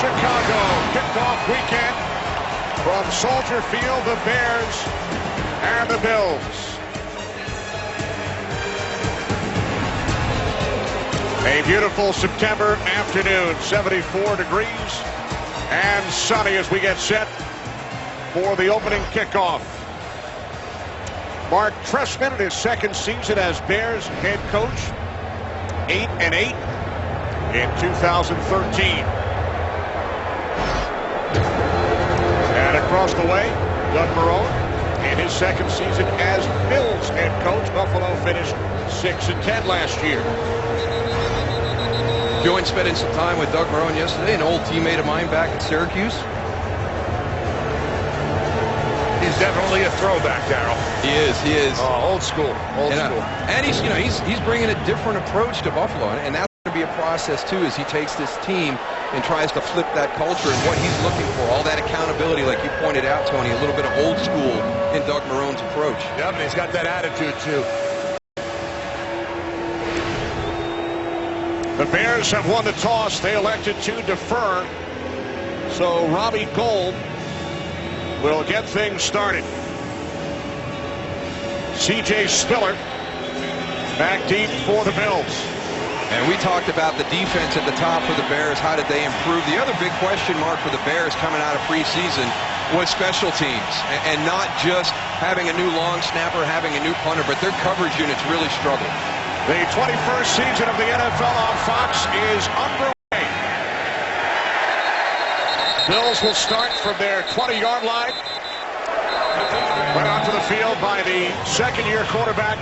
Chicago. Kickoff weekend from Soldier Field, the Bears and the Bills. A beautiful September afternoon, 74 degrees and sunny as we get set for the opening kickoff. Mark Trestman in his second season as Bears head coach, 8-8 in 2013. And across the way, Doug Marrone in his second season as Bills head coach. Buffalo finished 6-10 last year. Joined spending some time with Doug Marrone yesterday, an old teammate of mine back at Syracuse. He's definitely a throwback, Darryl. He is. Old school. And he's bringing a different approach to Buffalo, and that's going to be a process too, as he takes this team and tries to flip that culture and what he's looking for, all that accountability, like you pointed out, Tony, a little bit of old school in Doug Marrone's approach. Yep, and he's got that attitude too. The Bears have won the toss. They elected to defer. So Robbie Gould will get things started. C.J. Spiller back deep for the Bills. And we talked about the defense at the top for the Bears. How did they improve? The other big question mark for the Bears coming out of preseason was special teams. And not just having a new long snapper, having a new punter, but their coverage units really struggled. The 21st season of the NFL on Fox is underway. Bills will start from their 20-yard line. Went onto the field by the second-year quarterback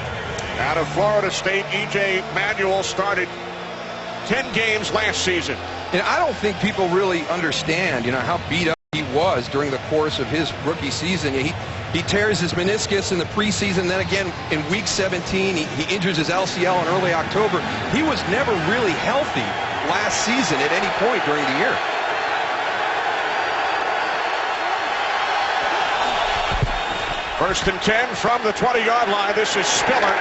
out of Florida State. E.J. Manuel started 10 games last season. And I don't think people really understand, how beat up he was during the course of his rookie season. He tears his meniscus in the preseason, then again in week 17 he injures his LCL in early October. He was never really healthy last season at any point during the year. First and 10 from the 20-yard line. This is Spiller.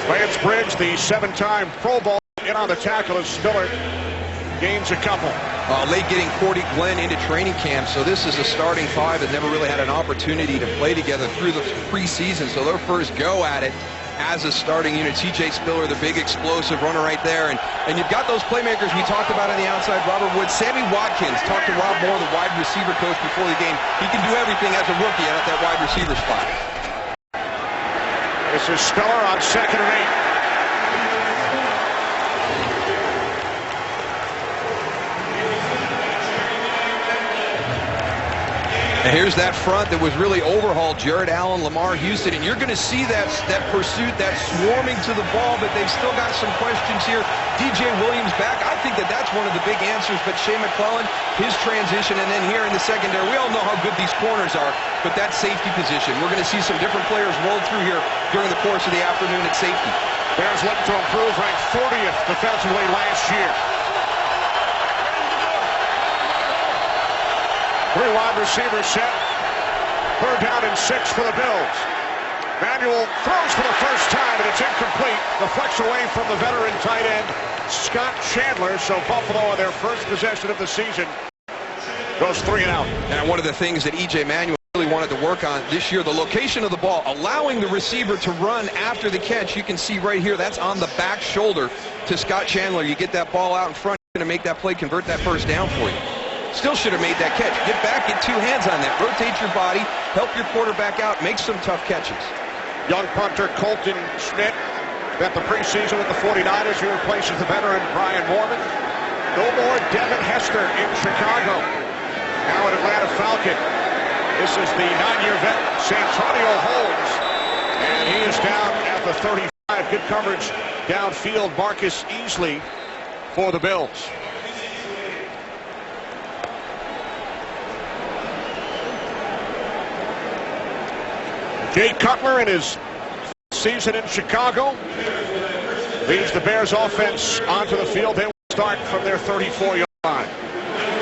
Lance Briggs, the 7-time Pro Bowl, in on the tackle as Spiller gains a couple. Late getting Cordy Glenn into training camp, so this is a starting five that never really had an opportunity to play together through the preseason, so their first go at it as a starting unit. C.J. Spiller, the big explosive runner right there, and you've got those playmakers we talked about on the outside. Robert Woods, Sammy Watkins, talked to Rob Moore, the wide receiver coach, before the game. He can do everything as a rookie out at that wide receiver spot. This is Spiller on 2nd and 8. And here's that front that was really overhauled, Jared Allen, Lamar Houston, and you're going to see that pursuit, that swarming to the ball, but they've still got some questions here. DJ Williams back. I think that's one of the big answers, but Shea McClellan, his transition, and then here in the secondary, we all know how good these corners are, but that safety position, we're going to see some different players roll through here during the course of the afternoon at safety. Bears looking to improve, ranked 40th defensively last year. 3 wide receivers set. 3rd down and 6 for the Bills. Manuel throws for the first time, and it's incomplete. Deflects away from the veteran tight end, Scott Chandler. So Buffalo, on their first possession of the season, goes 3 and out. And one of the things that E.J. Manuel really wanted to work on this year, the location of the ball, allowing the receiver to run after the catch. You can see right here, that's on the back shoulder to Scott Chandler. You get that ball out in front, you're going to make that play, convert that first down for you. Still should have made that catch. Get back, get 2 hands on that. Rotate your body, help your quarterback out, make some tough catches. Young punter Colton Schmidt at the preseason with the 49ers. He replaces the veteran Brian Mormon. No more Devin Hester in Chicago. Now an Atlanta Falcon. This is the 9-year vet, Santonio Holmes. And he is down at the 35. Good coverage downfield. Marcus Easley for the Bills. Jay Cutler in his season in Chicago leads the Bears offense onto the field. They will start from their 34-yard line.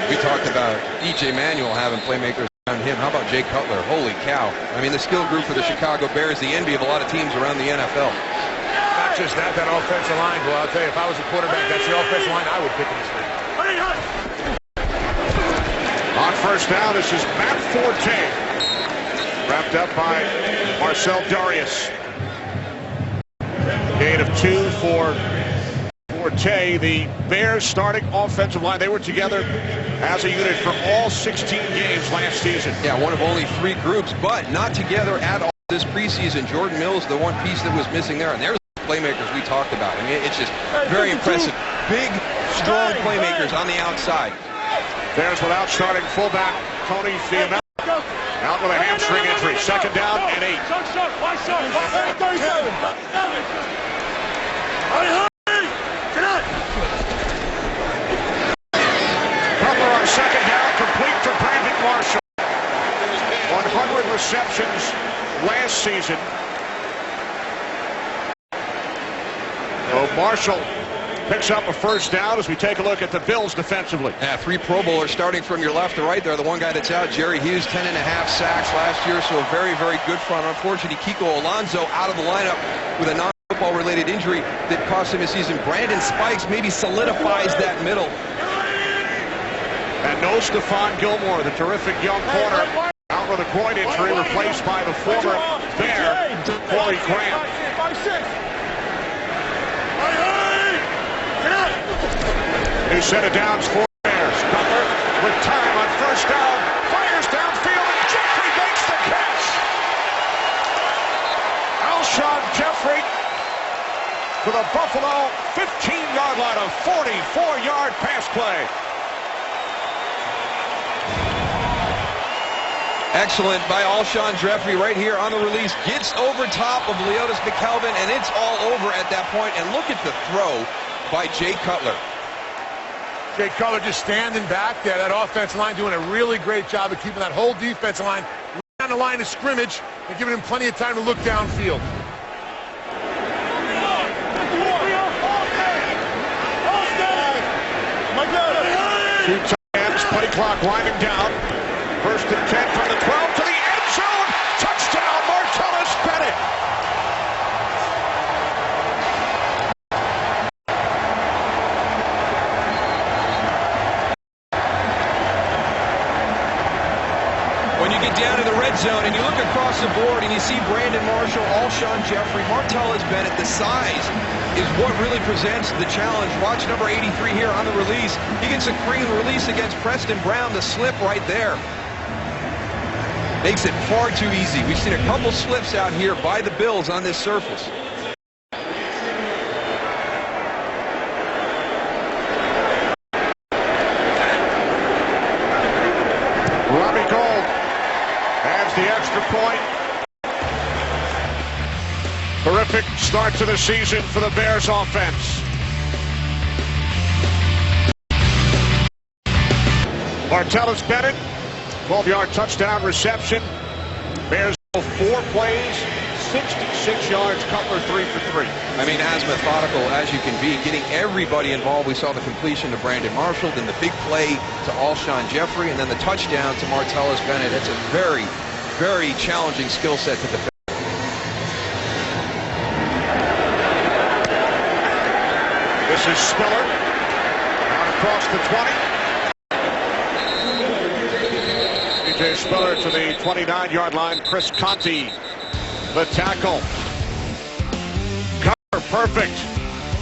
We talked about E.J. Manuel having playmakers around him. How about Jay Cutler? Holy cow. I mean, the skill group for the Chicago Bears, the envy of a lot of teams around the NFL. just that offensive line, well, I'll tell you, if I was a quarterback, that's the offensive line I would pick in this league. On first down, this is Matt Forte. Wrapped up by Marcell Dareus. Gain of 2 for Forte. The Bears starting offensive line, they were together as a unit for all 16 games last season. Yeah, one of only 3 groups, but not together at all this preseason. Jordan Mills, the one piece that was missing there, and there's the playmakers we talked about. I mean, it's just very impressive. Big, strong playmakers on the outside. Bears without starting fullback Tony Fiammetta out with a hamstring injury. Second down and 8. Cutler on second down, complete to Brandon Marshall. 100 receptions last season. So Marshall picks up a first down as we take a look at the Bills defensively. Yeah, 3 Pro Bowlers starting from your left to right there. The one guy that's out, Jerry Hughes, 10.5 sacks last year, so a very, very good front. Unfortunately, Kiko Alonso out of the lineup with a non-football related injury that cost him a season. Brandon Spikes maybe solidifies that middle. And no Stephon Gilmore, the terrific young corner, out with a groin injury, replaced by the former Bear, Corey Graham. New set of downs for Bears. Cutler with time on first down. Fires downfield and Jeffrey makes the catch. Alshon Jeffrey to the Buffalo 15-yard line, a 44-yard pass play. Excellent by Alshon Jeffrey right here on the release. Gets over top of Leotis McKelvin, and it's all over at that point. And look at the throw by Jay Cutler. Jay Cutler just standing back there, that offensive line doing a really great job of keeping that whole defensive line on the line of scrimmage and giving him plenty of time to look downfield. Two tight ends, play clock winding down. First and 10 from the 12 to the end zone. Touchdown, Martellus Bennett. When you get down to the red zone and you look across the board and you see Brandon Marshall, Alshon Jeffrey, Martellus Bennett, the size is what really presents the challenge. Watch number 83 here on the release. He gets a clean release against Preston Brown, the slip right there. Makes it far too easy. We've seen a couple slips out here by the Bills on this surface. Robbie Gould adds the extra point. Terrific start to the season for the Bears offense. Martellus Bennett, 12-yard touchdown reception. Bears 4 plays, 66 yards, Cutler 3 for 3. I mean, as methodical as you can be, getting everybody involved. We saw the completion to Brandon Marshall, then the big play to Alshon Jeffrey, and then the touchdown to Martellus Bennett. It's a very, very challenging skill set to defend. This is Spiller, out across the 20. C.J. Spiller to the 29-yard line. Chris Conti, the tackle. Cover perfect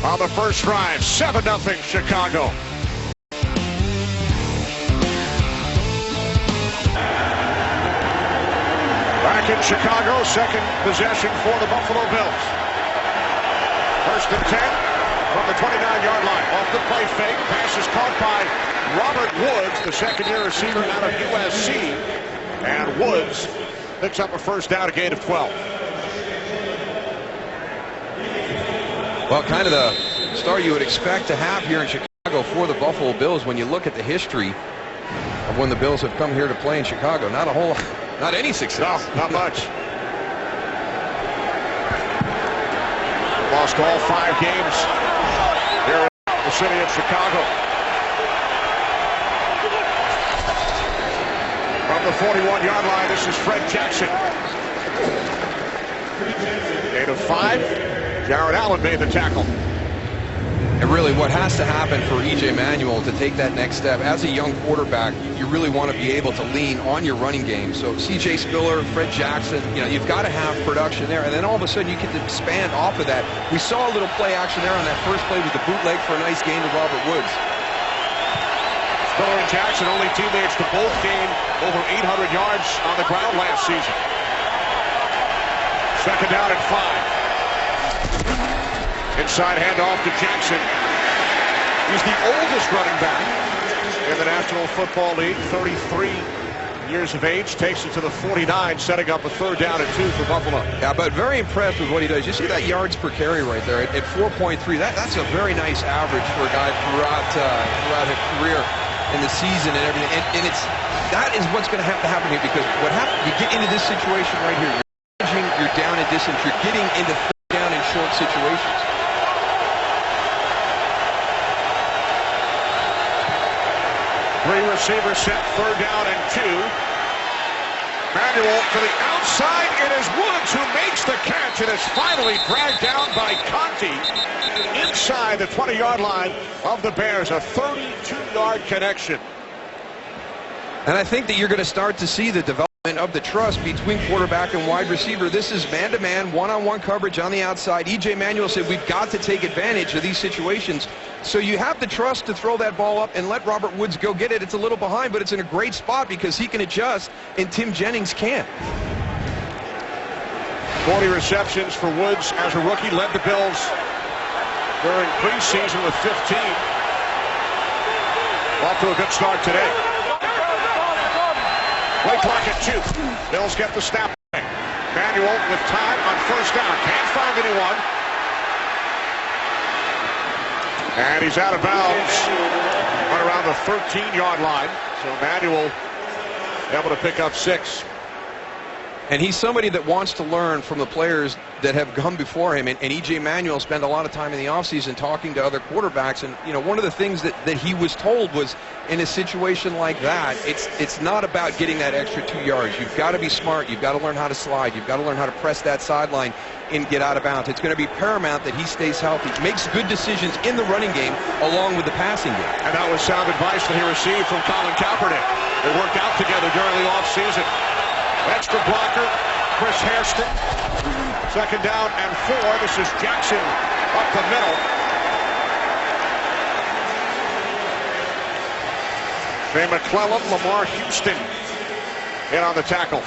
on the first drive. 7-0 Chicago. Back in Chicago, second possession for the Buffalo Bills. First and 10. From the 29-yard line, off the play fake, pass is caught by Robert Woods, the second-year receiver out of USC, and Woods picks up a first down, a gain of 12. Well, kind of the start you would expect to have here in Chicago for the Buffalo Bills when you look at the history of when the Bills have come here to play in Chicago. Not a whole, not any success. No, not much. Lost all 5 games here in the city of Chicago. From the 41-yard line, this is Fred Jackson. Gain of 5. Jared Allen made the tackle. And really what has to happen for E.J. Manuel to take that next step, as a young quarterback, you really want to be able to lean on your running game. So C.J. Spiller, Fred Jackson, you've got to have production there. And then all of a sudden you get to expand off of that. We saw a little play action there on that first play with the bootleg for a nice gain to Robert Woods. Spiller and Jackson, only teammates to both gain over 800 yards on the ground last season. Second down and 5. Inside handoff to Jackson. He's the oldest running back in the National Football League, 33 years of age. Takes it to the 49, setting up a third down and 2 for Buffalo. Yeah, but very impressed with what he does. You see that yards per carry right there at 4.3. That's a very nice average for a guy throughout his career in the season and everything. And that is what's going to happen here, because what happens, you get into this situation right here. You're down in distance. You're getting into third down in short situations. Three receivers set, third down and 2. Manuel to the outside. It is Woods who makes the catch and is finally dragged down by Conti inside the 20-yard line of the Bears. A 32-yard connection. And I think that you're going to start to see the development of the trust between quarterback and wide receiver. This is man-to-man, one-on-one coverage on the outside. E.J. Manuel said we've got to take advantage of these situations. So you have the trust to throw that ball up and let Robert Woods go get it. It's a little behind, but it's in a great spot because he can adjust and Tim Jennings can't. 40 receptions for Woods as a rookie. Led the Bills during preseason with 15. Off to a good start today. Play clock at 2. Bills get the snap. Manuel with time on first down. Can't find anyone. And he's out of bounds right around the 13-yard line. So Manuel able to pick up 6. And he's somebody that wants to learn from the players that have come before him. And E.J. Manuel spent a lot of time in the offseason talking to other quarterbacks. And, one of the things that he was told was, in a situation like that, it's not about getting that extra 2 yards. You've got to be smart. You've got to learn how to slide. You've got to learn how to press that sideline and get out of bounds. It's going to be paramount that he stays healthy, makes good decisions in the running game along with the passing game. And that was sound advice that he received from Colin Kaepernick. They worked out together during the offseason. Extra blocker, Chris Hairston. Second down and 4. This is Jackson up the middle. Jay McClellan, Lamar Houston in on the tackle.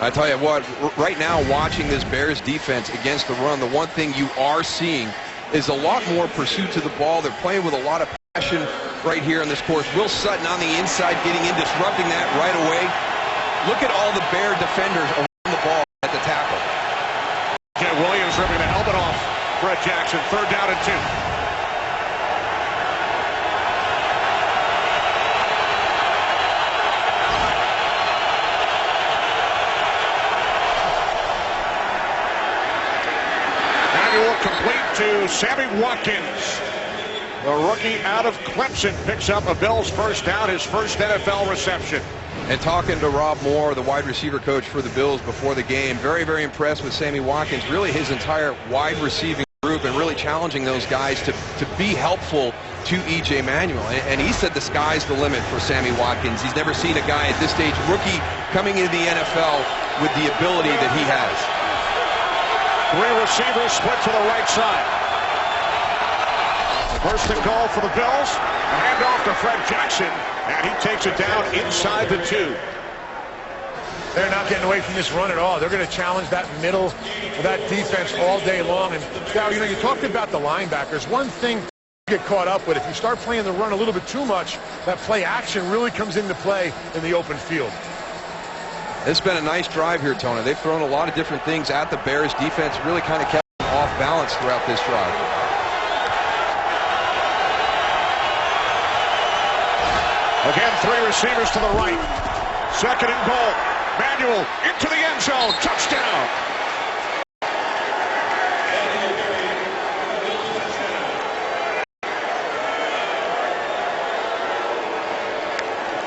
I tell you what, right now watching this Bears defense against the run, the one thing you are seeing is a lot more pursuit to the ball. They're playing with a lot of passion right here in this course. Will Sutton on the inside getting in, disrupting that right away. Look at all the Bear defenders around the ball at the tackle. Jet Williams ripping the helmet off. Brett Jackson, third down and 2. Manuel complete to Sammy Watkins. The rookie out of Clemson picks up a Bills first down, his first NFL reception. And talking to Rob Moore, the wide receiver coach for the Bills before the game, very, very impressed with Sammy Watkins, really his entire wide receiving group, and really challenging those guys to be helpful to E.J. Manuel. And he said the sky's the limit for Sammy Watkins. He's never seen a guy at this stage, rookie, coming into the NFL with the ability that he has. 3 receivers split to the right side. First and goal for the Bills. A handoff to Fred Jackson, and he takes it down inside the 2. They're not getting away from this run at all. They're going to challenge that middle of that defense all day long. And now, you talked about the linebackers. One thing to get caught up with, if you start playing the run a little bit too much, that play action really comes into play in the open field. It's been a nice drive here, Tony. They've thrown a lot of different things at the Bears defense, really kind of kept them off balance throughout this drive. Again, 3 receivers to the right. Second and goal. Manuel into the end zone. Touchdown.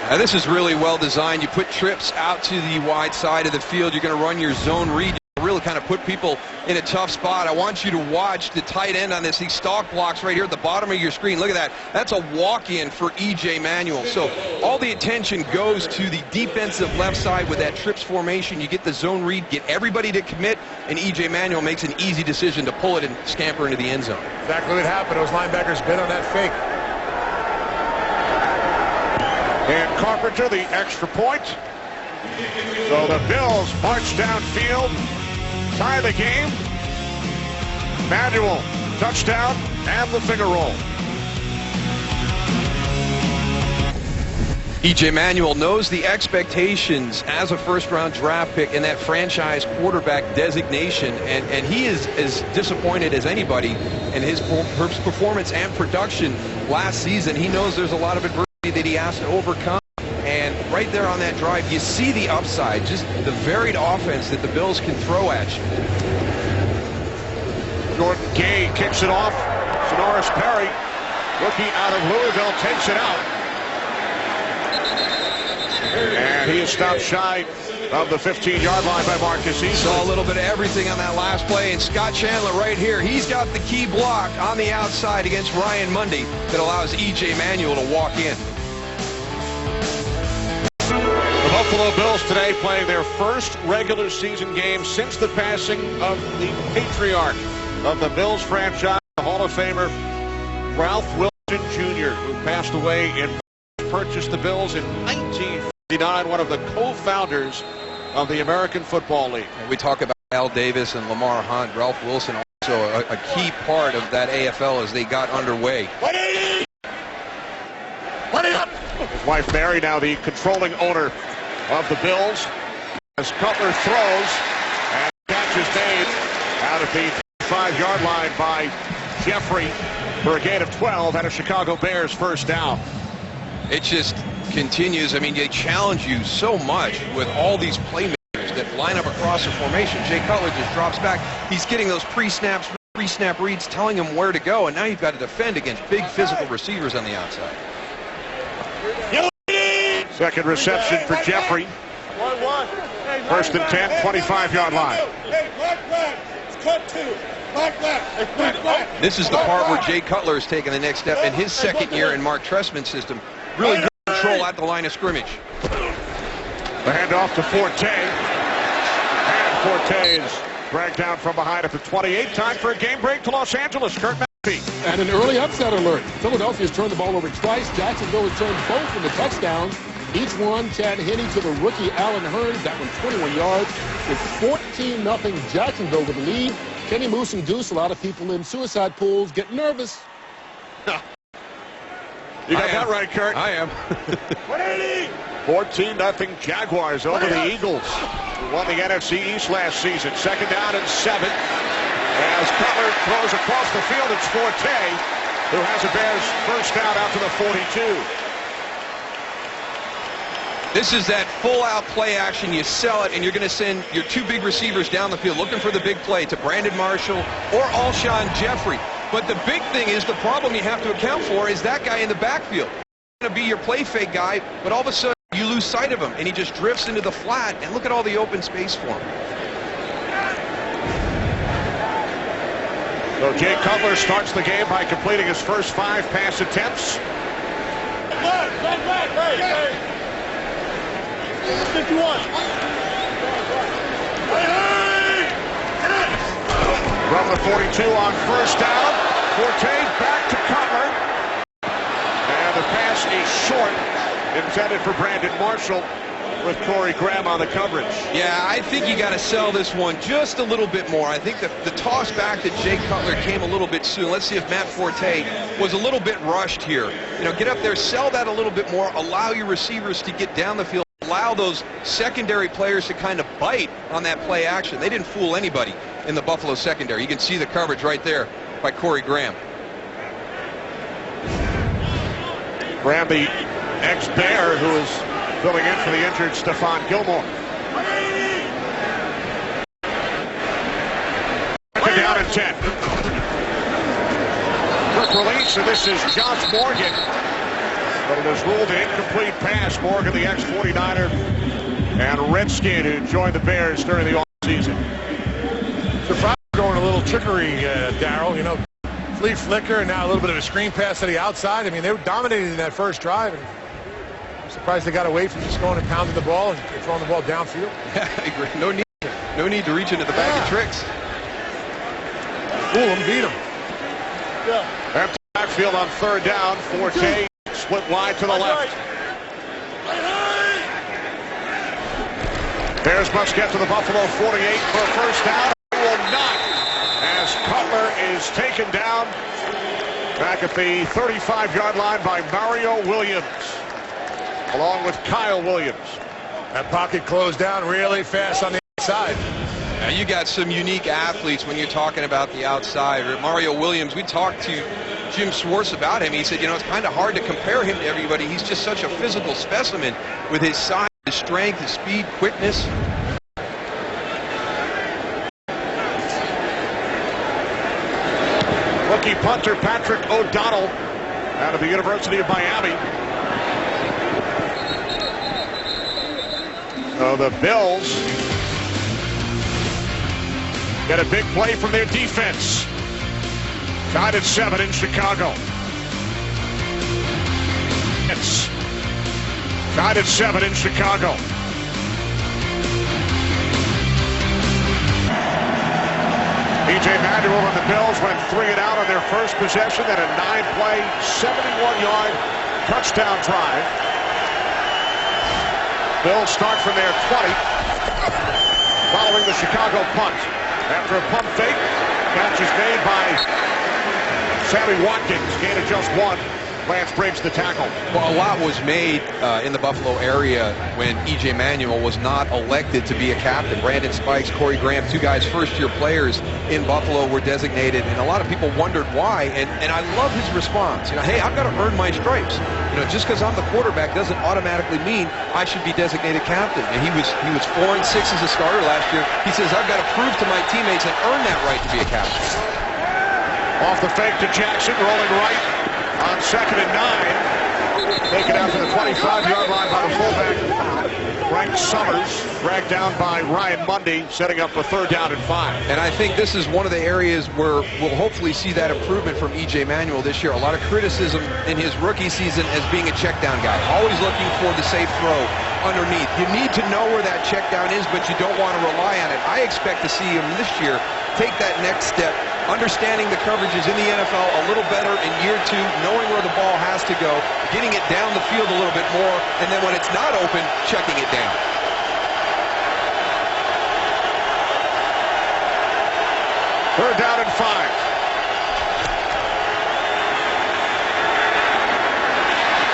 Now this is really well designed. You put trips out to the wide side of the field. You're going to run your zone read. really kind of put people in a tough spot. I want you to watch the tight end on this. These stalk blocks right here at the bottom of your screen. Look at that. That's a walk-in for E.J. Manuel. So all the attention goes to the defensive left side with that trips formation. You get the zone read, get everybody to commit, and E.J. Manuel makes an easy decision to pull it and scamper into the end zone. Exactly what happened. Those linebackers bit on that fake. And Carpenter, the extra point. So the Bills march downfield, tie the game. Manuel, touchdown, and the finger roll. E.J. Manuel knows the expectations as a first-round draft pick in that franchise quarterback designation, and he is as disappointed as anybody in his performance and production last season. He knows there's a lot of adversity that he has to overcome, and right there on that drive, you see the upside, just the varied offense that the Bills can throw at you. Jordan Gay kicks it off. Sonoris Perry, rookie out of Louisville, takes it out. And he is stopped shy of the 15-yard line by Marcus Easley. Saw a little bit of everything on that last play, and Scott Chandler right here, he's got the key block on the outside against Ryan Mundy that allows E.J. Manuel to walk in. The Buffalo Bills today playing their first regular season game since the passing of the patriarch of the Bills franchise, the Hall of Famer Ralph Wilson Jr., who passed away and purchased the Bills in 1959, one of the co-founders of the American Football League. We talk about Al Davis and Lamar Hunt. Ralph Wilson also a key part of that AFL as they got underway. His wife Mary, now the controlling owner of the Bills, as Cutler throws, and catch is made out at the 5-yard line by Jeffrey for a gain of 12 and a Chicago Bears first down. It just continues. I mean, they challenge you so much with all these playmakers that line up across the formation. Jay Cutler just drops back. He's getting those pre-snap reads, telling him where to go, and now you've got to defend against big physical receivers on the outside. Second reception for Jeffrey. First and 10, 25-yard line. This is the part where Jay Cutler is taking the next step in his second year in Mark Trestman's system. Really good control at the line of scrimmage. The handoff to Forte. And Forte is dragged down from behind at the 28. Time for a game break to Los Angeles. Kurt Massey. And an early upset alert. Philadelphia's turned the ball over twice. Jacksonville has turned both into touchdowns. Each one, Chad Henne to the rookie Allen Hurns. That one 21 yards. It's 14-0 Jacksonville with the lead. Kenny Moose and Deuce, a lot of people in suicide pools get nervous. You got that right, Kurt. I am. 14-0 Jaguars over the Eagles, who won the NFC East last season. Second down and 7. As Cutler throws across the field, it's Forte, who has a Bears first down out to the 42. This is that full-out play action. You sell it, and you're going to send your two big receivers down the field looking for the big play to Brandon Marshall or Alshon Jeffrey. But the big thing is, the problem you have to account for is that guy in the backfield. He's going to be your play fake guy, but all of a sudden you lose sight of him, and he just drifts into the flat, and look at all the open space for him. So Jay Cutler starts the game by completing his first 5 pass attempts. 51. From the 42 on first down, Forte back to Cutler. And the pass is short, intended for Brandon Marshall, with Corey Graham on the coverage. Yeah, I think you got to sell this one just a little bit more. I think that the toss back to Jay Cutler came a little bit soon. Let's see if Matt Forte was a little bit rushed here. You know, get up there, sell that a little bit more, allow your receivers to get down the field, allow those secondary players to kind of bite on that play action. They didn't fool anybody in the Buffalo secondary. You can see the coverage right there by Corey Graham. Graham, the ex-Bear, who is filling in for the injured Stephon Gilmore. Second down and 10. Quick release, and this is Josh Morgan. But it is ruled an incomplete pass. Morgan, the ex-49er and Redskin, who joined the Bears during the offseason. trickery, Darryl. You know, flea flicker, and now a little bit of a screen pass to the outside. I mean, they were dominating in that first drive. And I'm surprised they got away from just going and pounding the ball and throwing the ball downfield. Yeah, I agree. No need to reach into the bag of tricks. Fool him, beat him. Empty backfield on third down. Forte split wide to the left. Bears must get to the Buffalo 48 for a first down. They will not, as Cutler is taken down back at the 35-yard line by Mario Williams, along with Kyle Williams. That pocket closed down really fast on the outside. Now you got some unique athletes when you're talking about the outside. Mario Williams, we talked to Jim Schwartz about him. He said, you know, it's kind of hard to compare him to everybody. He's just such a physical specimen with his size, his strength, his speed, quickness. Rookie punter Patrick O'Donnell out of the University of Miami. So the Bills get a big play from their defense. Tied at 7 in Chicago. It's tied at 7 in Chicago. E.J. Manuel and the Bills went 3 and out on their first possession at a 9-play, 71-yard touchdown drive. Bills start from their 20, following the Chicago punt. After a pump fake, catch is made by Sammy Watkins, gain of just 1. Lance breaks the tackle. Well, a lot was made in the Buffalo area when E.J. Manuel was not elected to be a captain. Brandon Spikes, Corey Graham, 2 guys, first-year players in Buffalo, were designated, and a lot of people wondered why, and I love his response. You know, hey, I've got to earn my stripes. You know, just because I'm the quarterback doesn't automatically mean I should be designated captain. And he was 4-6 as a starter last year. He says, I've got to prove to my teammates and earn that right to be a captain. Off the fake to Jackson, rolling right on 2nd and 9. Taken out to the 25-yard line by the fullback, Frank Summers. Dragged down by Ryan Mundy, setting up for 3rd down and 5. And I think this is one of the areas where we'll hopefully see that improvement from E.J. Manuel this year. A lot of criticism in his rookie season as being a check down guy, always looking for the safe throw underneath. You need to know where that check down is, but you don't want to rely on it. I expect to see him this year take that next step, understanding the coverages in the NFL a little better in year 2, knowing where the ball has to go, getting it down the field a little bit more, and then when it's not open, checking it down. Third down and 5.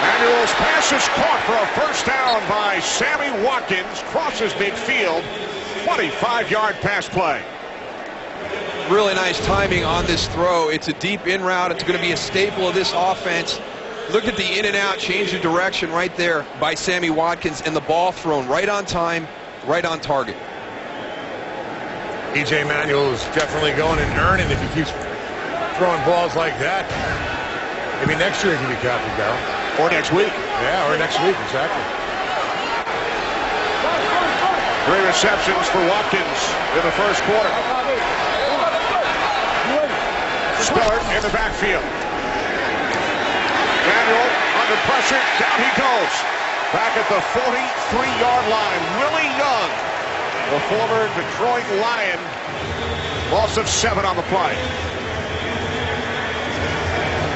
Manuel's pass is caught for a first down by Sammy Watkins. Crosses midfield. 25-yard pass play. Really nice timing on this throw. It's a deep in route. It's going to be a staple of this offense. Look at the in and out, change of direction right there by Sammy Watkins, and the ball thrown right on time, right on target. E.J. Manuel is definitely going and earning if he keeps throwing balls like that. Maybe next year he can be captain, Darryl. Or next week. Yeah, or next week, exactly. 3 receptions for Watkins in the first quarter. Spiller in the backfield. Manuel under pressure. Down he goes. Back at the 43-yard line. Willie Young, the former Detroit Lion. Loss of 7 on the play.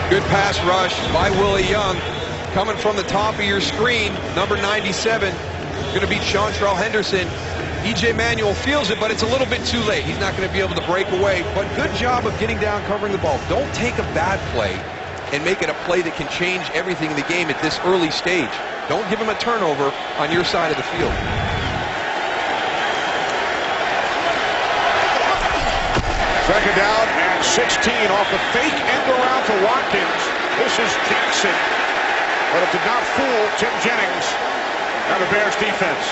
Good pass rush by Willie Young. Coming from the top of your screen, number 97, going to beat Seantrell Henderson. E.J. Manuel feels it, but it's a little bit too late. He's not going to be able to break away, but good job of getting down, covering the ball. Don't take a bad play and make it a play that can change everything in the game at this early stage. Don't give him a turnover on your side of the field. Second down and 16 off the fake end around to Watkins. This is Jackson, but it did not fool Tim Jennings and the Bears defense.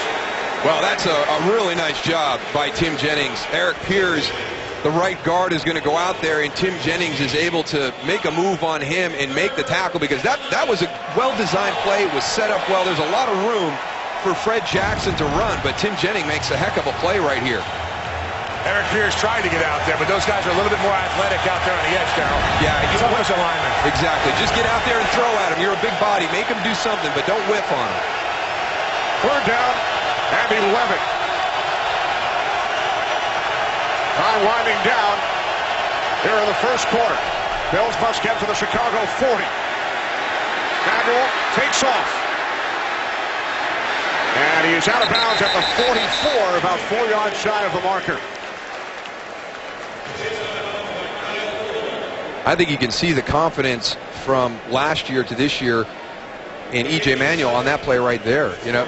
Well, that's a really nice job by Tim Jennings. Eric Piers, the right guard, is going to go out there, and Tim Jennings is able to make a move on him and make the tackle, because that was a well-designed play. It was set up well. There's a lot of room for Fred Jackson to run, but Tim Jennings makes a heck of a play right here. Eric Pierce tried to get out there, but those guys are a little bit more athletic out there on the edge, Darryl. Yeah, you tough as a lineman. Exactly. Just get out there and throw at him. You're a big body. Make him do something, but don't whiff on him. Third down and 11. Time winding down here in the first quarter. Bills must get to the Chicago 40. Manuel takes off. And he is out of bounds at the 44, about 4 yards shy of the marker. I think you can see the confidence from last year to this year in E.J. Manuel on that play right there. You know,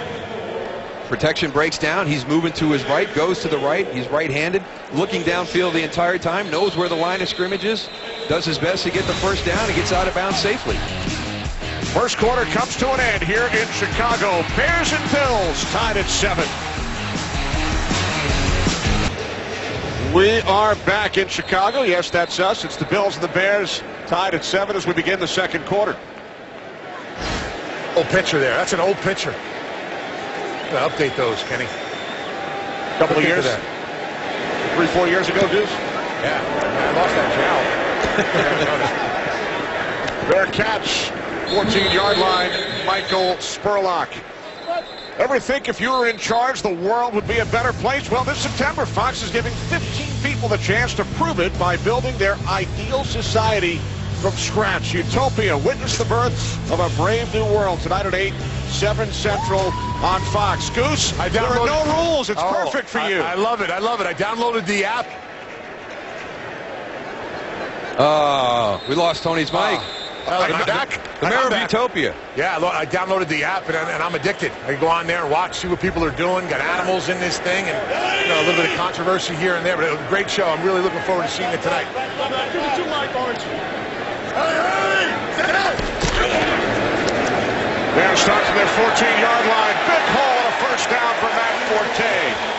protection breaks down. He's moving to his right, goes to the right. He's right-handed, looking downfield the entire time, knows where the line of scrimmage is, does his best to get the first down, and gets out of bounds safely. First quarter comes to an end here in Chicago. Bears and Bills tied at 7. We are back in Chicago. Yes, that's us. It's the Bills and the Bears tied at 7 as we begin the second quarter. Old picture there. That's an old picture. Gotta update those, Kenny. Couple of years. 3-4 years ago, Deuce? Yeah, I lost that jowl. Bearcats, 14-yard line, Michael Spurlock. Ever think if you were in charge, the world would be a better place? Well, this September, Fox is giving 15 people the chance to prove it by building their ideal society from scratch. Utopia, witness the birth of a brave new world tonight at 8, 7 Central on Fox. Goose, there are no rules. It's perfect for you. I love it. I love it. I downloaded the app. We lost Tony's mic. I'm back. The mayor of Utopia. Yeah, I downloaded the app, and I'm addicted. I go on there and watch, see what people are doing. Got animals in this thing, and you know, a little bit of controversy here and there, but it was a great show. I'm really looking forward to seeing it tonight. Give me 2 mic, Orange. Bears start from their 14-yard line. Big hole and a first down for Matt Forte.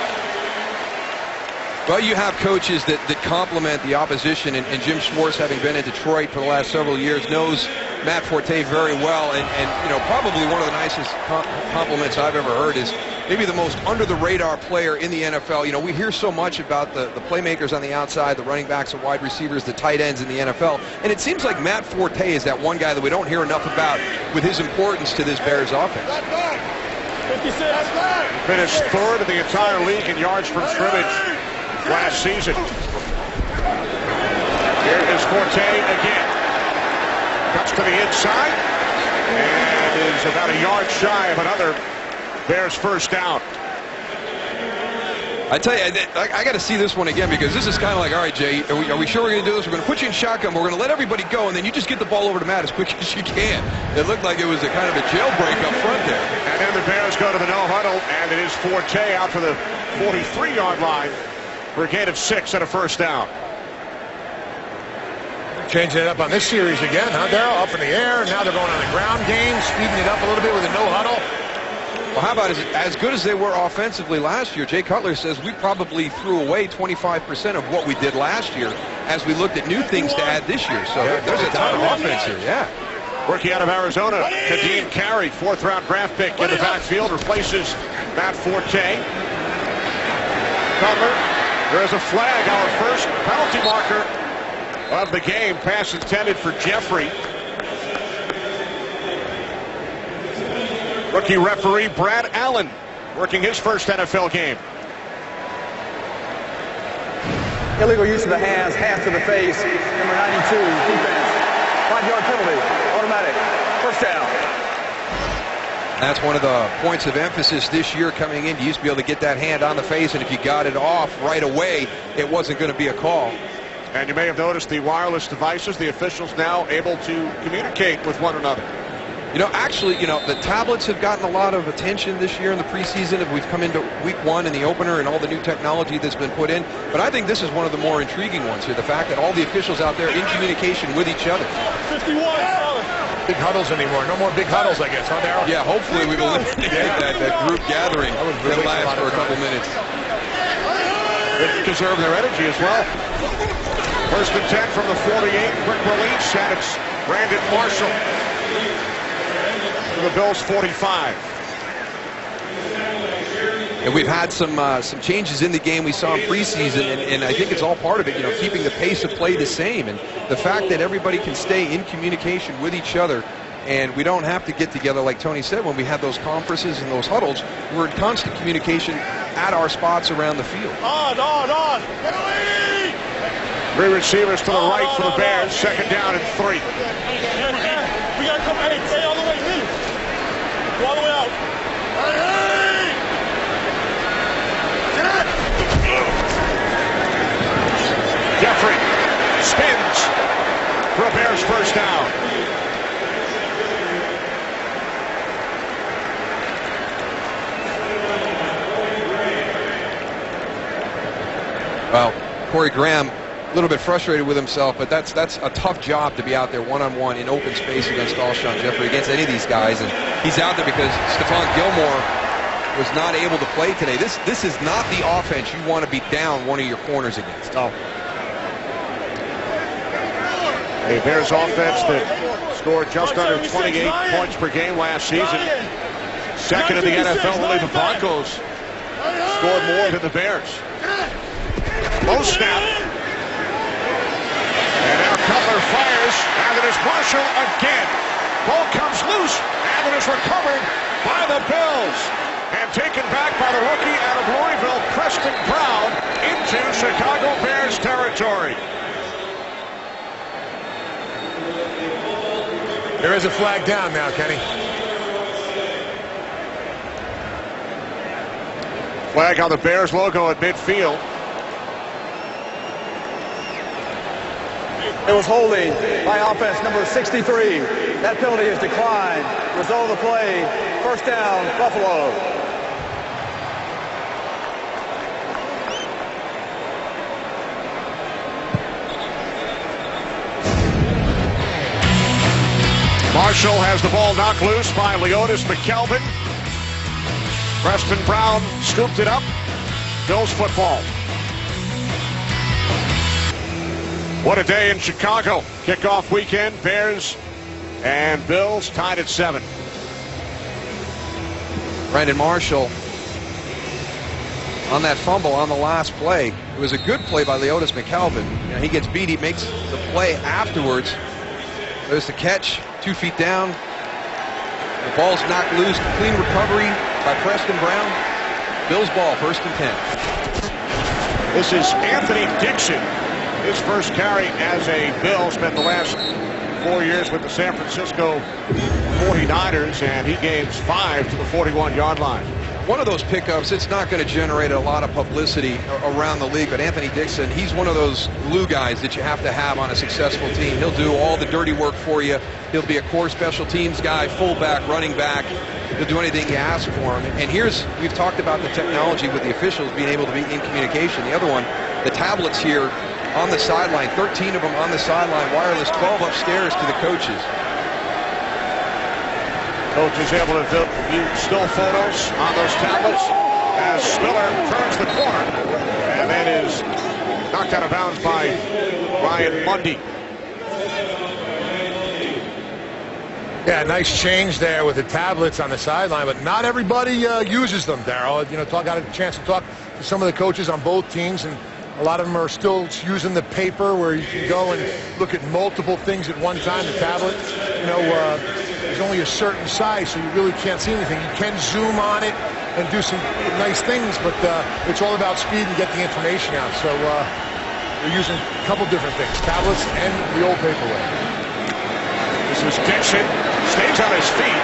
Well, you have coaches that complement the opposition, and Jim Schwartz, having been in Detroit for the last several years, knows Matt Forte very well, and you know, probably one of the nicest compliments I've ever heard is maybe the most under-the-radar player in the NFL. You know, we hear so much about the playmakers on the outside, the running backs, the wide receivers, the tight ends in the NFL, and it seems like Matt Forte is that one guy that we don't hear enough about with his importance to this Bears offense. 56. Finished third in the entire league in yards from scrimmage last season. Here is Forte again. Cuts to the inside and is about a yard shy of another Bears first down. I tell you, I got to see this one again, because this is kind of like, all right, Jay, are we sure we're going to do this? We're going to put you in shotgun. We're going to let everybody go, and then you just get the ball over to Matt as quick as you can. It looked like it was a kind of a jailbreak up front there. And then the Bears go to the no huddle, and it is Forte out for the 43-yard line for a gain of 6 and a first down. Changing it up on this series again, huh, Darryl? Up in the air, now they're going on the ground game, speeding it up a little bit with a no huddle. Well, how about as good as they were offensively last year? Jay Cutler says we probably threw away 25% of what we did last year as we looked at new things to add this year. So there's a ton of offense here, yeah. Rookie out of Arizona, Kadeem Carey, 4th-round draft pick in the backfield, replaces Matt Forte. Cutler, there is a flag, our first penalty marker of the game. Pass intended for Jeffrey. Rookie referee Brad Allen working his first NFL game. Illegal use of the hands, hands to the face, number 92, defense. 5-yard penalty, automatic, first down. That's one of the points of emphasis this year coming in. You used to be able to get that hand on the face, and if you got it off right away, it wasn't going to be a call. And you may have noticed the wireless devices, the officials now able to communicate with one another. You know, actually, you know, the tablets have gotten a lot of attention this year in the preseason as we've come into week 1 in the opener and all the new technology that's been put in. But I think this is one of the more intriguing ones here, the fact that all the officials out there in communication with each other. 51. Big huddles anymore. No more big huddles, I guess, huh, Darryl? Yeah, hopefully we've eliminated that group gathering that lasts for a couple minutes. They deserve their energy as well. First and 10 from the 48, quick release, and it's Brandon Marshall to the Bills 45. And we've had some changes in the game we saw in preseason, and I think it's all part of it, you know, keeping the pace of play the same. And the fact that everybody can stay in communication with each other, and we don't have to get together, like Tony said, when we had those conferences and those huddles. We're in constant communication at our spots around the field. On. Three receivers to the right for the Bears. Second down and 3. We got to come, stay all the way, leave. Go all the way out. Jeffrey spins for a Bears first down. Well, Corey Graham, a little bit frustrated with himself, but that's a tough job to be out there one-on-one in open space against Alshon Jeffrey, against any of these guys. And he's out there because Stephon Gilmore was not able to play today. This is not the offense you want to be down one of your corners against. Oh. A Bears offense that scored just under 28 points per game last season. Second in the NFL, only the Broncos scored more than the Bears. Low snap. And now Cutler fires, and it is Marshall again. Ball comes loose, and it is recovered by the Bills. And taken back by the rookie out of Louisville, Preston Brown, into Chicago Bears territory. There is a flag down now, Kenny. Flag on the Bears logo at midfield. It was holding by offense number 63. That penalty is declined. Result of the play, first down, Buffalo. Marshall has the ball knocked loose by Leotis McKelvin. Preston Brown scooped it up. Bills football. What a day in Chicago. Kickoff weekend. Bears and Bills tied at 7. Brandon Marshall on that fumble on the last play. It was a good play by Leotis McKelvin. You know, he gets beat. He makes the play afterwards. There's the catch, 2 feet down. The ball's knocked loose. Clean recovery by Preston Brown. Bills ball, first and 10. This is Anthony Dixon. His first carry as a Bill. Spent the last 4 years with the San Francisco 49ers, and he gains 5 to the 41-yard line. One of those pickups, it's not going to generate a lot of publicity around the league, but Anthony Dixon, he's one of those glue guys that you have to have on a successful team. He'll do all the dirty work for you. He'll be a core special teams guy, fullback, running back. He'll do anything you ask for him. And we've talked about the technology with the officials being able to be in communication. The other one, the tablets here on the sideline, 13 of them on the sideline, wireless, 12 upstairs to the coaches. Coach is able to view still photos on those tablets as Spiller turns the corner and then is knocked out of bounds by Ryan Mundy. Yeah, nice change there with the tablets on the sideline, but not everybody uses them, Darryl. You know, got a chance to talk to some of the coaches on both teams, and a lot of them are still using the paper where you can go and look at multiple things at one time. The tablet, you know, there's only a certain size, so you really can't see anything. You can zoom on it and do some nice things, but it's all about speed and get the information out. So we're using a couple different things, tablets and the old paperweight. This is Dixon, stays on his feet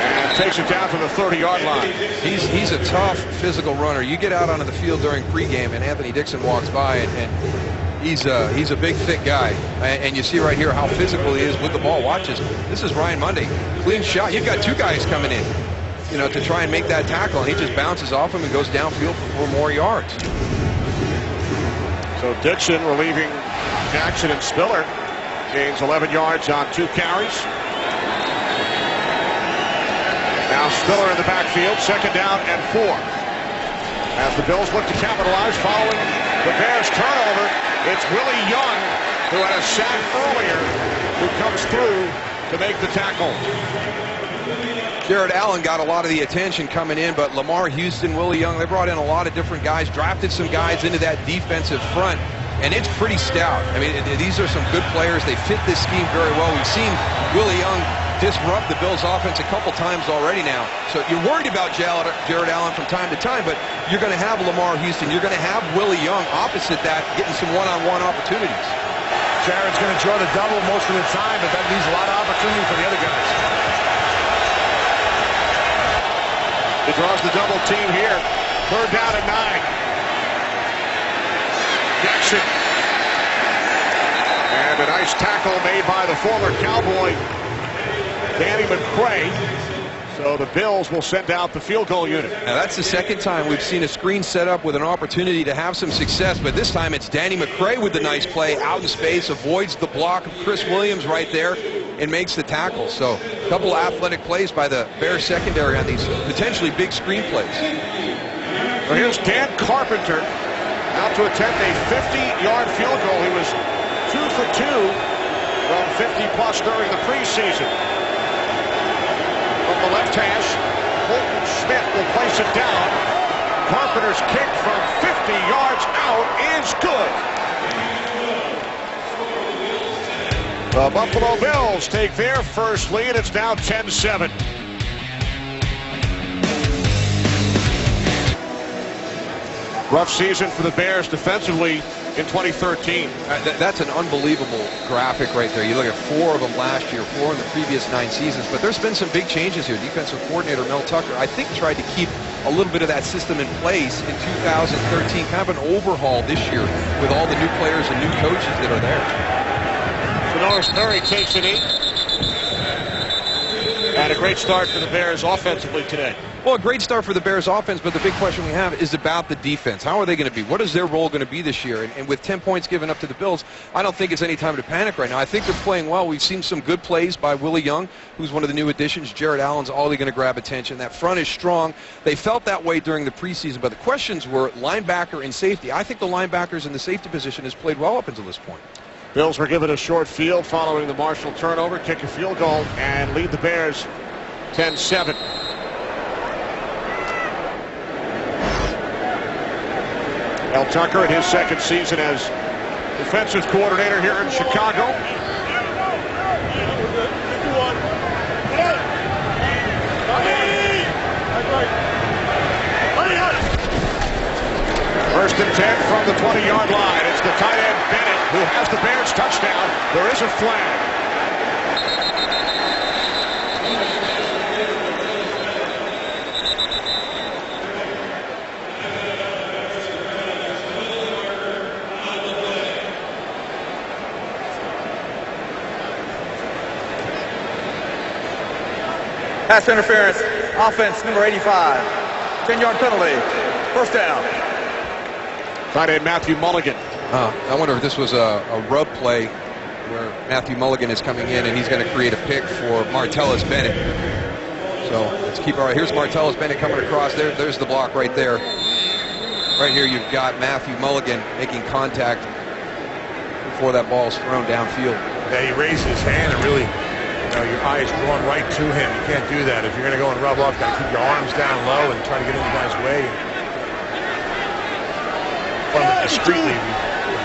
and takes it down to the 30-yard line. He's a tough physical runner. You get out onto the field during pregame and Anthony Dixon walks by, and he's a big, thick guy. And you see right here how physical he is with the ball. Watch this. This is Ryan Mundy. Clean shot. You've got 2 guys coming in, you know, to try and make that tackle, and he just bounces off him and goes downfield for 4 more yards. So Dixon relieving Jackson and Spiller. Gains 11 yards on 2 carries. Now Spiller in the backfield, second down and 4. As the Bills look to capitalize following the Bears turnover, it's Willie Young, who had a sack earlier, who comes through to make the tackle. Jared Allen got a lot of the attention coming in, but Lamar Houston, Willie Young, they brought in a lot of different guys, drafted some guys into that defensive front, and it's pretty stout. I mean, these are some good players. They fit this scheme very well. We've seen Willie Young disrupt the Bills' offense a couple times already now. So you're worried about Jared Allen from time to time, but you're going to have Lamar Houston. You're going to have Willie Young opposite that, getting some one-on-one opportunities. Jared's going to draw the double most of the time, but that leaves a lot of opportunity for the other guys. He draws the double team here. 3rd down and 9. Jackson. And a nice tackle made by the former Cowboy, Danny McCray. So the Bills will send out the field goal unit. Now that's the second time we've seen a screen set up with an opportunity to have some success, but this time it's Danny McCray with the nice play out in space, avoids the block of Chris Williams right there, and makes the tackle. So a couple athletic plays by the Bears secondary on these potentially big screen plays. So here's Dan Carpenter out to attempt a 50-yard field goal. He was 2 for 2 from 50-plus during the preseason. From the left hash, Colton Schmidt will place it down. Carpenter's kick from 50 yards out is good. The Buffalo Bills take their first lead. It's now 10-7. Rough season for the Bears defensively in 2013. That's an unbelievable graphic right there. You look at 4 of them last year, 4 in the previous 9 seasons, but there's been some big changes here. Defensive coordinator Mel Tucker, I think, tried to keep a little bit of that system in place in 2013, kind of an overhaul this year with all the new players and new coaches that are there. So Norris Perry takes it 8. And a great start for the Bears offensively today. Well, a great start for the Bears offense, but the big question we have is about the defense. How are they going to be? What is their role going to be this year? And with 10 points given up to the Bills, I don't think it's any time to panic right now. I think they're playing well. We've seen some good plays by Willie Young, who's one of the new additions. Jared Allen's always going to grab attention. That front is strong. They felt that way during the preseason, but the questions were linebacker and safety. I think the linebackers in the safety position has played well up until this point. Bills were given a short field following the Marshall turnover, kick a field goal, and lead the Bears 10-7. Mel Tucker in his second season as defensive coordinator here in Chicago. First and 10 from the 20-yard line. It's the tight end Bennett who has the Bears touchdown. There is a flag. Pass interference, offense number 85. 10-yard penalty. First down. Tight end Matthew Mulligan. I wonder if this was a rub play where Matthew Mulligan is coming in and he's going to create a pick for Martellus Bennett. So let's keep our eye. Here's Martellus Bennett coming across. There's the block right there. Right here you've got Matthew Mulligan making contact before that ball is thrown downfield. Yeah, he raised his hand and really, your eye is drawn right to him. You can't do that. If you're going to go and rub off, got to keep your arms down low and try to get in the guy's way. Discreetly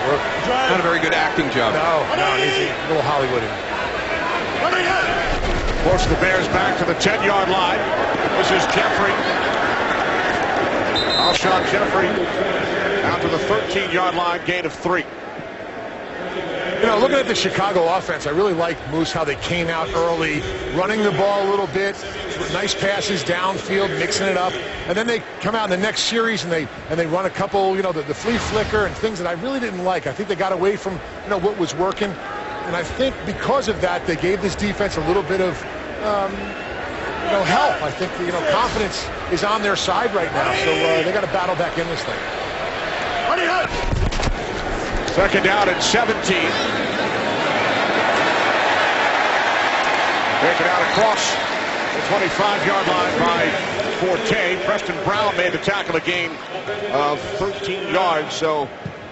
work. Not a very good acting job. No, he's a little Hollywood. Force the Bears back to the 10-yard line. This is Jeffrey. Alshon Jeffrey down to the 13-yard line, gain of 3. Looking at the Chicago offense, I really like Moose, how they came out early, running the ball a little bit, nice passes downfield, mixing it up, and then they come out in the next series and they run a couple, the flea flicker and things that I really didn't like. I think they got away from, what was working, and I think because of that, they gave this defense a little bit of, help. I think, confidence is on their side right now, so they got to battle back in this thing. Second down at 17. Taken out across the 25-yard line by Forte. Preston Brown made the tackle, a gain of 13 yards. So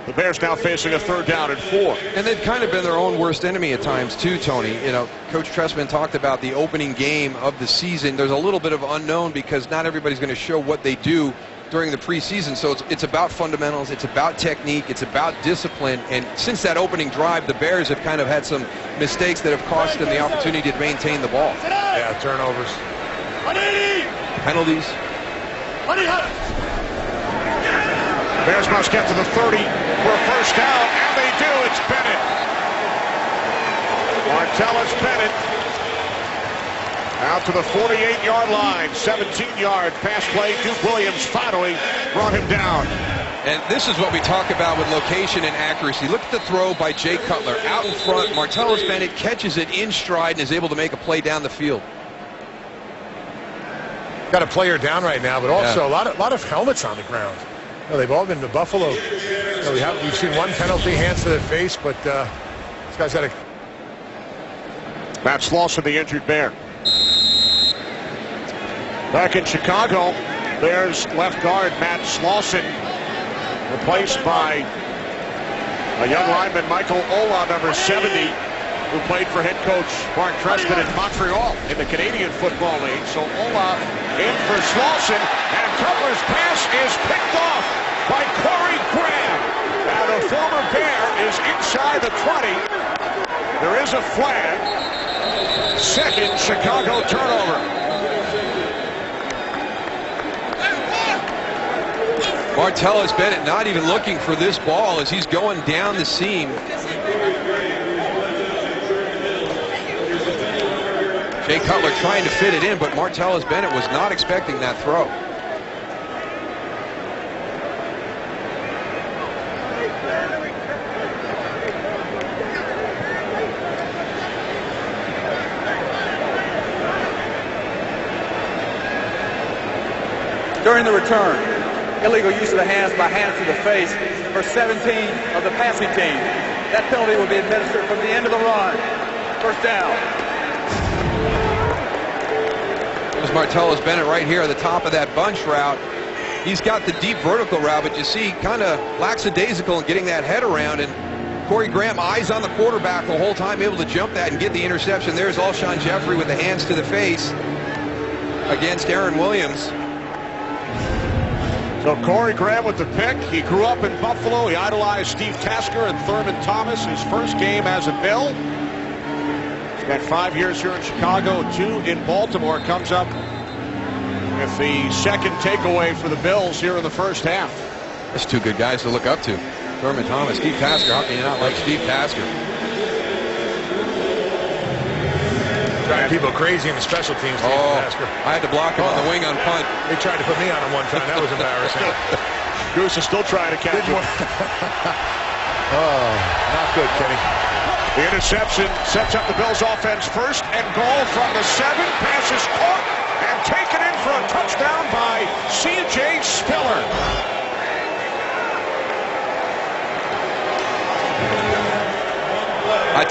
The Bears now facing a 3rd down and 4. And they've kind of been their own worst enemy at times too, Tony. You know, Coach Trestman talked about the opening game of the season. There's a little bit of unknown because not everybody's going to show what they do during the preseason. So it's about fundamentals, it's about technique, it's about discipline. And since that opening drive, the Bears have kind of had some mistakes that have cost them the opportunity to maintain the ball. Yeah, turnovers. Penalties. Bears must get to the 30 for a first down, and they do. It's Bennett. Martellus Bennett out to the 48-yard line. 17-yard pass play. Duke Williams finally brought him down. And this is what we talk about with location and accuracy. Look at the throw by Jay Cutler. Out in front, Martellus Bennett catches it in stride and is able to make a play down the field. Got a player down right now, but also a lot of helmets on the ground. You know, they've all been to Buffalo. You know, we've seen one penalty, hands to the face, but this guy's got a... Matt Slauson, the injured Bear. Back in Chicago, Bears left guard Matt Slauson, replaced by a young lineman, Michael Ola, number 70, who played for head coach Mark Trestman in Montreal in the Canadian Football League. So Ola in for Slauson, and Cutler's pass is picked off by Corey Graham. Now the former Bear is inside the 20. There is a flag. Second Chicago turnover. Martellus Bennett not even looking for this ball as he's going down the seam. Jay Cutler trying to fit it in, but Martellus Bennett was not expecting that throw. During the return, illegal use of the hands by hands to the face for 17 of the passing team. That penalty will be administered from the end of the run. First down. There's Martellus Bennett right here at the top of that bunch route. He's got the deep vertical route, but you see kind of lackadaisical in getting that head around, and Corey Graham eyes on the quarterback the whole time, able to jump that and get the interception. There's Alshon Jeffrey with the hands to the face against Aaron Williams. So Corey Graham with the pick. He grew up in Buffalo. He idolized Steve Tasker and Thurman Thomas. His first game as a Bill. Spent 5 years here in Chicago, 2 in Baltimore. Comes up with the second takeaway for the Bills here in the first half. That's 2 good guys to look up to. Thurman Thomas, Steve Tasker. How can you not like Steve Tasker? Driving people crazy in the special teams. Tasker. I had to block him on the wing on punt. They tried to put me on him one time. That was embarrassing. Goose is still trying to catch him. Oh, not good, Kenny. The interception sets up the Bills offense. First and goal from the 7. Pass is caught and taken in for a touchdown by C.J. Spiller.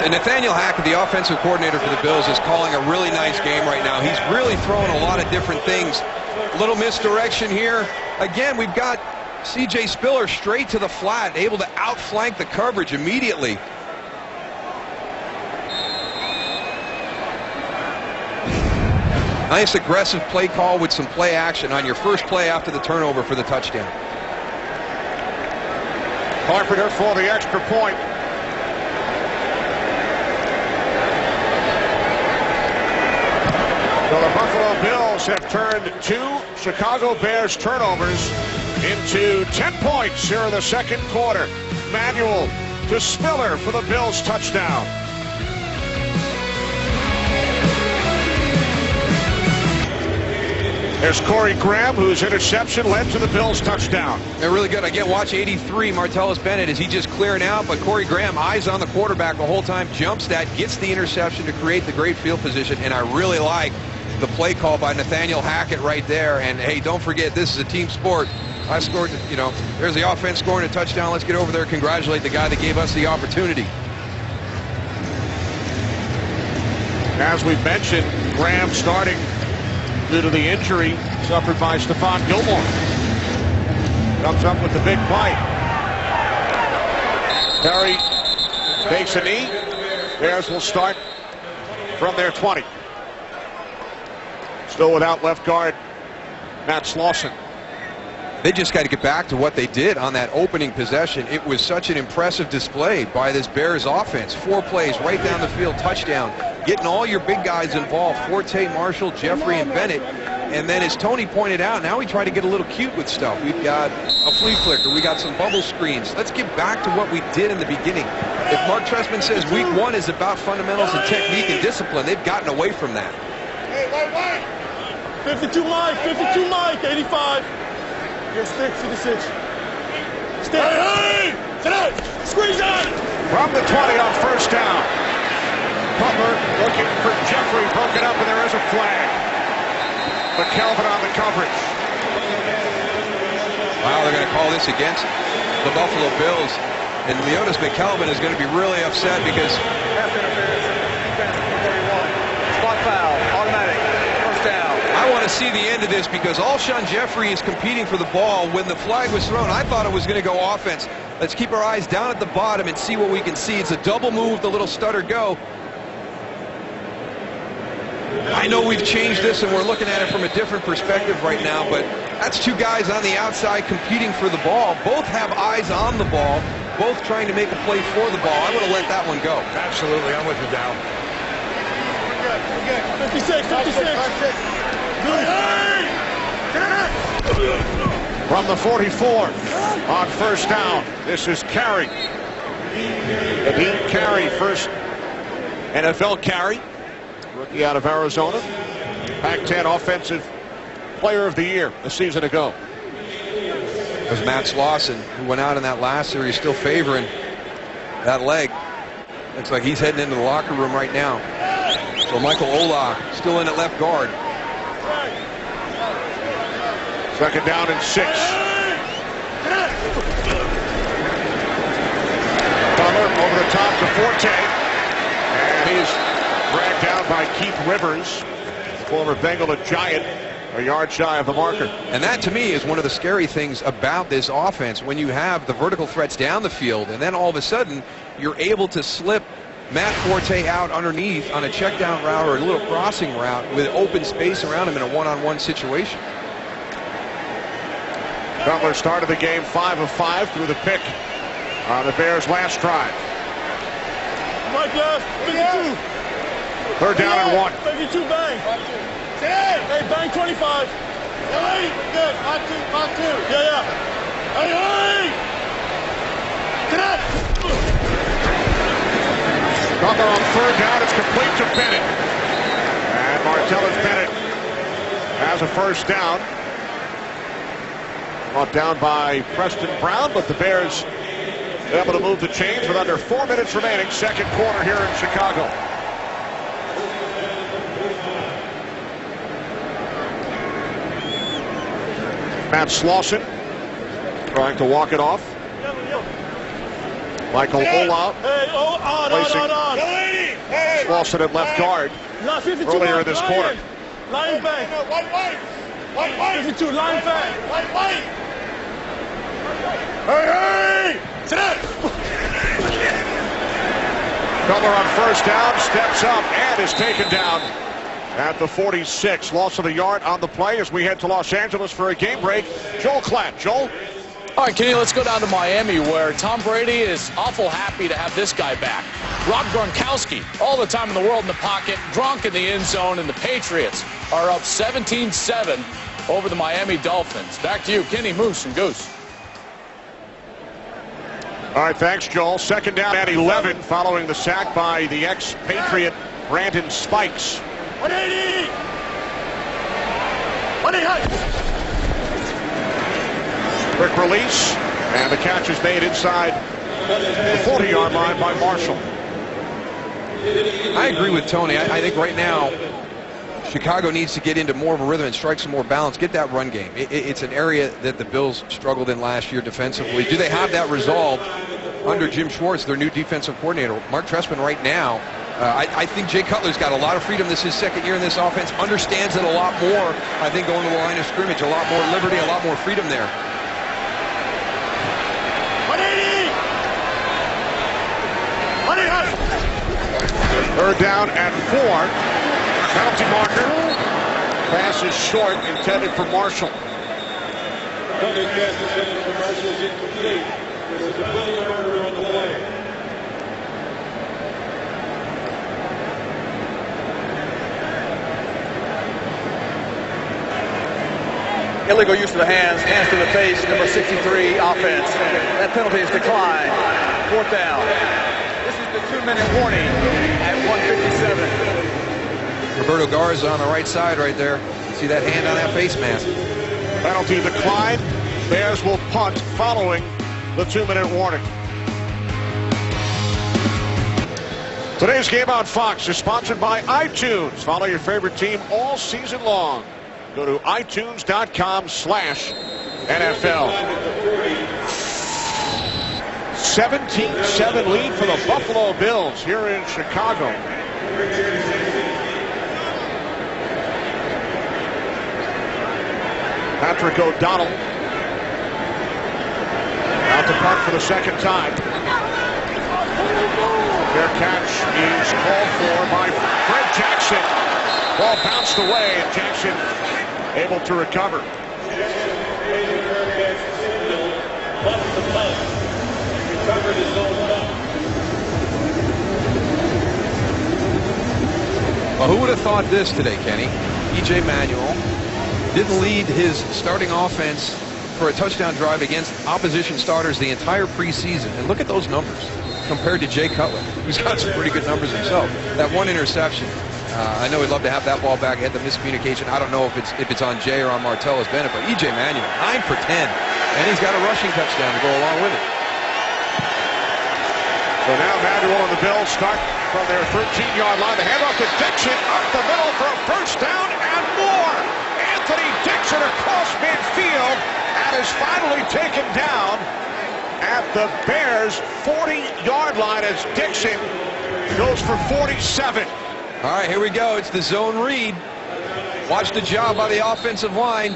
Nathaniel Hackett, the offensive coordinator for the Bills, is calling a really nice game right now. He's really throwing a lot of different things. A little misdirection here. Again, we've got C.J. Spiller straight to the flat, able to outflank the coverage immediately. Nice aggressive play call with some play action on your first play after the turnover for the touchdown. Carpenter for the extra point. So the Buffalo Bills have turned 2 Chicago Bears turnovers into 10 points here in the second quarter. Manuel to Spiller for the Bills touchdown. There's Corey Graham, whose interception led to the Bills touchdown. They're really good. Again, watch 83, Martellus Bennett. Is he just clearing out? But Corey Graham, eyes on the quarterback the whole time, jumps that, gets the interception to create the great field position. And I really like the play call by Nathaniel Hackett right there. And, hey, don't forget, this is a team sport. I scored, you know, there's the offense scoring a touchdown. Let's get over there and congratulate the guy that gave us the opportunity. As we mentioned, Graham starting due to the injury suffered by Stephon Gilmore. Comes up with the big play. Perry takes a knee. Bears will start from their 20. Still without left guard Matt Slauson. They just got to get back to what they did on that opening possession. It was such an impressive display by this Bears offense. 4 plays right down the field, touchdown. Getting all your big guys involved, Forte, Marshall, Jeffrey, and Bennett. And then as Tony pointed out, now we try to get a little cute with stuff. We've got a flea flicker. We got some bubble screens. Let's get back to what we did in the beginning. If Mark Trestman says week 1 is about fundamentals and technique and discipline, they've gotten away from that. Hey, white. 52 Mike, 52 Mike, 85. Your stick, 56. Stick. Hey! Tonight! Squeeze on! From the 20 on first down. Butler looking for Jeffrey, broken up, and there is a flag. McKelvin on the coverage. Wow, they're going to call this against the Buffalo Bills. And Leonis McKelvin is going to be really upset because Pass interference. Defense, 41. Spot foul. Automatic. First down. I want to see the end of this because Alshon Jeffrey is competing for the ball. When the flag was thrown, I thought it was going to go offense. Let's keep our eyes down at the bottom and see what we can see. It's a double move, the little stutter go. I know we've changed this and we're looking at it from a different perspective right now, but that's 2 guys on the outside competing for the ball. Both have eyes on the ball, both trying to make a play for the ball. I would have let that one go. Absolutely, I'm with you, Dow. 56, 56. From the 44 on first down. This is Carey. Nadeem Carey, first NFL carry. Rookie out of Arizona. Pac-10 Offensive Player of the Year a season ago. It was Matt Slauson who went out in that last series, still favoring that leg. Looks like he's heading into the locker room right now. So Michael Olah still in at left guard. Second down and 6. Butler over the top to Forte. And he's dragged down by Keith Rivers, former Bengal, a giant, a yard shy of the marker. And that, to me, is one of the scary things about this offense. When you have the vertical threats down the field, and then all of a sudden, you're able to slip Matt Forte out underneath on a check down route or a little crossing route with open space around him in a one-on-one situation. Butler started the game 5 of 5 through the pick on the Bears' last drive. Mike left, 52. Third down and 1. 52 bang. Hey, bang 25. Hey, good. On 2. Yeah. Hey. Tonight. Butler on third down. It's complete to Bennett. And Martellus Bennett has a first down. Brought down by Preston Brown, but the Bears able to move the chains with under 4 minutes remaining. Second quarter here in Chicago. Matt Slauson trying to walk it off. Michael Olah placing Slauson at left guard earlier in this quarter. Line back. White. 52, line back. White. Hey! Tonight. Butler on first down, steps up and is taken down at the 46. Loss of a yard on the play as we head to Los Angeles for a game break. Joel Klatt. Joel? All right, Kenny, let's go down to Miami where Tom Brady is awful happy to have this guy back. Rob Gronkowski, all the time in the world in the pocket, Gronk in the end zone, and the Patriots are up 17-7 over the Miami Dolphins. Back to you, Kenny, Moose, and Goose. All right, thanks, Joel. Second down at 11 following the sack by the ex-Patriot Brandon Spikes. 180! 180! Quick release, and the catch is made inside the 40-yard line by Marshall. I agree with Tony. I think right now Chicago needs to get into more of a rhythm and strike some more balance, get that run game. It's an area that the Bills struggled in last year defensively. Do they have that resolved under Jim Schwartz, their new defensive coordinator? Mark Trestman right now, I think Jay Cutler's got a lot of freedom. This is his second year in this offense, understands it a lot more. I think going to the line of scrimmage, a lot more liberty, a lot more freedom there. 180! Third down and 4. Penalty marker. Pass is short, intended for Marshall. Illegal use of the hands to the face, number 63, offense. That penalty is declined. Fourth down. This is the 2-minute warning at 1:57. Roberto Garza on the right side right there. See that hand on that face mask. Penalty declined. Bears will punt following the 2-minute warning. Today's game on Fox is sponsored by iTunes. Follow your favorite team all season long. Go to iTunes.com/NFL. 17-7 lead for the Buffalo Bills here in Chicago. Patrick O'Donnell out to punt for the second time. Their catch is called for by Fred Jackson. Ball bounced away and Jackson able to recover. Well, who would have thought this today, Kenny? E.J. Manuel didn't lead his starting offense for a touchdown drive against opposition starters the entire preseason. And look at those numbers compared to Jay Cutler, who's got some pretty good numbers himself. That one interception. I know he'd love to have that ball back. He had the miscommunication. I don't know if it's on Jay or on Martellus Bennett, but E.J. Manuel, 9 for 10. And he's got a rushing touchdown to go along with it. So now Manuel and the Bills start from their 13-yard line. The handoff to Dixon up the middle for a first down and more. Anthony Dixon across midfield and is finally taken down at the Bears' 40-yard line as Dixon goes for 47. All right, here we go. It's the zone read. Watch the job by the offensive line.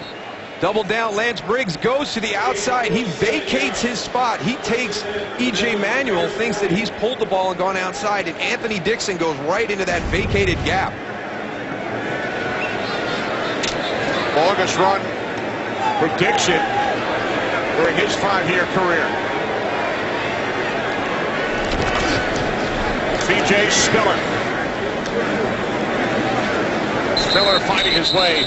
Double down. Lance Briggs goes to the outside. He vacates his spot. He takes E.J. Manuel, thinks that he's pulled the ball and gone outside, and Anthony Dixon goes right into that vacated gap. Longest run for Dixon during his 5-year career. C.J. Spiller. Spiller fighting his way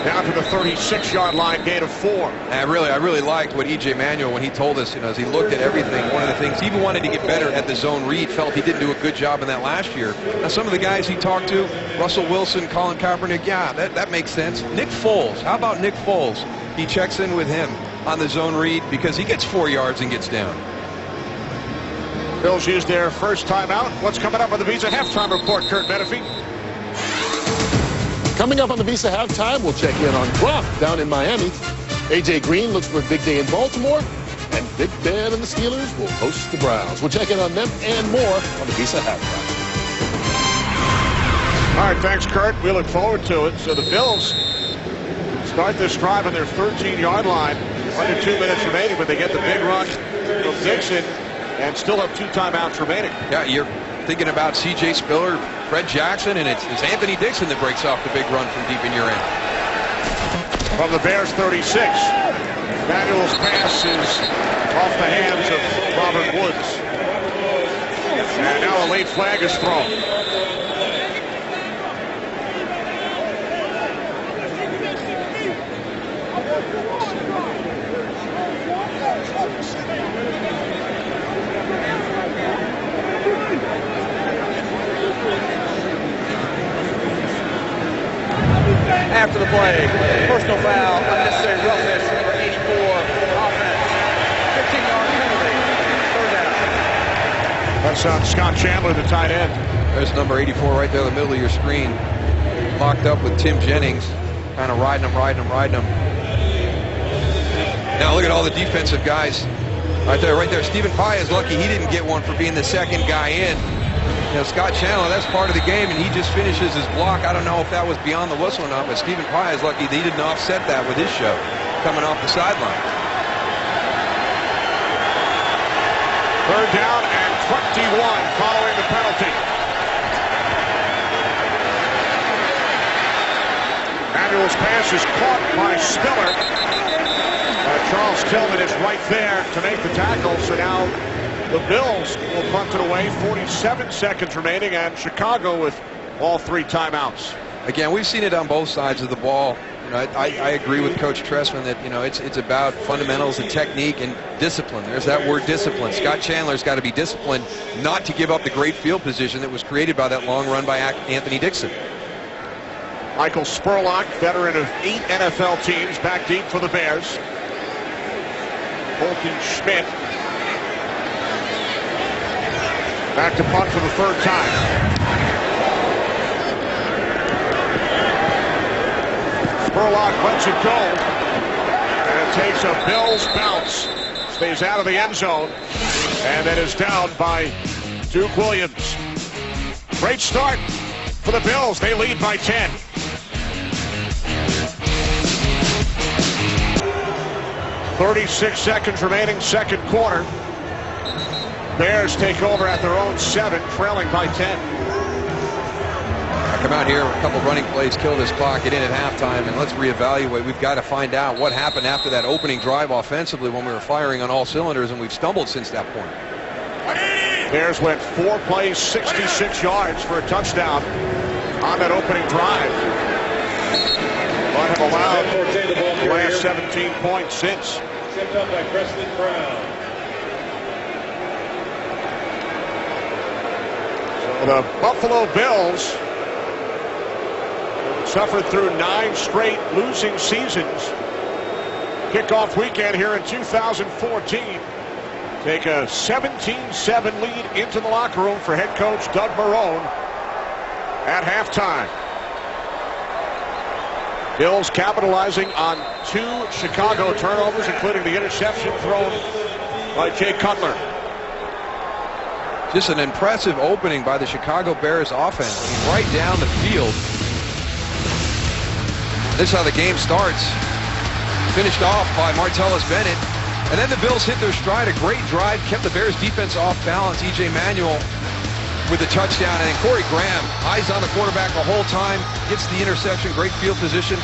down to the 36-yard line, gain of 4. I really liked what E.J. Manuel, when he told us, as he looked at everything, one of the things, he even wanted to get better at the zone read, felt he didn't do a good job in that last year. Now, some of the guys he talked to, Russell Wilson, Colin Kaepernick, yeah, that makes sense. Nick Foles, how about Nick Foles? He checks in with him on the zone read because he gets 4 yards and gets down. Bills use their first timeout. What's coming up on the Visa Halftime Report, Kurt Menefee? Coming up on the Visa Halftime, we'll check in on Gronk down in Miami. A.J. Green looks for a big day in Baltimore. And Big Ben and the Steelers will host the Browns. We'll check in on them and more on the Visa Halftime. All right, thanks, Kurt. We look forward to it. So the Bills start this drive on their 13-yard line. Under 2 minutes remaining, but they get the big run from Dixon and still have 2 timeouts remaining. Yeah, you're thinking about C.J. Spiller, Fred Jackson, and it's Anthony Dixon that breaks off the big run from deep in your end. From the Bears 36, Manuel's pass is off the hands of Robert Woods. And now a late flag is thrown. After the play, personal foul, unnecessary roughness, number 84, offense, 15-yard penalty, third down. That's on Scott Chandler, the tight end. There's number 84 right there in the middle of your screen. Locked up with Tim Jennings, kind of riding him. Now look at all the defensive guys. Right there. Stephen Pye is lucky he didn't get one for being the second guy in. Scott Chandler, that's part of the game, and he just finishes his block. I don't know if that was beyond the whistle or not, but Stephen Pye is lucky that he didn't offset that with his shove coming off the sideline. Third down and 21 following the penalty. pass is caught by Spiller. Charles Tillman is right there to make the tackle. So now the Bills will punt it away. 47 seconds remaining, and Chicago with all 3 timeouts. Again, we've seen it on both sides of the ball. You know, I agree with Coach Trestman that, you know, it's about fundamentals and technique and discipline. There's that word discipline. Scott Chandler's got to be disciplined not to give up the great field position that was created by that long run by Anthony Dixon. Michael Spurlock, veteran of 8 NFL teams, back deep for the Bears. Colton Schmidt back to punt for the 3rd time. Spurlock lets it go, and it takes a Bills bounce. Stays out of the end zone, and then is down by Duke Williams. Great start for the Bills. They lead by 10. .36 seconds remaining, second quarter. Bears take over at their own 7, trailing by 10. I come out here, a couple running plays, kill this clock, get in at halftime, and let's reevaluate. We've got to find out what happened after that opening drive offensively when we were firing on all cylinders, and we've stumbled since that point. Bears went 4 plays, 66 yards for a touchdown on that opening drive. But have allowed the last 17 points since. Stepped up by Preston Brown. So the Buffalo Bills suffered through 9 straight losing seasons. Kickoff weekend here in 2014. Take a 17-7 lead into the locker room for head coach Doug Marrone at halftime. Bills capitalizing on 2 Chicago turnovers, including the interception thrown by Jay Cutler. Just an impressive opening by the Chicago Bears offense. Right down the field. This is how the game starts. Finished off by Martellus Bennett. And then the Bills hit their stride. A great drive. Kept the Bears defense off balance. E.J. Manuel with the touchdown. And then Corey Graham, eyes on the quarterback the whole time. Gets the interception. Great field position.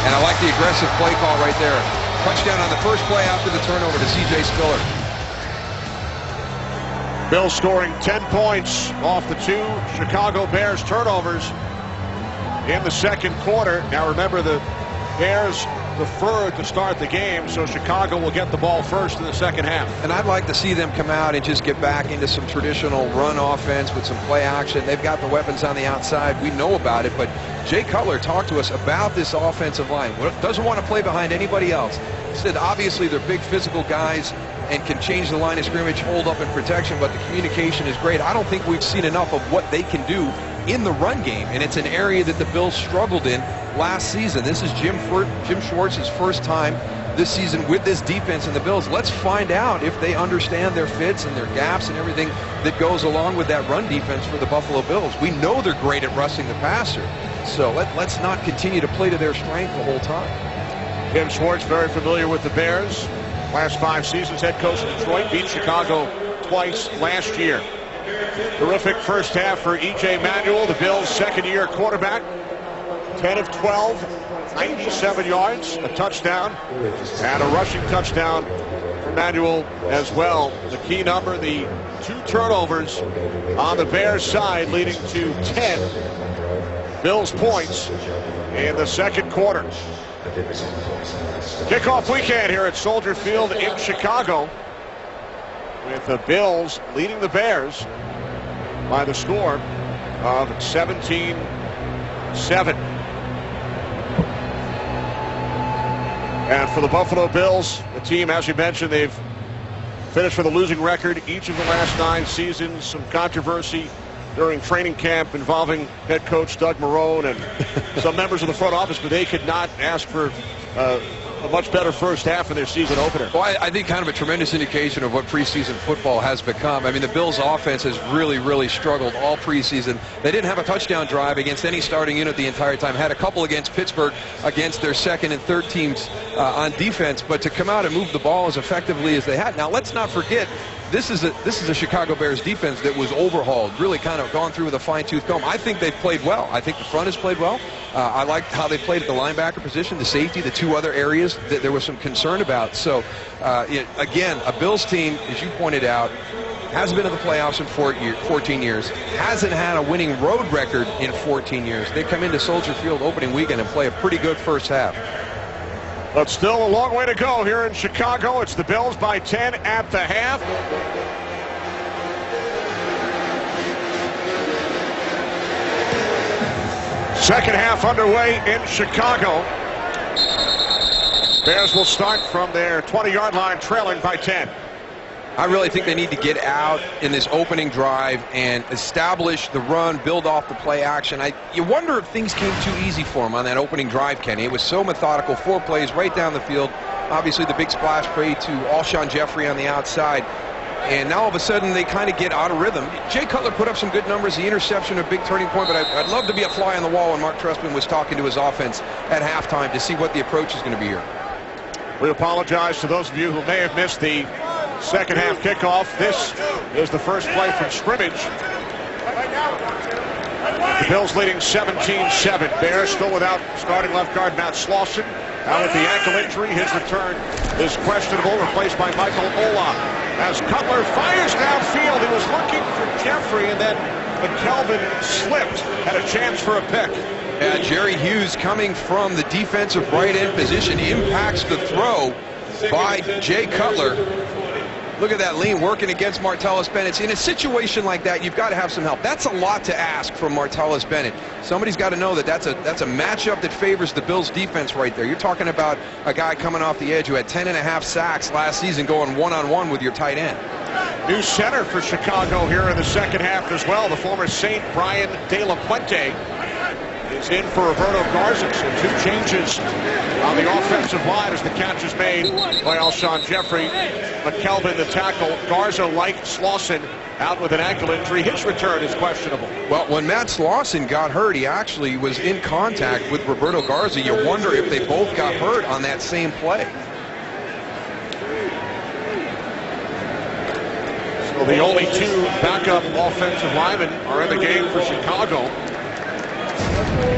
And I like the aggressive play call right there. Touchdown on the first play after the turnover to C.J. Spiller. Bills scoring 10 points off the 2 Chicago Bears turnovers in the second quarter. Now remember, the Bears preferred to start the game, so Chicago will get the ball first in the second half. And I'd like to see them come out and just get back into some traditional run offense with some play action. They've got the weapons on the outside. We know about it, but Jay Cutler talked to us about this offensive line. Doesn't want to play behind anybody else. He said obviously they're big physical guys and can change the line of scrimmage, hold up in protection, but the communication is great. I don't think we've seen enough of what they can do in the run game, and it's an area that the Bills struggled in last season. This is Jim Schwartz's first time this season with this defense in the Bills. Let's find out if they understand their fits and their gaps and everything that goes along with that run defense for the Buffalo Bills. We know they're great at rushing the passer, so let's not continue to play to their strength the whole time. Jim Schwartz, very familiar with the Bears. Last 5 seasons, head coach of Detroit, beat Chicago twice last year. Terrific first half for E.J. Manuel, the Bills' second-year quarterback. 10 of 12, 97 yards, a touchdown, and a rushing touchdown for Manuel as well. The key number, the 2 turnovers on the Bears' side, leading to 10 Bills points in the second quarter. Kickoff weekend here at Soldier Field in Chicago, with the Bills leading the Bears by the score of 17-7. And for the Buffalo Bills, the team, as you mentioned, they've finished with a losing record each of the last 9 seasons. Some controversy during training camp involving head coach Doug Marrone and some members of the front office, but they could not ask for a much better first half of their season opener. Well, I think kind of a tremendous indication of what preseason football has become. I mean, the Bills' offense has really struggled all preseason. They didn't have a touchdown drive against any starting unit the entire time. Had a couple against Pittsburgh, against their second and third teams on defense, but to come out and move the ball as effectively as they had. Now, let's not forget, this is a Chicago Bears defense that was overhauled, really kind of gone through with a fine-tooth comb. I think they've played well. I think the front has played well. I liked how they played at the linebacker position, the safety, the two other areas that there was some concern about. So, again, a Bills team, as you pointed out, hasn't been in the playoffs in 14 years, hasn't had a winning road record in 14 years. They come into Soldier Field opening weekend and play a pretty good first half. But still a long way to go here in Chicago. It's the Bills by 10 at the half. Second half underway in Chicago. Bears will start from their 20-yard line, trailing by 10. I really think they need to get out in this opening drive and establish the run, build off the play action. You wonder if things came too easy for them on that opening drive, Kenny. It was so methodical, 4 plays right down the field. Obviously the big splash play to Alshon Jeffrey on the outside. And now all of a sudden they kind of get out of rhythm. Jay Cutler put up some good numbers, the interception, a big turning point, but I'd love to be a fly on the wall when Mark Trestman was talking to his offense at halftime to see what the approach is going to be here. We apologize to those of you who may have missed the second half kickoff. This is the first play from scrimmage. The Bills leading 17-7. Bears still without starting left guard Matt Slauson. Now with the ankle injury, his return is questionable, replaced by Michael Ola. As Cutler fires downfield, he was looking for Jeffrey, and then McKelvin slipped, had a chance for a pick. And Jerry Hughes, coming from the defensive right end position, impacts the throw by Jay Cutler. Look at that lean working against Martellus Bennett. In a situation like that, you've got to have some help. That's a lot to ask from Martellus Bennett. Somebody's got to know that that's a matchup that favors the Bills defense right there. You're talking about a guy coming off the edge who had 10.5 sacks last season, going one-on-one with your tight end. New center for Chicago here in the second half as well. The former Saint Brian De La Puente is in for Roberto Garza. So 2 changes on the offensive line as the catch is made by Alshon Jeffrey. McKelvin, the tackle. Garza, like Slauson, out with an ankle injury. His return is questionable. Well, when Matt Slauson got hurt, he actually was in contact with Roberto Garza. You wonder if they both got hurt on that same play. So the only 2 backup offensive linemen are in the game for Chicago.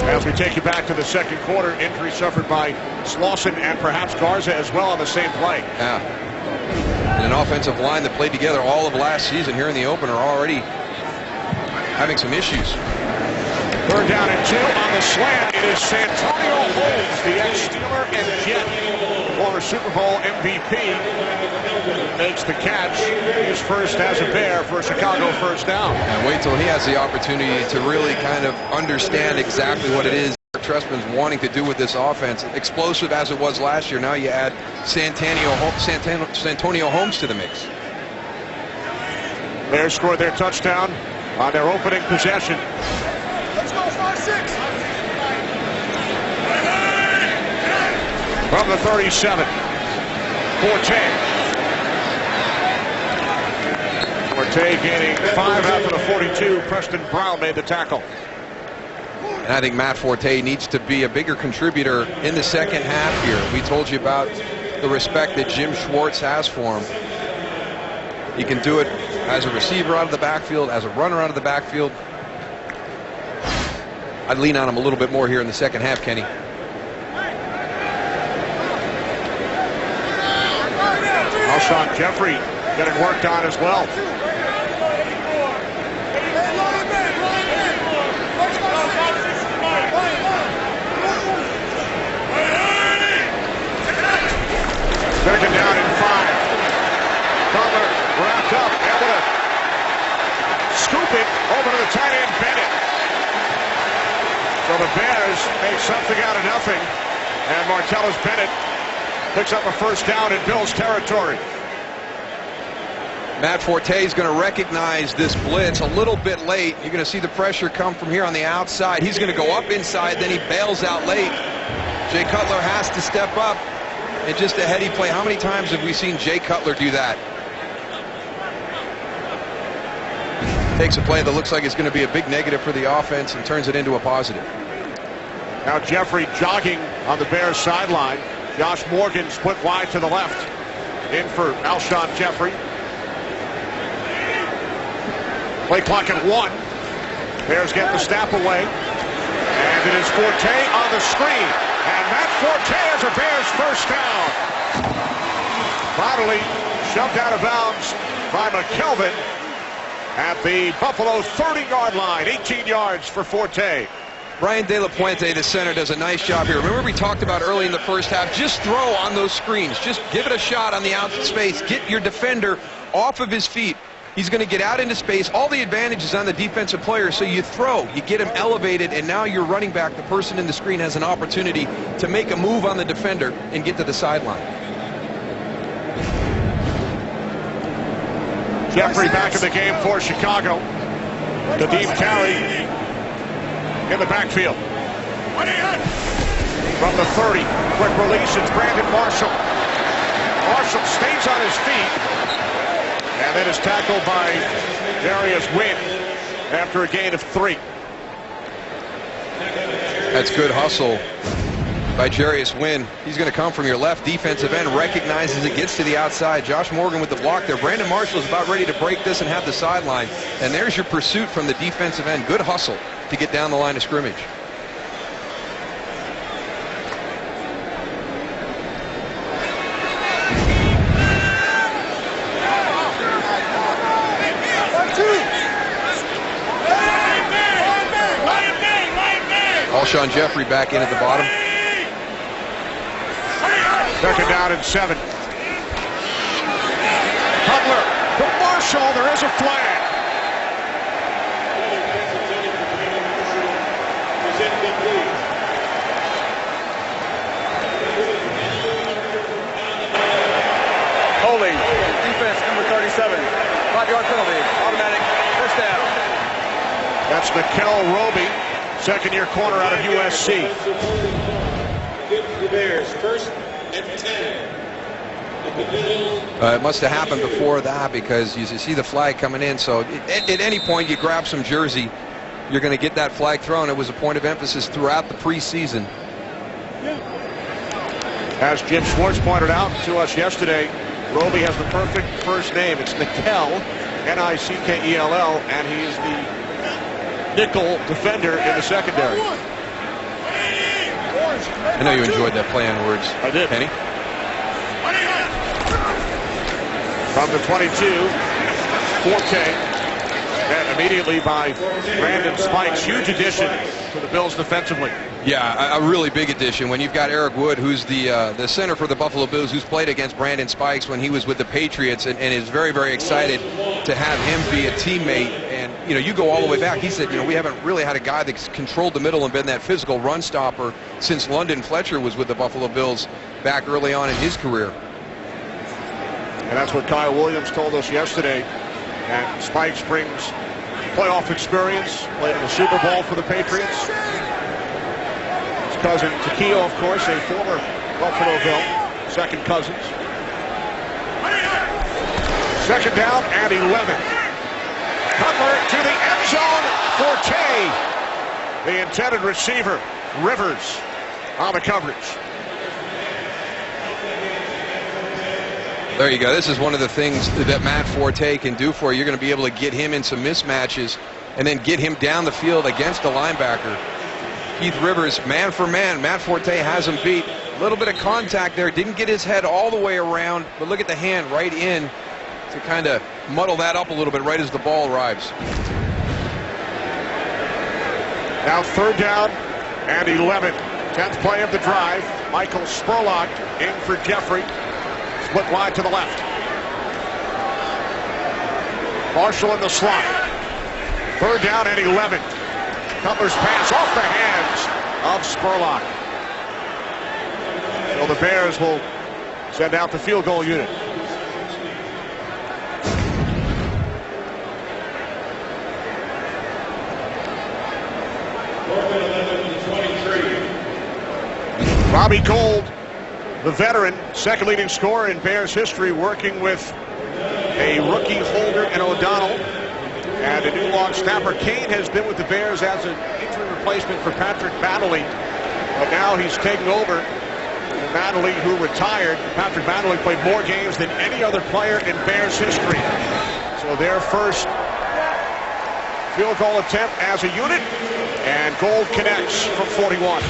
As we take you back to the second quarter, injury suffered by Slauson and perhaps Garza as well on the same play. Yeah. And an offensive line that played together all of last season here in the opener already having some issues. Third down and 2 on the slant. It is Santonio Holmes, the ex-Steeler and Jet, former Super Bowl MVP, makes the catch. His first as a Bear for a Chicago first down. And wait till he has the opportunity to really kind of understand exactly what it is Trestman's wanting to do with this offense. Explosive as it was last year. Now you add Santonio Holmes to the mix. Bears scored their touchdown on their opening possession. Let's go, 5-6. From the 37, Forte gaining 5 after the 42. Preston Brown made the tackle. And I think Matt Forte needs to be a bigger contributor in the second half here. We told you about the respect that Jim Schwartz has for him. He can do it as a receiver out of the backfield, as a runner out of the backfield. I'd lean on him a little bit more here in the second half, Kenny. Alshon Jeffrey getting worked on as well. Second down and 5. Cutler wrapped up, able to scoop it over to the tight end Bennett. So the Bears make something out of nothing, and Martellus Bennett picks up a first down in Bills territory. Matt Forte is going to recognize this blitz a little bit late. You're going to see the pressure come from here on the outside. He's going to go up inside, then he bails out late. Jay Cutler has to step up. And just a heady play. How many times have we seen Jay Cutler do that? Takes a play that looks like it's going to be a big negative for the offense and turns it into a positive. Now Jeffrey jogging on the Bears sideline. Josh Morgan split wide to the left. In for Alshon Jeffrey. Play clock at 1. Bears get the snap away. And it is Forte on the screen. And Matt Forte has a Bears first down. Finally shoved out of bounds by McKelvin at the Buffalo 30-yard line. 18 yards for Forte. Brian De La Puente, the center, does a nice job here. Remember we talked about early in the first half, just throw on those screens. Just give it a shot on the out space. Get your defender off of his feet. He's going to get out into space. All the advantages on the defensive player. So you throw, you get him elevated, and now your running back, the person in the screen, has an opportunity to make a move on the defender and get to the sideline. Jeffrey back in the game for Chicago. The deep carry in the backfield. From the 30, quick release, it's Brandon Marshall. Marshall stays on his feet. And then is tackled by Darius Wynn after a gain of 3. That's good hustle by Darius Wynn. He's going to come from your left defensive end, recognizes it, gets to the outside. Josh Morgan with the block there. Brandon Marshall is about ready to break this and have the sideline. And there's your pursuit from the defensive end. Good hustle to get down the line of scrimmage. Alshon Jeffrey back in at the bottom. Second down and 7. Cutler to Marshall. There is a flag. Holding. Defense number 37. 5-yard penalty. Automatic first down. That's Nickel Roby, second-year corner out of USC. The Bears first and 10. It must have happened before that because you see the flag coming in. So at any point you grab some jersey, you're going to get that flag thrown. It was a point of emphasis throughout the preseason. As Jim Schwartz pointed out to us yesterday, Roby has the perfect first name. It's Nickel, N-I-C-K-E-L-L, and he is the nickel defender in the secondary. I know you enjoyed that play on words. I did. Penny? From the 22, Forte. And immediately by Brandon Spikes. Huge addition to the Bills defensively. Yeah, a really big addition. When you've got Eric Wood, who's the center for the Buffalo Bills, who's played against Brandon Spikes when he was with the Patriots, and is very, very excited to have him be a teammate. And, you know, you go all the way back. He said, you know, we haven't really had a guy that's controlled the middle and been that physical run stopper since London Fletcher was with the Buffalo Bills back early on in his career. And that's what Kyle Williams told us yesterday. And Spikes brings playoff experience, played in the Super Bowl for the Patriots. His cousin Takeo, of course, a former Buffalo Bill, second cousins. Second down and 11. Cutler to the end zone. Forte, the intended receiver. Rivers on the coverage. There you go. This is one of the things that Matt Forte can do for you. You're going to be able to get him in some mismatches and then get him down the field against a linebacker. Keith Rivers, man for man. Matt Forte has him beat. A little bit of contact there. Didn't get his head all the way around, but look at the hand right in to kind of muddle that up a little bit right as the ball arrives. Now third down and 11. 10th play of the drive. Michael Spurlock in for Jeffrey. Split wide to the left. Marshall in the slot. Third down and 11. Cutler's pass off the hands of Spurlock. So the Bears will send out the field goal unit. Robbie Gould, the veteran, second leading scorer in Bears history, working with a rookie Holder and O'Donnell and a new long snapper. Kane has been with the Bears as an interim replacement for Patrick Mattingly, but now he's taking over. Mattingly, who retired. Patrick Mattingly played more games than any other player in Bears history. So their first field goal attempt as a unit, and Gold connects from 41.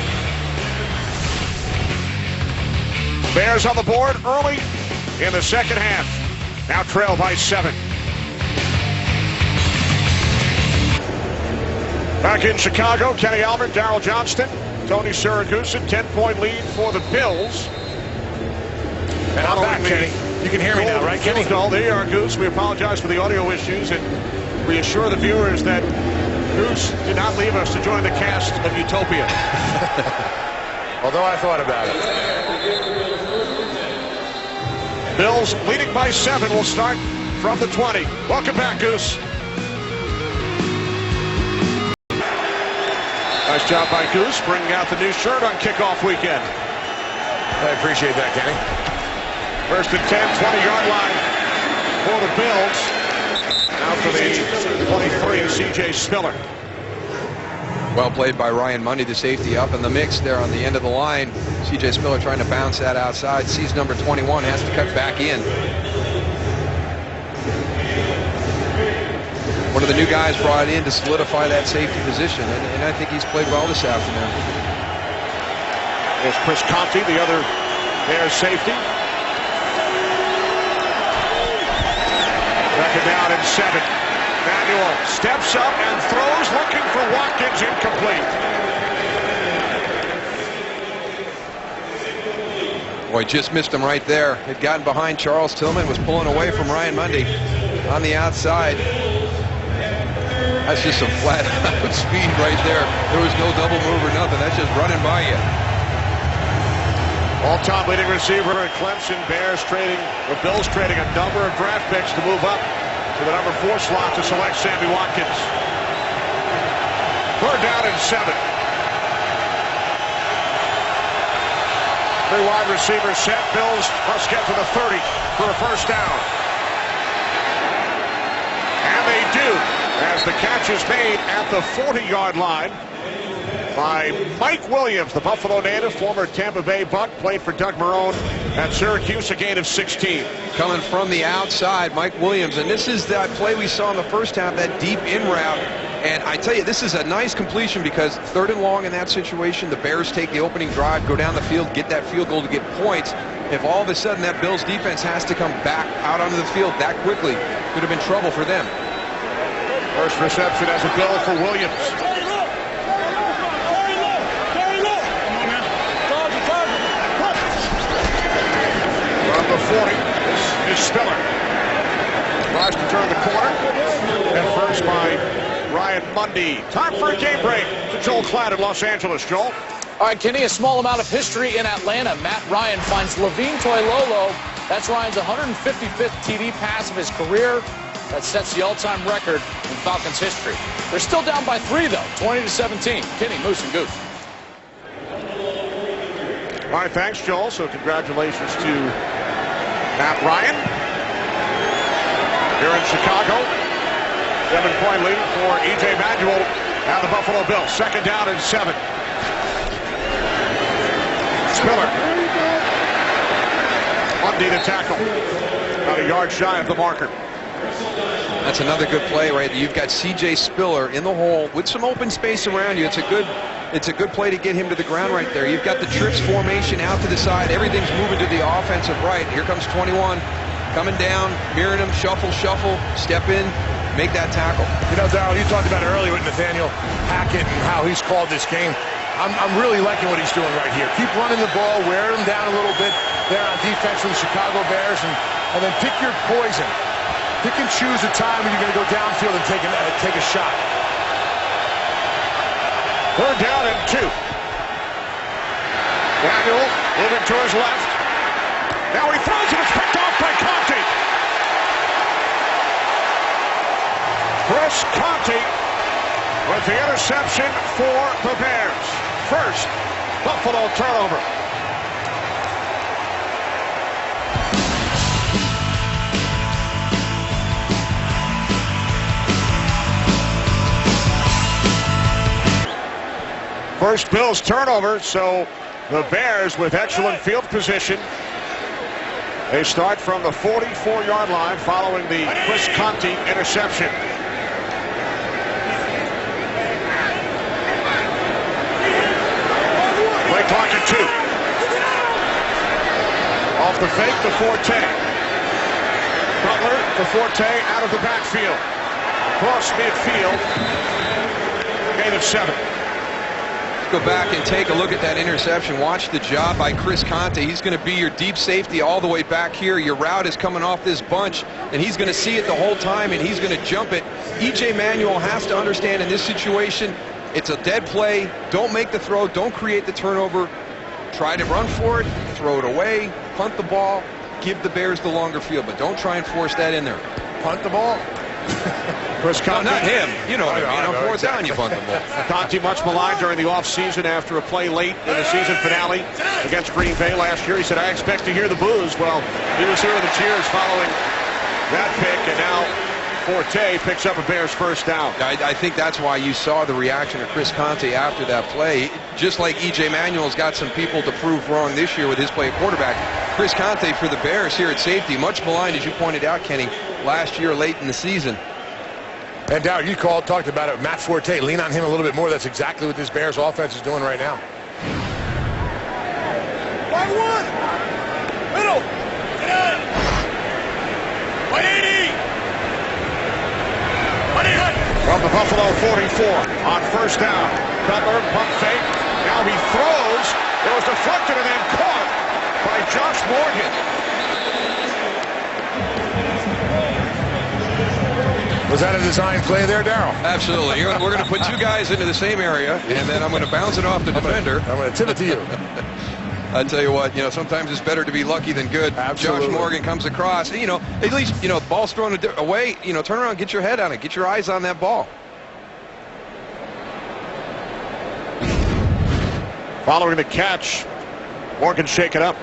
Bears on the board early in the second half. Now trail by 7. Back in Chicago, Kenny Albert, Darryl Johnston, Tony Siragusa, 10-point lead for the Bills. And I'm back, Kenny. You can hear me now, right, Kenny? No, there you are, Goose. We apologize for the audio issues and reassure the viewers that Goose did not leave us to join the cast of Utopia. Although I thought about it. Bills leading by 7 will start from the 20. Welcome back, Goose. Nice job by Goose, bringing out the new shirt on kickoff weekend. I appreciate that, Kenny. First and 10, 20-yard line for the Bills. Now for the 23, C.J. Spiller. Well played by Ryan Mundy, the safety, up in the mix there on the end of the line. C.J. Spiller trying to bounce that outside. Sees number 21, has to cut back in. One of the new guys brought in to solidify that safety position, and I think he's played well this afternoon. There's Chris Conte, the other Bears safety. Second down and 7. Manuel steps up and throws, looking for Watkins, incomplete. Boy, just missed him right there. Had gotten behind Charles Tillman, was pulling away from Ryan Mundy on the outside. That's just some flat out speed right there. There was no double move or nothing. That's just running by you. All-time leading receiver at Clemson. Bills trading a number of draft picks to move up to the number 4 slot to select Sammy Watkins. Third down and 7. 3 wide receivers set. Bills must get to the 30 for a first down. And they do, as the catch is made at the 40-yard line by Mike Williams, the Buffalo native, former Tampa Bay Buck, played for Doug Marrone at Syracuse, a gain of 16. Coming from the outside, Mike Williams, and this is that play we saw in the first half, that deep in route. And I tell you, this is a nice completion because 3rd and long in that situation, the Bears take the opening drive, go down the field, get that field goal to get points. If all of a sudden that Bills defense has to come back out onto the field that quickly, could have been trouble for them. First reception as a Bill for Williams. From the 40, this is Spiller. Tries to turn the corner. And first by Ryan Mundy. Time for a game break to Joel Klatt in Los Angeles. Joel? All right, Kenny, a small amount of history in Atlanta. Matt Ryan finds Levine Toilolo. That's Ryan's 155th TD pass of his career. That sets the all-time record in Falcons history. They're still down by 3, though, 20-17. Kenny, Moose, and Goose. All right, thanks, Joel. So congratulations to Matt Ryan here in Chicago. 7-point lead for E.J. Manuel and the Buffalo Bills. Second down and 7. Spiller. Mundy to tackle. About a yard shy of the marker. That's another good play right there. You've got C.J. Spiller in the hole with some open space around you. It's a good play to get him to the ground right there. You've got the trips formation out to the side. Everything's moving to the offensive right. Here comes 21 coming down, mirroring him, shuffle, step in, make that tackle. You know, Darryl, you talked about it earlier with Nathaniel Hackett and how he's called this game. I'm really liking what he's doing right here. Keep running the ball, wear him down a little bit there on defense for the Chicago Bears, and then pick your poison. Pick and choose a time when you're going to go downfield and take a shot. Third down and 2. Manuel moving to his left. Now he throws it. It's picked off by Conte. Chris Conte with the interception for the Bears. First Buffalo turnover. First Bills turnover, so the Bears with excellent field position. They start from the 44-yard line following the Chris Conte interception. to Forte. Butler to Forte out of the backfield. Cross midfield. Gain of 7. Go back and take a look at that interception. Watch the job by Chris Conte. He's going to be your deep safety all the way back here. Your route is coming off this bunch, and he's going to see it the whole time, and he's going to jump it. E.J. Manuel has to understand in this situation, it's a dead play. Don't make the throw. Don't create the turnover. Try to run for it, throw it away, punt the ball, give the Bears the longer field, but don't try and force that in there. Punt the ball? Chris Conte. No, not him. You know what I mean. On fourth down, you punt the ball. Conte much maligned during the offseason after a play late in the season finale against Green Bay last year. He said, I expect to hear the boos. Well, he was hearing the cheers following that pick, and now Forte picks up a Bears first down. I think that's why you saw the reaction of Chris Conte after that play. Just like E.J. Manuel's got some people to prove wrong this year with his play at quarterback, Chris Conte for the Bears here at safety, much maligned, as you pointed out, Kenny, last year late in the season. And Dowd, you talked about it. Matt Forte, lean on him a little bit more. That's exactly what this Bears offense is doing right now. Wide one. Middle. Get out. 180. 180. From the Buffalo 44 on first down. Cutler, pump fake. Now he throws. It was deflected and then caught by Josh Morgan. Was that a design play there, Darryl? Absolutely. We're going to put two guys into the same area, and then I'm going to bounce it off the defender. I'm going to tip it to you. I tell you what, sometimes it's better to be lucky than good. Absolutely. Josh Morgan comes across. At least, the ball's thrown away. Turn around, get your head on it. Get your eyes on that ball. Following the catch, Morgan shake it up.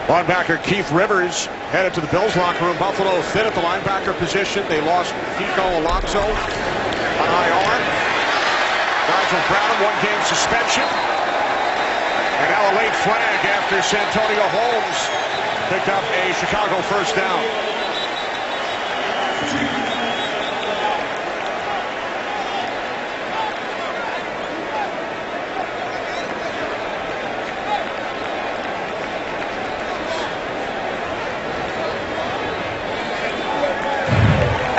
Linebacker Keith Rivers headed to the Bills locker room. Buffalo thin at the linebacker position. They lost Kiko Alonso on IR. Nigel Bradham, 1-game suspension. And now a late flag after Santonio Holmes picked up a Chicago first down.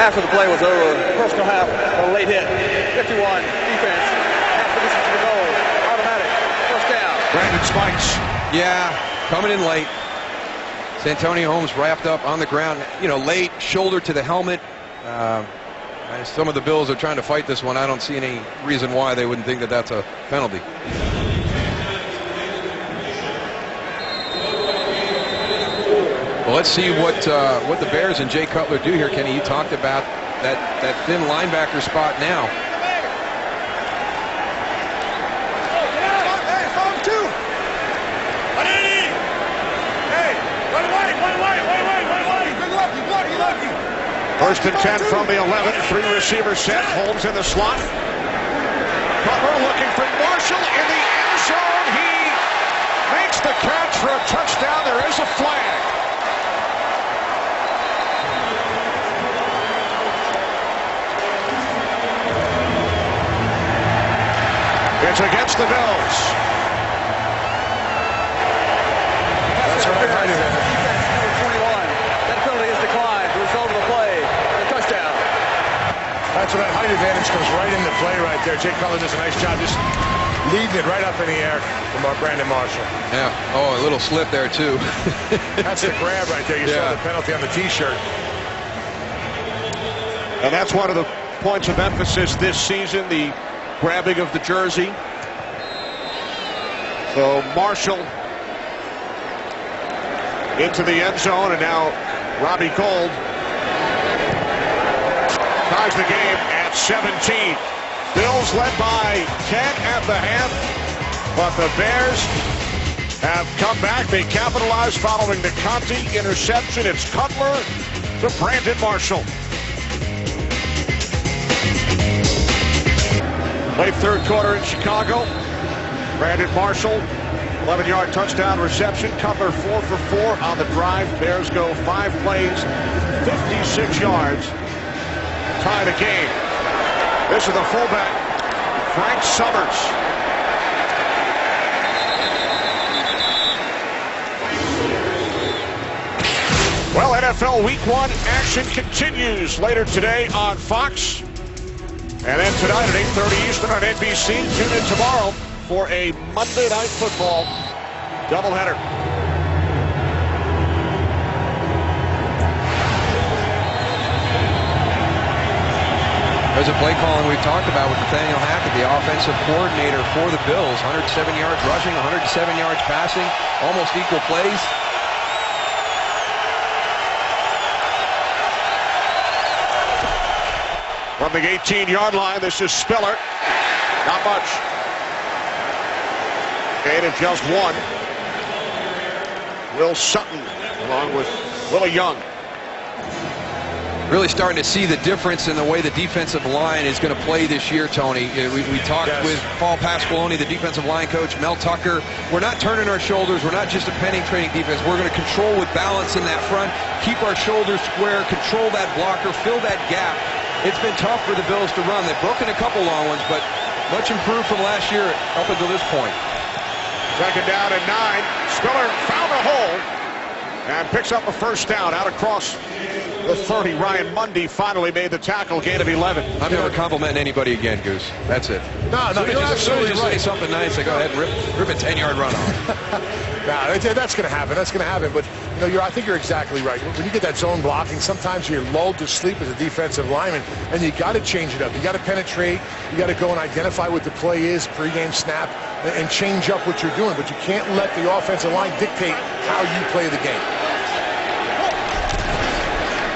After the play was over, personal half, a late hit, 51, defense, half position to the goal, automatic, first down. Brandon Spikes. Yeah, coming in late. Santonio Holmes wrapped up on the ground, late, shoulder to the helmet. Some of the Bills are trying to fight this one. I don't see any reason why they wouldn't think that that's a penalty. Well, let's see what the Bears and Jay Cutler do here, Kenny. You talked about that thin linebacker spot now. Hey, phone 2. 180. Hey, one wide. Good lucky. First and 10 from the 11. 3 receiver set. Holmes in the slot. Cutler looking for Marshall in the end zone. He makes the catch for a touchdown. There is a flag. It's against the Bills. That's right. Number 21. That penalty is declined. The result of the play, the touchdown. That's where that height advantage comes right into play right there. Jay Cutler does a nice job just leading it right up in the air from Brandon Marshall. Yeah. Oh, a little slip there, too. That's the grab right there. You saw the penalty on the T-shirt. And that's one of the points of emphasis this season, the grabbing of the jersey. So Marshall into the end zone, and now Robbie Gould ties the game at 17. Bills led by 10 at the half, but the Bears have come back. They capitalized following the Conte interception. It's Cutler to Brandon Marshall. Late third quarter in Chicago. Brandon Marshall, 11-yard touchdown reception. Cutler 4 for 4 on the drive. Bears go 5 plays, 56 yards. Tie the game. This is the fullback, Frank Summers. Well, NFL Week 1 action continues later today on Fox. And then tonight at 8:30 Eastern on NBC. Tune in tomorrow for a Monday Night Football doubleheader. There's a play calling we've talked about with Nathaniel Hackett, the offensive coordinator for the Bills. 107 yards rushing, 107 yards passing, almost equal plays. From the 18-yard line, this is Spiller. Not much. Gain of just one. Will Sutton along with Willie Young. Really starting to see the difference in the way the defensive line is going to play this year, Tony. We talked with Paul Pasqualoni, the defensive line coach, Mel Tucker. We're not turning our shoulders. We're not just a penetrating defense. We're going to control with balance in that front, keep our shoulders square, control that blocker, fill that gap. It's been tough for the Bills to run. They've broken a couple long ones, but much improved from last year up until this point. Second down and 9. Spiller found a hole and picks up a first down out across the 30. Ryan Mundy finally made the tackle, gain of 11. I'm never complimenting anybody again, Goose. That's it. No, As soon as you say something nice, I go ahead and rip a 10-yard run off. No, that's going to happen. That's going to happen. But I think you're exactly right. When you get that zone blocking, sometimes you're lulled to sleep as a defensive lineman, and you got to change it up. You got to penetrate. You got to go and identify what the play is, pregame snap, and change up what you're doing. But you can't let the offensive line dictate how you play the game.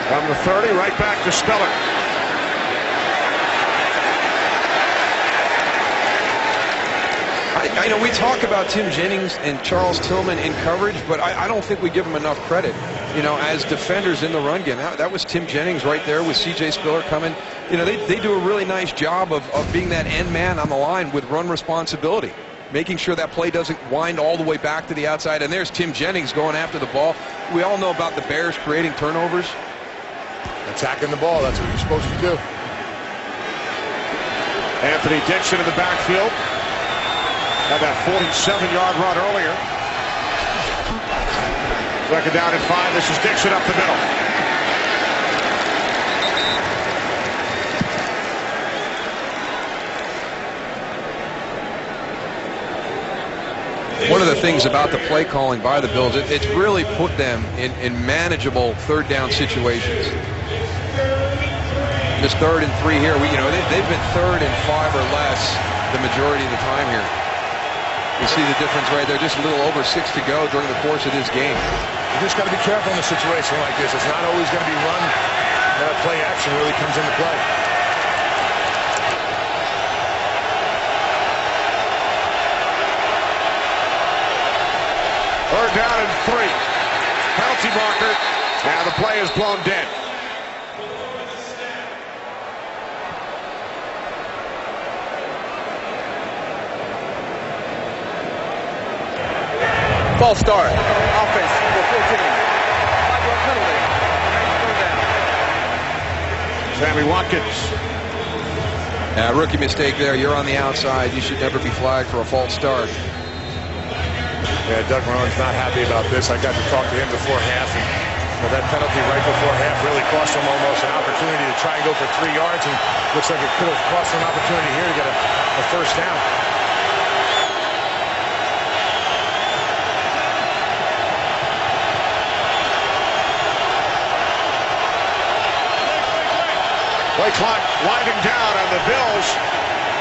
From the 30, right back to Spiller. I know we talk about Tim Jennings and Charles Tillman in coverage, but I don't think we give them enough credit, as defenders in the run game. That was Tim Jennings right there with C.J. Spiller coming. They do a really nice job of being that end man on the line with run responsibility, making sure that play doesn't wind all the way back to the outside. And there's Tim Jennings going after the ball. We all know about the Bears creating turnovers. Attacking the ball, that's what you're supposed to do. Anthony Dixon in the backfield. Had that 47-yard run earlier. Second down and 5. This is Dixon up the middle. One of the things about the play calling by the Bills, it's really put them in manageable third down situations. This 3rd and 3 here, they've been 3rd and 5 or less the majority of the time here. You see the difference right there, just a little over 6 to go during the course of this game. You just got to be careful in a situation like this. It's not always going to be run. Play action really comes into play. Third down and 3. Penalty marker. Now the play is blown dead. False start. Offense, number 14. 5-yard penalty. Third down. Sammy Watkins. Rookie mistake there. You're on the outside. You should never be flagged for a false start. Yeah, Doug Marrone's not happy about this. I got to talk to him before half, and that penalty right before half really cost him almost an opportunity to try and go for 3 yards, and looks like it could have cost him an opportunity here to get a first down. Play clock winding down, and the Bills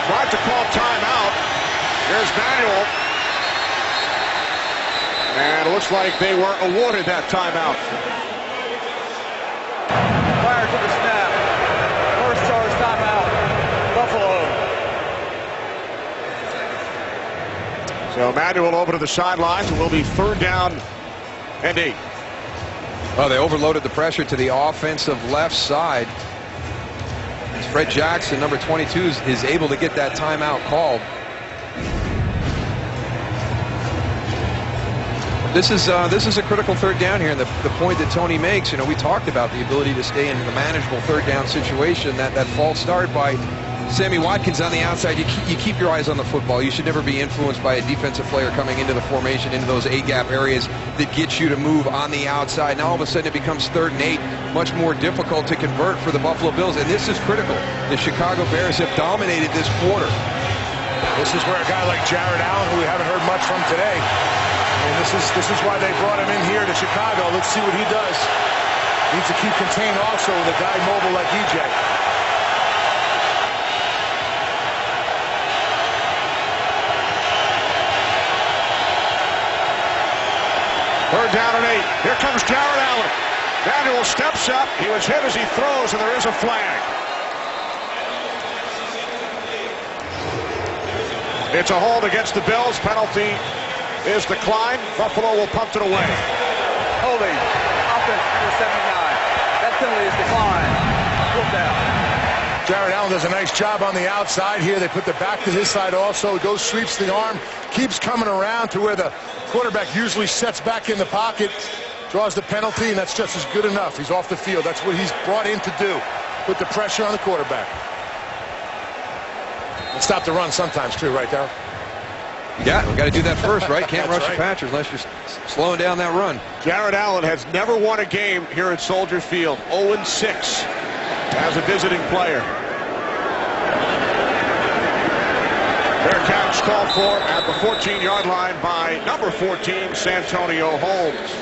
tried to call timeout. Here's Manuel. And it looks like they were awarded that timeout. Prior to the snap, first charge timeout, Buffalo. So Manuel over to the sidelines. It will be 3rd down and 8. Well, they overloaded the pressure to the offensive left side. Fred Jackson, number 22, is able to get that timeout called. This is a critical 3rd down here, and the point that Tony makes, we talked about the ability to stay in the manageable 3rd down situation. That false start by Sammy Watkins on the outside, you keep your eyes on the football. You should never be influenced by a defensive player coming into the formation, into those A-gap areas that get you to move on the outside. Now all of a sudden it becomes 3rd and 8, much more difficult to convert for the Buffalo Bills, and this is critical. The Chicago Bears have dominated this quarter. This is where a guy like Jared Allen, who we haven't heard much from today, and this is why they brought him in here to Chicago. Let's see what he does. Needs to keep contained also with a guy mobile like EJ. 3rd down and 8. Here comes Jared Allen. Daniel steps up. He was hit as he throws, and there is a flag. It's a hold against the Bills. Penalty is declined. Buffalo will punt it away. Holding. Offense number 79. That penalty is declined. Fourth down. Jared Allen does a nice job on the outside here. They put the back to his side also. Goes, sweeps the arm, keeps coming around to where the quarterback usually sets back in the pocket, draws the penalty, and that's just as good enough. He's off the field. That's what he's brought in to do. Put the pressure on the quarterback. And stop the run sometimes too, right, Darryl? Yeah, we got to do that first, right? Can't rush right. the Patriots unless you're slowing down that run. Jared Allen has never won a game here at Soldier Field. 0-6 as a visiting player. Bearcats called for at the 14-yard line by number 14, Santonio Holmes.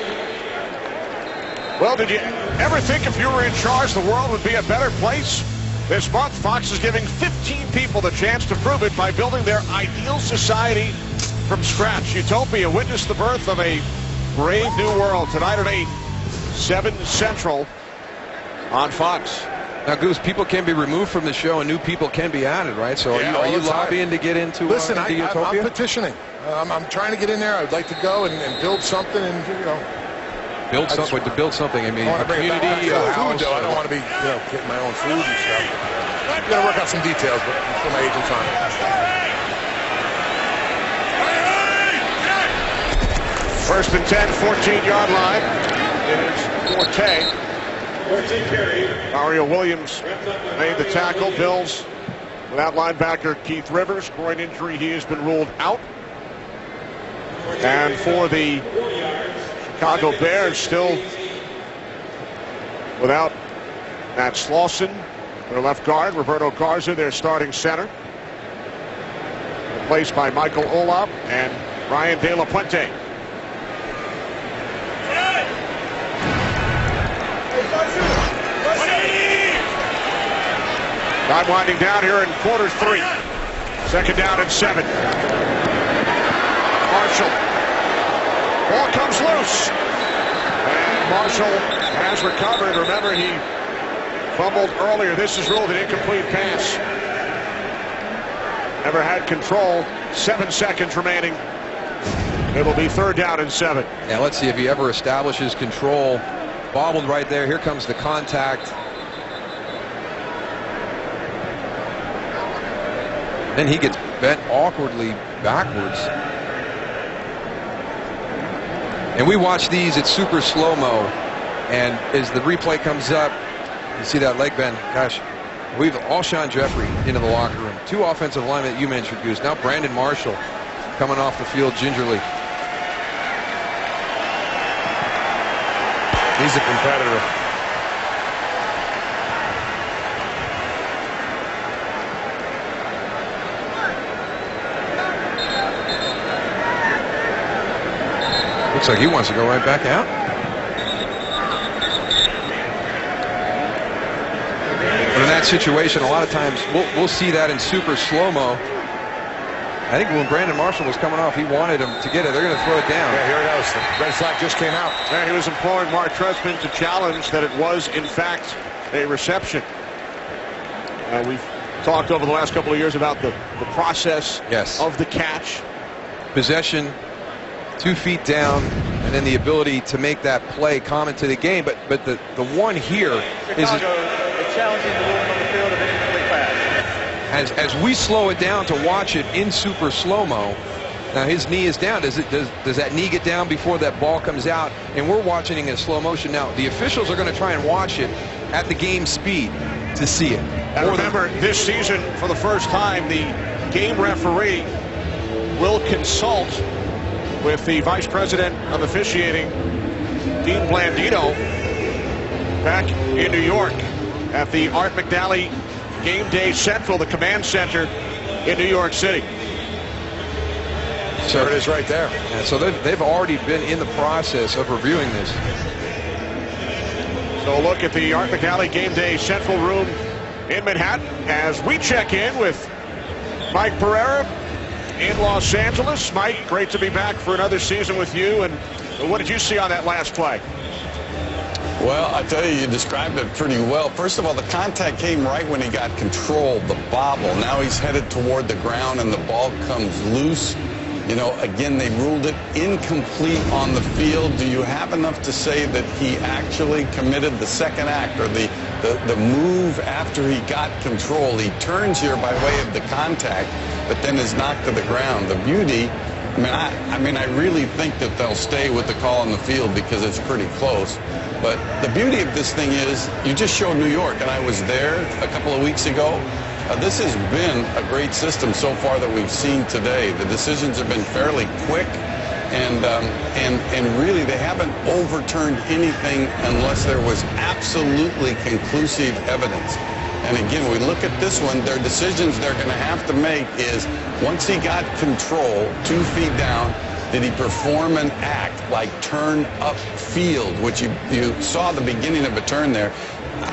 Well, did you ever think if you were in charge, the world would be a better place? This month, Fox is giving 15 people the chance to prove it by building their ideal society from scratch. Utopia witnessed the birth of a brave new world tonight at 8, 7 Central on Fox. Now, Goose, people can be removed from the show and new people can be added, right? So are you lobbying to get into Listen, Utopia? I'm petitioning. I'm trying to get in there. I'd like to go and build something and, you know. Build something. To build something, I mean, I want a to bring it back. community, a house. Food, though. I don't want to be, you know, getting my own food and stuff. I've got to work out some details, but I'm sure my agent's on it. First and 10, 14-yard line. It is Forte. Mario Williams made the tackle. Bills without linebacker Keith Rivers. Groin injury, he has been ruled out. And for the Chicago Bears, still without Matt Slauson, their left guard. Roberto Garza, their starting center, replaced by Michael Olaf and Ryan De La Puente. Time winding down here in quarter 3. 2nd down and 7. Marshall. Ball comes loose. And Marshall has recovered. Remember, he fumbled earlier. This is ruled an incomplete pass. Never had control. 7 seconds remaining. It will be 3rd down and 7. Yeah, let's see if he ever establishes control. Bobbled right there. Here comes the contact. Then he gets bent awkwardly backwards. And we watch these at super slow-mo. And as the replay comes up, you see that leg bend. Gosh, we've Alshon Jeffrey into the locker room. 2 offensive linemen that you mentioned, Goose. Now Brandon Marshall coming off the field gingerly. He's a competitor. Looks like he wants to go right back out. But in that situation, a lot of times we'll see that in super slow-mo. I think when Brandon Marshall was coming off, he wanted him to get it. They're going to throw it down. Yeah, here it goes. The red flag just came out. Yeah, he was imploring Mark Trestman to challenge that it was, in fact, a reception. We've talked over the last couple of years about the process of the catch. Possession, 2 feet down, and then the ability to make that play common to the game. But the one here is challenging the ruling on the field of an incomplete pass. As we slow it down to watch it in super slow-mo, now his knee is down. Does that knee get down before that ball comes out? And we're watching it in slow motion now. The officials are going to try and watch it at the game speed to see it. And remember, this season, for the first time, the game referee will consult with the Vice President of Officiating, Dean Blandino, back in New York at the Art McNally Game Day Central, the command center in New York City. So it is right there. And so they've already been in the process of reviewing this. So a look at the Art McNally Game Day Central room in Manhattan as we check in with Mike Pereira in Los Angeles. Mike, great to be back for another season with you. And what did you see on that last play? Well, I tell you described it pretty well. First of all, the contact came right when he got control, the bobble. Now he's headed toward the ground and the ball comes loose. You know, again, they ruled it incomplete on the field. Do you have enough to say that he actually committed the second act or the move after he got control? He turns here by way of the contact, but then is knocked to the ground. The beauty, I mean, I really think that they'll stay with the call on the field because it's pretty close. But the beauty of this thing is you just showed New York, and I was there a couple of weeks ago. This has been a great system so far that we've seen today. The decisions have been fairly quick, and really they haven't overturned anything unless there was absolutely conclusive evidence. And again, we look at this one, their decisions they're going to have to make is once he got control 2 feet down, did he perform an act like turn up field, which you saw the beginning of a turn there.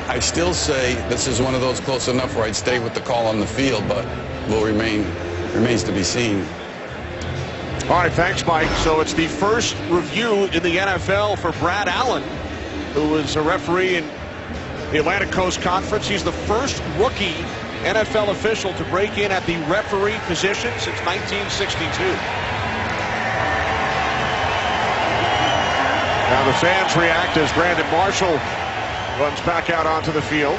I still say this is one of those close enough where I'd stay with the call on the field, but remains to be seen. All right, thanks, Mike. So it's the first review in the NFL for Brad Allen, who was a referee in the Atlantic Coast Conference. He's the first rookie NFL official to break in at the referee position since 1962. Now the fans react as Brandon Marshall runs back out onto the field.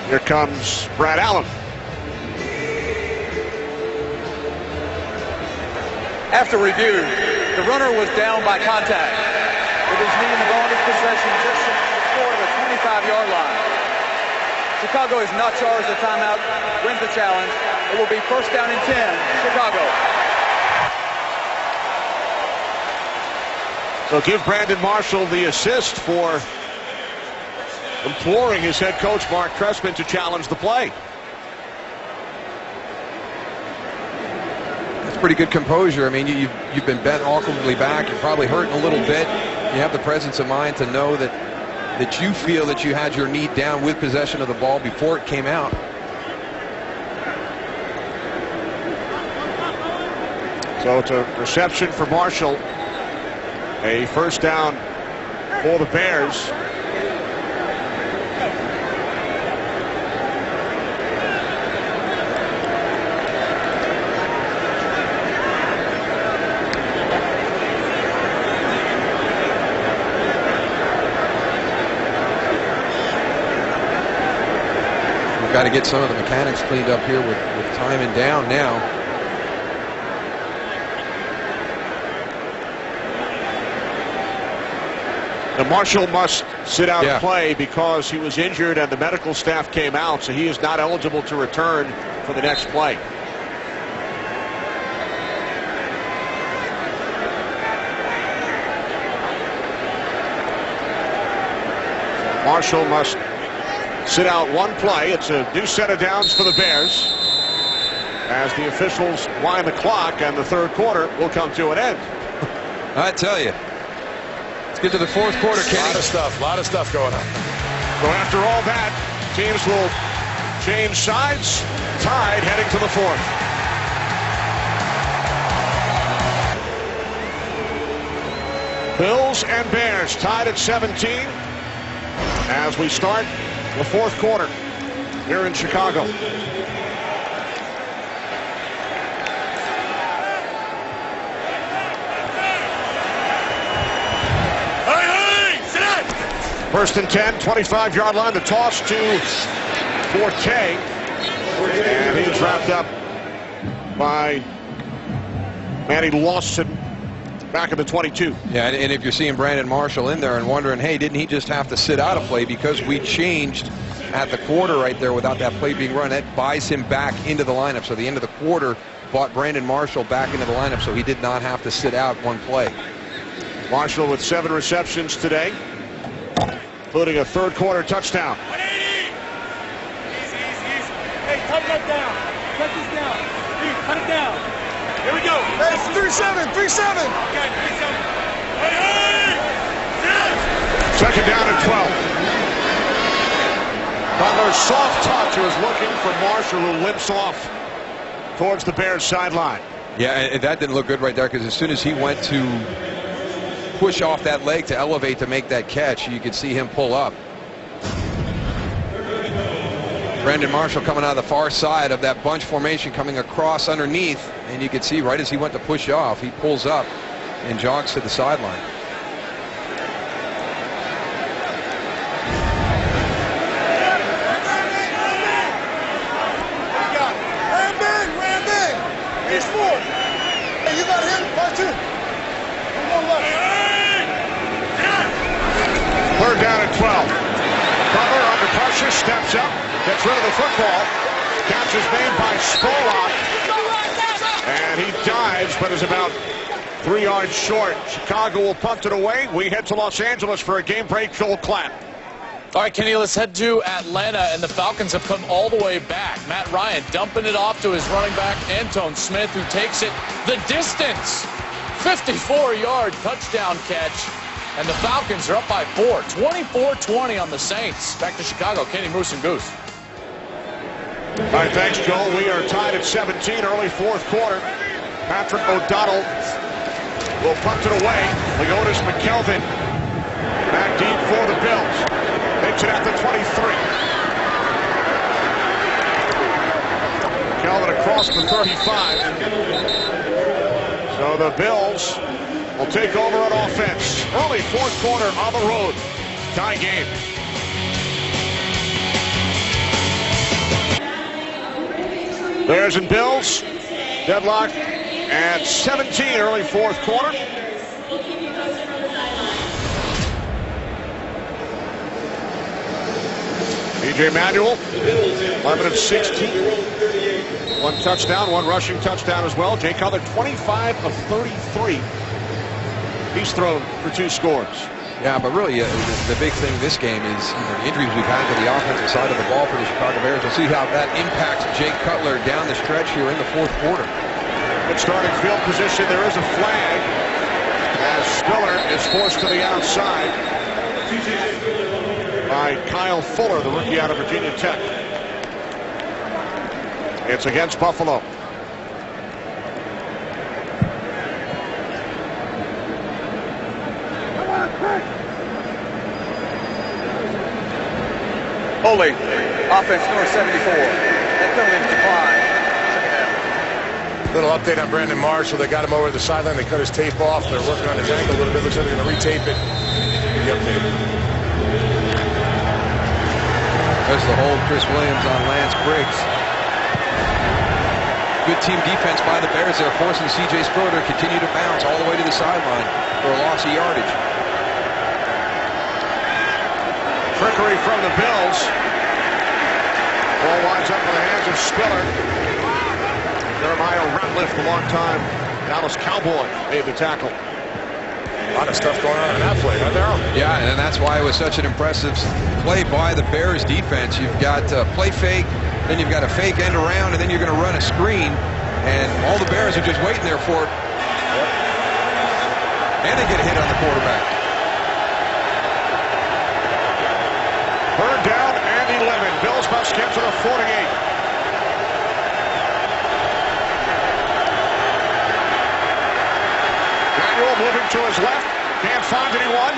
Here comes Brad Allen. After review, the runner was down by contact with his knee in the ball of his possession just short of the 25-yard line. Chicago is not charged a timeout, wins the challenge. It will be first down and 10, Chicago. So give Brandon Marshall the assist for imploring his head coach, Mark Trestman, to challenge the play. That's pretty good composure. I mean, you've been bent awkwardly back. You're probably hurting a little bit. You have the presence of mind to know that you feel that you had your knee down with possession of the ball before it came out. So it's a reception for Marshall. A first down for the Bears. We've got to get some of the mechanics cleaned up here with time and down now. And Marshall must sit out and play because he was injured and the medical staff came out, so he is not eligible to return for the next play. Marshall must sit out one play. It's a new set of downs for the Bears as the officials wind the clock and the third quarter will come to an end. I tell you. Get to the fourth quarter, Kenny. A lot of stuff going on. So after all that, teams will change sides. Tied heading to the fourth. Bills and Bears tied at 17 as we start the fourth quarter here in Chicago. First and 10, 25-yard line. The toss to Forte. And he's wrapped up by Manny Lawson back at the 22. Yeah, and if you're seeing Brandon Marshall in there and wondering, hey, didn't he just have to sit out a play because we changed at the quarter right there without that play being run? That buys him back into the lineup. So the end of the quarter brought Brandon Marshall back into the lineup, so he did not have to sit out one play. Marshall with 7 receptions today, including a third quarter touchdown. 180. Easy. Hey, tighten that down. Cut this down. Dude, cut it down. Here we go. Hey, 3-7. Okay, 3-7. Hey! Second down and 12. Butler's soft touch was looking for Marshall, who limps off towards the Bears sideline. Yeah, and that didn't look good right there, because as soon as he went to push off that leg to elevate to make that catch, you could see him pull up. Brandon Marshall coming out of the far side of that bunch formation, coming across underneath, and you could see right as he went to push off, he pulls up and jogs to the sideline. Ram big. He's 4. Hey, you got him. Part 2. One left. Third down and 12. Butler under pressure, steps up, gets rid of the football. Catch is made by Spolak. And he dives, but is about 3 yards short. Chicago will punt it away. We head to Los Angeles for a game break. Joel Klatt. All right, Kenny, let's head to Atlanta, and the Falcons have come all the way back. Matt Ryan dumping it off to his running back, Antone Smith, who takes it the distance. 54-yard touchdown catch, and the Falcons are up by 4. 24-20 on the Saints. Back to Chicago, Kenny, Moose, and Goose. All right, thanks, Joel. We are tied at 17, early fourth quarter. Patrick O'Donnell will punt it away. Leotis McKelvin back deep for the Bills. Takes it at the 23. Kelvin across the 35. So the Bills will take over on offense. Early fourth quarter on the road. Tie game. Bears and Bills. Deadlock at 17, early fourth quarter. EJ Manuel, 11 of 16. 1 touchdown, 1 rushing touchdown as well. Jay Cutler, 25 of 33. He's thrown for 2 scores. Yeah, but really the big thing this game is the injuries we've had to the offensive side of the ball for the Chicago Bears. We'll see how that impacts Jay Cutler down the stretch here in the fourth quarter. Good starting field position. There is a flag as Spiller is forced to the outside by Kyle Fuller, the rookie out of Virginia Tech. It's against Buffalo. Holy, offense number 74. That penalty decline. Little update on Brandon Marshall. They got him over the sideline. They cut his tape off. They're working on his ankle a little bit. Looks like they're going to retape it. The update. There's the hold, Chris Williams on Lance Briggs. Good team defense by the Bears there, forcing C.J. Spiller to continue to bounce all the way to the sideline for a loss of yardage. Trickery from the Bills. Ball winds up in the hands of Spiller. Jeremiah Ratliff, the longtime Dallas Cowboy, made the tackle. A lot of stuff going on in that play, right there. Yeah, and that's why it was such an impressive play by the Bears defense. You've got play fake, then you've got a fake end around, and then you're going to run a screen, and all the Bears are just waiting there for it. Yep. And they get a hit on the quarterback. Third down and 11. Bills must get to the 48. Manuel moving to his left. Can't find anyone.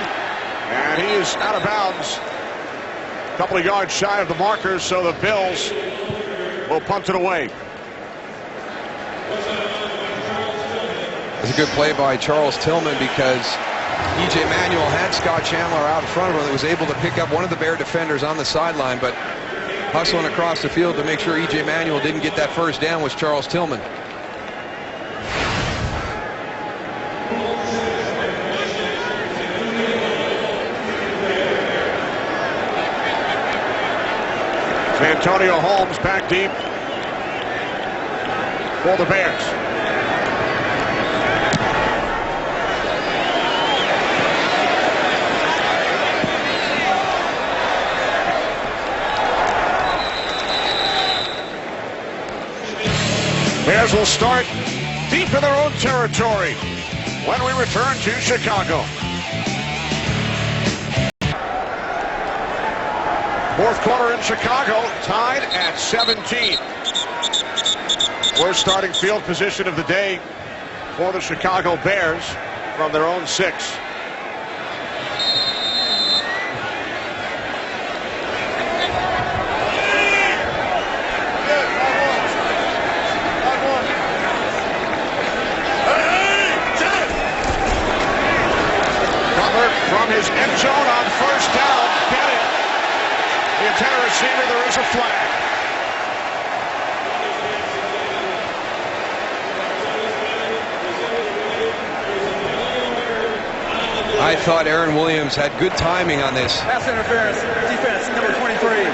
And he is out of bounds. A couple of yards shy of the markers, so the Bills will punt it away. It's a good play by Charles Tillman because E.J. Manuel had Scott Chandler out in front of him and was able to pick up one of the Bear defenders on the sideline, but hustling across the field to make sure E.J. Manuel didn't get that first down was Charles Tillman. Santonio Holmes back deep for the Bears. Bears will start deep in their own territory when we return to Chicago. Fourth quarter in Chicago, tied at 17. Worst starting field position of the day for the Chicago Bears from their own 6. From his end zone on first down, Bennett. The intended receiver, there is a flag. I thought Aaron Williams had good timing on this. Pass interference, defense, number 23.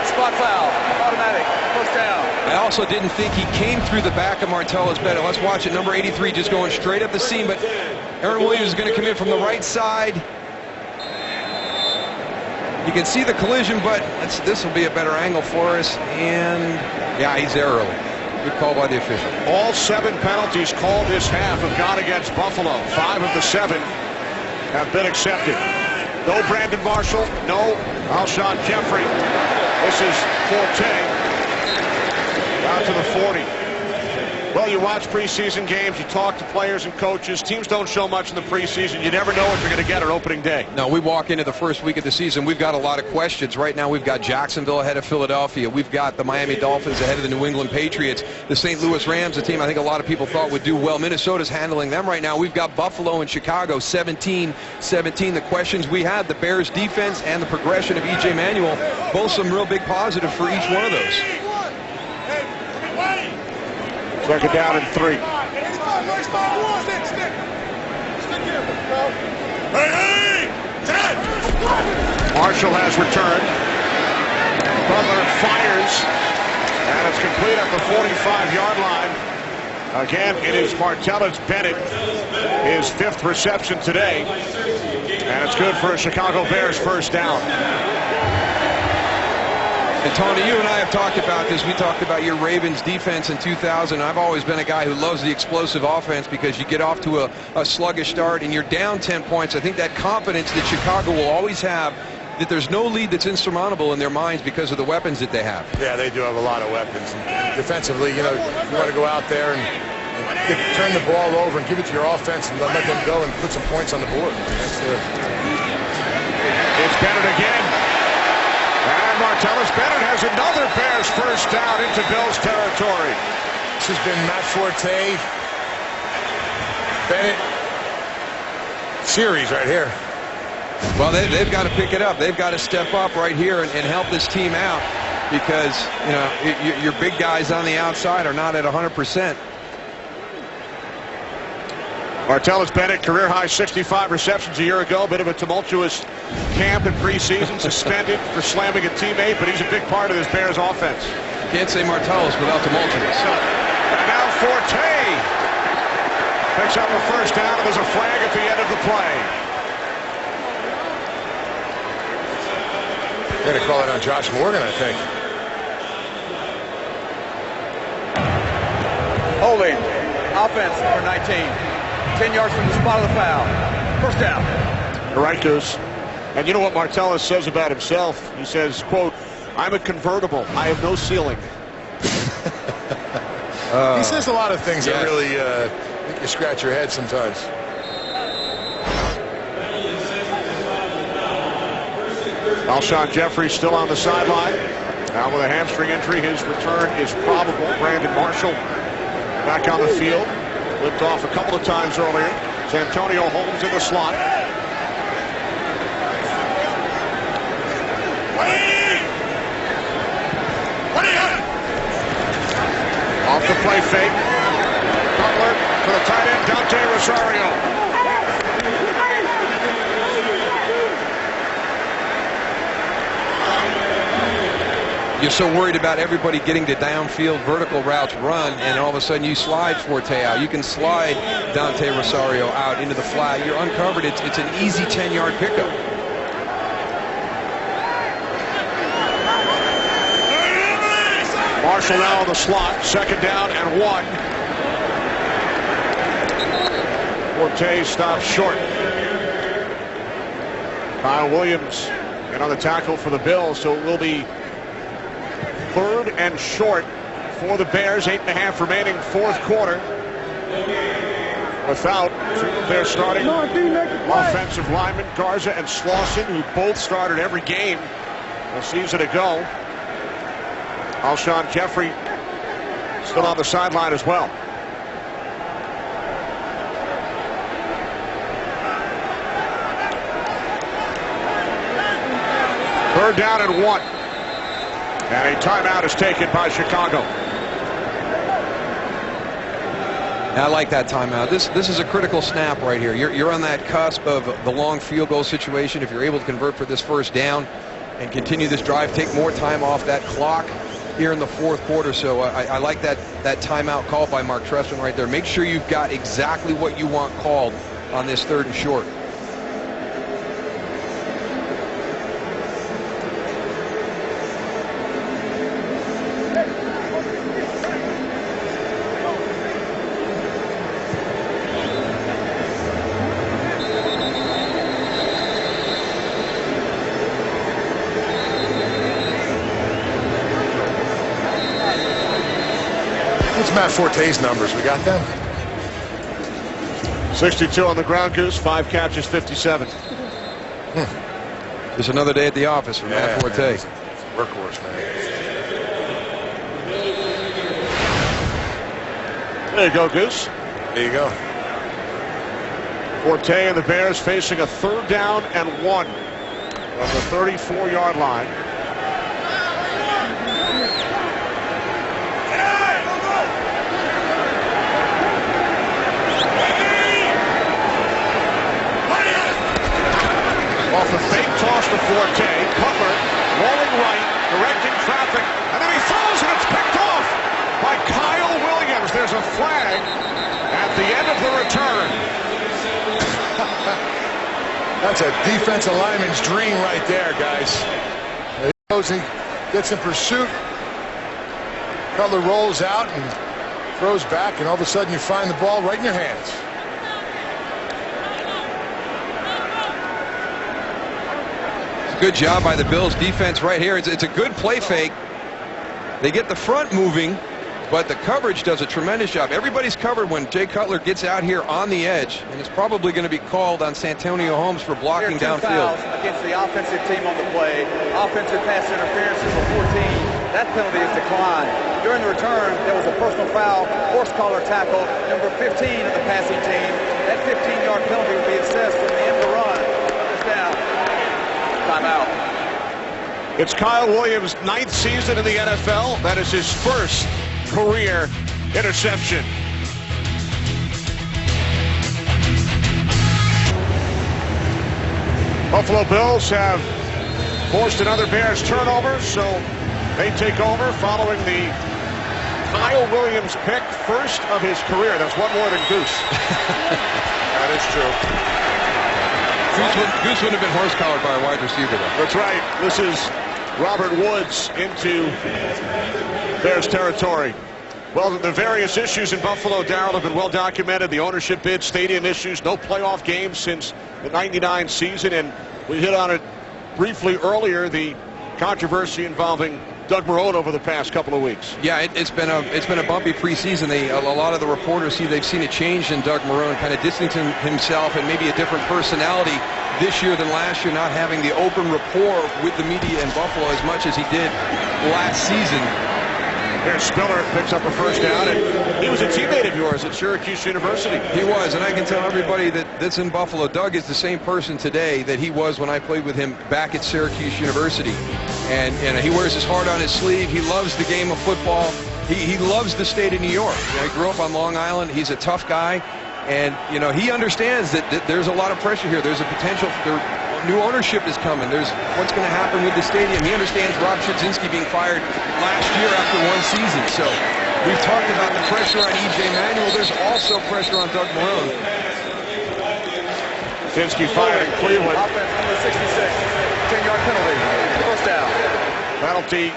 Spot foul, automatic, first down. I also didn't think he came through the back of Martellus Bennett. Let's watch it. Number 83 just going straight up the seam, but Aaron Williams is going to come in from the right side. You can see the collision, but this will be a better angle for us. And yeah, he's there early. Good call by the official. All 7 penalties called this half have gone against Buffalo. 5 of the 7 have been accepted. No Brandon Marshall, no Alshon Jeffrey. This is Forte out to the 40. Well, you watch preseason games, you talk to players and coaches. Teams don't show much in the preseason. You never know what you're going to get on opening day. No, we walk into the first week of the season. We've got a lot of questions. Right now, we've got Jacksonville ahead of Philadelphia. We've got the Miami Dolphins ahead of the New England Patriots. The St. Louis Rams, a team I think a lot of people thought would do well. Minnesota's handling them right now. We've got Buffalo and Chicago, 17-17. The questions we had, the Bears defense and the progression of E.J. Manuel, both some real big positive for each one of those. Second down and 3. Marshall has returned. Butler fires, and it's complete at the 45-yard line. Again, it is Martellus Bennett, his 5th reception today, and it's good for a Chicago Bears first down. And Tony, you and I have talked about this. We talked about your Ravens defense in 2000. I've always been a guy who loves the explosive offense because you get off to a sluggish start and you're down 10 points. I think that confidence that Chicago will always have, that there's no lead that's insurmountable in their minds because of the weapons that they have. Yeah, they do have a lot of weapons. And defensively, you know, you want to go out there and turn the ball over and give it to your offense and let them go and put some points on the board. It's Bennett again. And Martellus Bennett has another Bears first down into Bills territory. This has been Matt Forte, Bennett series right here. Well, they've got to pick it up. They've got to step up right here and help this team out because, you know, your big guys on the outside are not at 100%. Martellus Bennett, career-high 65 receptions a year ago. Bit of a tumultuous camp in preseason, suspended for slamming a teammate, but he's a big part of this Bears offense. Can't say Martellus without tumultuous. And now Forte picks up a first down, and there's a flag at the end of the play. They're going to call it on Josh Morgan, I think. Holding, offense, number 19. 10 yards from the spot of the foul. First down. You're right, Goose. And you know what Martellus says about himself? He says, quote, "I'm a convertible. I have no ceiling." He says a lot of things that really make you scratch your head sometimes. Alshon Jeffrey still on the sideline. Now with a hamstring injury, his return is probable. Brandon Marshall back on the field. Limped off a couple of times earlier. Santonio Holmes in the slot. Off the play fake. Butler to the tight end, Dante Rosario. You're so worried about everybody getting to downfield vertical routes run, and all of a sudden you slide Forte out. You can slide Dante Rosario out into the flat. You're uncovered. It's an easy 10-yard pickup. Marshall now in the slot. 2nd down and 1. Forte stops short. Kyle Williams in on the tackle for the Bills, so it will be 3rd and short for the Bears. 8.5 remaining, 4th quarter. Without their starting offensive linemen, Garza and Slauson, who both started every game a season ago. Alshon Jeffrey still on the sideline as well. Third down and 1. And a timeout is taken by Chicago. I like that timeout. This is a critical snap right here. You're on that cusp of the long field goal situation. If you're able to convert for this 1st down and continue this drive, take more time off that clock here in the 4th quarter. So I like that timeout called by Mark Trestman right there. Make sure you've got exactly what you want called on this 3rd and short. Matt Forte's numbers, we got them? 62 on the ground, Goose. 5 catches, 57. Just another day at the office for Matt Forte. Man, workhorse, man. There you go, Goose. There you go. Forte and the Bears facing a 3rd down and 1 on the 34-yard line. Off the fake toss to Forte, Cutler rolling right, directing traffic, and then he throws and it's picked off by Kyle Williams. There's a flag at the end of the return. That's a defensive lineman's dream right there, guys. He goes and gets in pursuit. Cutler rolls out and throws back, and all of a sudden you find the ball right in your hands. Good job by the Bills defense right here. It's a good play fake. They get the front moving, but the coverage does a tremendous job. Everybody's covered when Jay Cutler gets out here on the edge, and it's probably going to be called on Santonio Holmes for blocking downfield. Against the offensive team on the play. Offensive pass interference number 14. That penalty is declined. During the return, there was a personal foul, horse collar tackle, number 15 of the passing team. That 15-yard penalty will be assessed from the end of the run. It's down. Timeout. It's Kyle Williams' 9th season in the NFL. That is his 1st career interception. Buffalo Bills have forced another Bears turnover, so they take over following the Kyle Williams pick, 1st of his career. That's one more than Goose. That is true. Goose wouldn't have been horse-collared by a wide receiver, though. That's right. This is Robert Woods into Bears territory. Well, the various issues in Buffalo, Darrell, have been well documented. The ownership bid, stadium issues, no playoff games since the '99 season, and we hit on it briefly earlier, the controversy involving Doug Marrone over the past couple of weeks. Yeah, it's been a bumpy preseason. A lot of the reporters they've seen a change in Doug Marrone, kind of distancing himself and maybe a different personality this year than last year, not having the open rapport with the media in Buffalo as much as he did last season. Here's Spiller, picks up a 1st down, and he was a teammate of yours at Syracuse University. He was, and I can tell everybody that's in Buffalo, Doug is the same person today that he was when I played with him back at Syracuse University. And he wears his heart on his sleeve. He loves the game of football. He loves the state of New York. He grew up on Long Island. He's a tough guy. And, he understands that there's a lot of pressure here. There's a potential. new ownership is coming. There's what's going to happen with the stadium. He understands Rob Chudzinski being fired last year after one season. So we've talked about the pressure on E.J. Manuel. There's also pressure on Doug Marrone. Chudzinski fired in Cleveland. Offense number 66. 10-yard penalty. First down. Penalty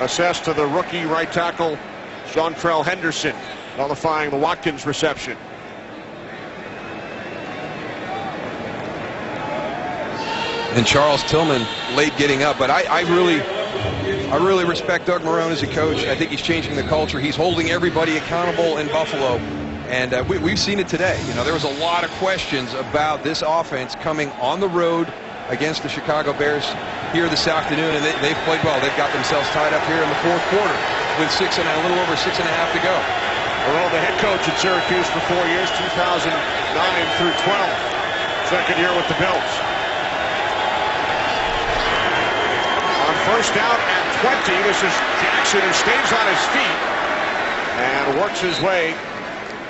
assessed to the rookie right tackle, Seantrell Henderson, nullifying the Watkins reception. And Charles Tillman late getting up, but I really respect Doug Marrone as a coach. I think he's changing the culture. He's holding everybody accountable in Buffalo, and we've seen it today. You know, there was a lot of questions about this offense coming on the road against the Chicago Bears here this afternoon, and they've played well. They've got themselves tied up here in the fourth quarter with a little over 6.5 to go. Marrone, the head coach at Syracuse for 4 years, 2009 through 12. Second year with the Bills. On first down at 20, this is Jackson, who stays on his feet and works his way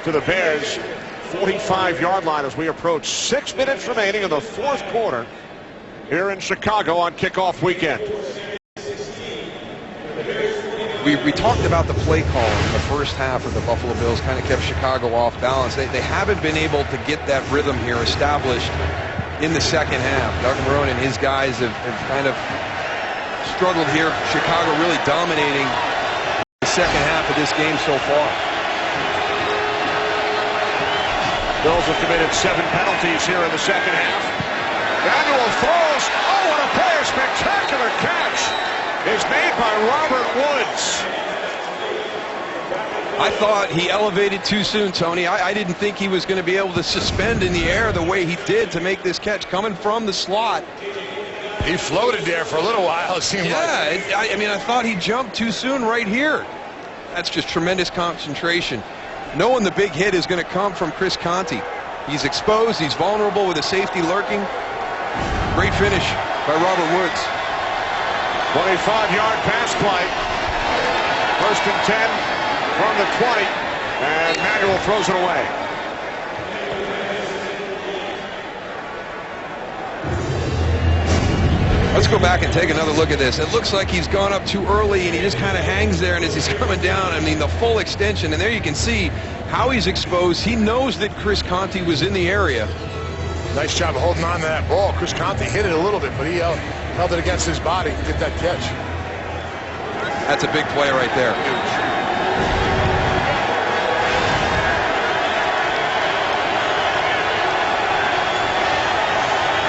to the Bears' 45-yard line as we approach 6 minutes remaining in the fourth quarter here in Chicago on kickoff weekend. We talked about the play call in the first half of the Buffalo Bills, kind of kept Chicago off balance. They haven't been able to get that rhythm here established in the second half. Doug Marrone and his guys have kind of struggled here. Chicago really dominating the second half of this game so far. Bills have committed 7 penalties here in the second half. Manuel throws. Oh, what a play. A spectacular catch is made by Robert Woods. I thought he elevated too soon, Tony. I didn't think he was going to be able to suspend in the air the way he did to make this catch coming from the slot. He floated there for a little while, it seemed like. Yeah, I mean, I thought he jumped too soon right here. That's just tremendous concentration. Knowing the big hit is going to come from Chris Conte. He's exposed, he's vulnerable with a safety lurking. Great finish by Robert Woods. 25-yard pass play. First and 10 from the 20, and Manuel throws it away. Let's go back and take another look at this. It looks like he's gone up too early, and he just kind of hangs there, and as he's coming down, I mean, the full extension, and there you can see how he's exposed. He knows that Chris Conte was in the area. Nice job of holding on to that ball. Chris Conte hit it a little bit, but he held it against his body to get that catch. That's a big play right there.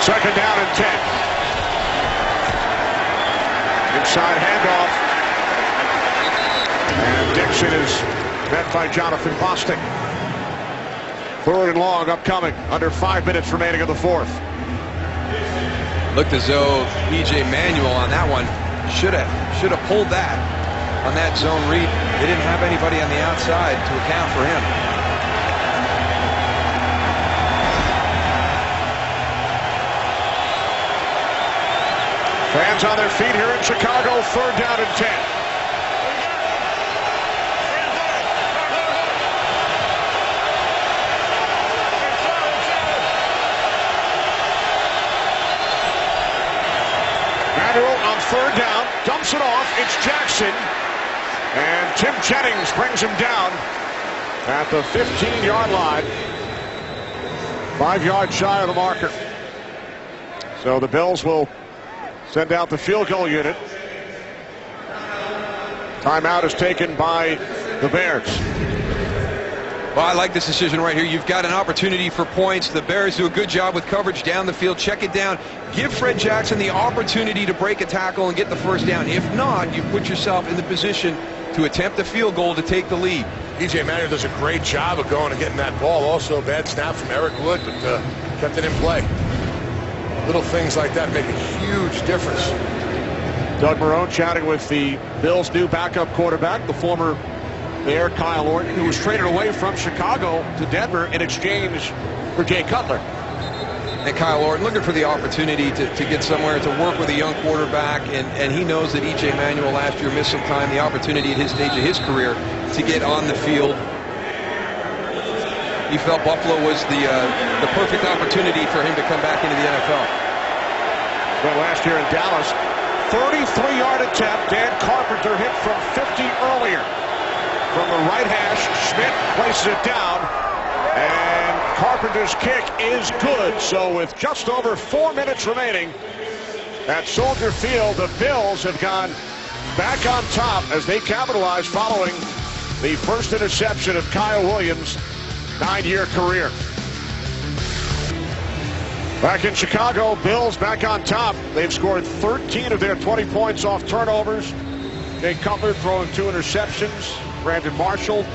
Second down and 10. Inside handoff. And Dixon is met by Jonathan Bostic. Third and long upcoming. Under 5 minutes remaining in the fourth. Looked as though E.J. Manuel on that one should have pulled that on that zone read. They didn't have anybody on the outside to account for him. Fans on their feet here in Chicago. Third down and 10. Manuel on third down, dumps it off. It's Jackson, and Tim Jennings brings him down at the 15-yard line. 5 yards shy of the marker. So the Bills will send out the field goal unit. Timeout is taken by the Bears. Well, I like this decision right here. You've got an opportunity for points. The Bears do a good job with coverage down the field. Check it down. Give Fred Jackson the opportunity to break a tackle and get the first down. If not, you put yourself in the position to attempt a field goal to take the lead. E.J. Manuel does a great job of going and getting that ball. Also a bad snap from Eric Wood, but kept it in play. Little things like that make a huge difference. Doug Marrone chatting with the Bills' new backup quarterback, the former Bear Kyle Orton, who was traded away from Chicago to Denver in exchange for Jay Cutler. And Kyle Orton looking for the opportunity to get somewhere to work with a young quarterback, and he knows that E.J. Manuel last year missed some time, the opportunity at his stage of his career to get on the field. He felt Buffalo was the perfect opportunity for him to come back into the NFL. But last year in Dallas, 33-yard attempt. Dan Carpenter hit from 50 earlier. From the right hash, Schmidt places it down. And Carpenter's kick is good. So with just over 4 minutes remaining at Soldier Field, the Bills have gone back on top as they capitalize following the first interception of Kyle Williams' 9-year career. Back in Chicago, Bills back on top. They've scored 13 of their 20 points off turnovers. Jay Cutler throwing 2 interceptions. Brandon Marshall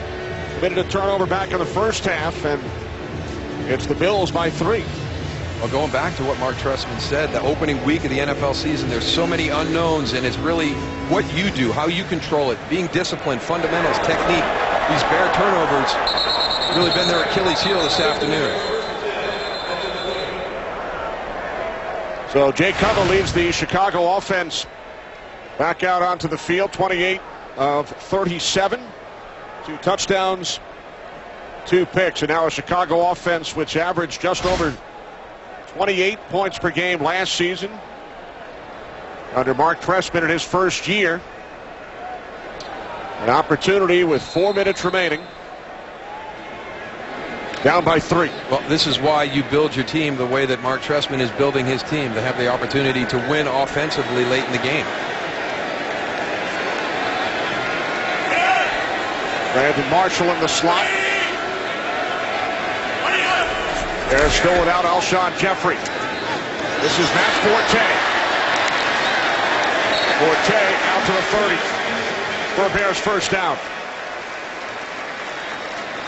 committed a turnover back in the first half, and it's the Bills by 3. Well, going back to what Mark Trestman said, the opening week of the NFL season, there's so many unknowns, and it's really what you do, how you control it, being disciplined, fundamentals, technique. These Bear turnovers really been their Achilles heel this afternoon. So Jay Cutler leads the Chicago offense back out onto the field, 28 of 37, 2 touchdowns, 2 picks, and now a Chicago offense which averaged just over 28 points per game last season under Mark Trestman in his first year. An opportunity with 4 minutes remaining. Down by 3. Well, this is why you build your team the way that Mark Trestman is building his team, to have the opportunity to win offensively late in the game. Brandon Marshall in the slot. They're still without Alshon Jeffrey. This is Matt Forte. Forte out to the 30 for a Bears first down.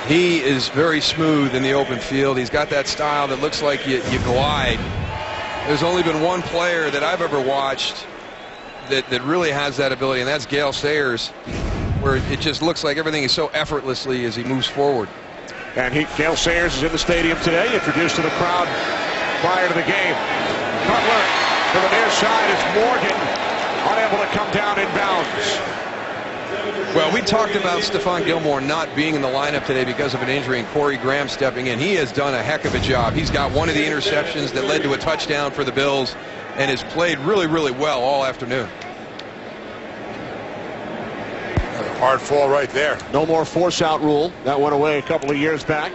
He is very smooth in the open field. He's got that style that looks like you glide. There's only been one player that I've ever watched that really has that ability, and that's Gale Sayers, where it just looks like everything is so effortlessly as he moves forward. And Gale Sayers is in the stadium today, introduced to the crowd prior to the game. Cutler to the near side is Morgan, unable to come down in bounds. Well, we talked about Stephon Gilmore not being in the lineup today because of an injury and Corey Graham stepping in. He has done a heck of a job. He's got one of the interceptions that led to a touchdown for the Bills and has played really, really well all afternoon. Hard fall right there. No more force-out rule. That went away a couple of years back.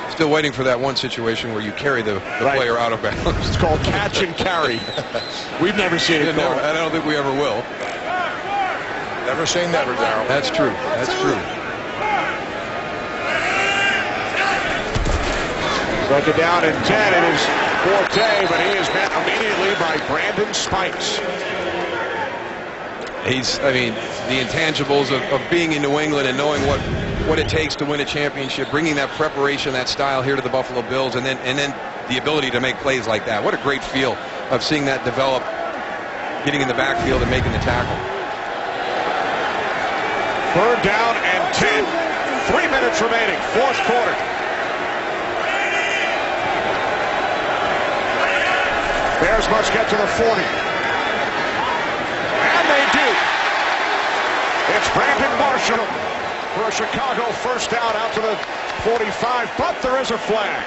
Still waiting for that one situation where you carry the player out of bounds. It's called catch and carry. We've never seen it. I don't think we ever will. Never say never, Darryl. That's true. That's true. Second down and 10. It is Forte, but he is met immediately by Brandon Spikes. I mean, the intangibles of being in New England and knowing what it takes to win a championship, bringing that preparation, that style here to the Buffalo Bills, and then the ability to make plays like that. What a great feel of seeing that develop, getting in the backfield and making the tackle. 3rd down and 10. 3 minutes remaining. 4th quarter. Bears must get to the 40. And they do. It's Brandon Marshall for a Chicago first down out to the 45, but there is a flag.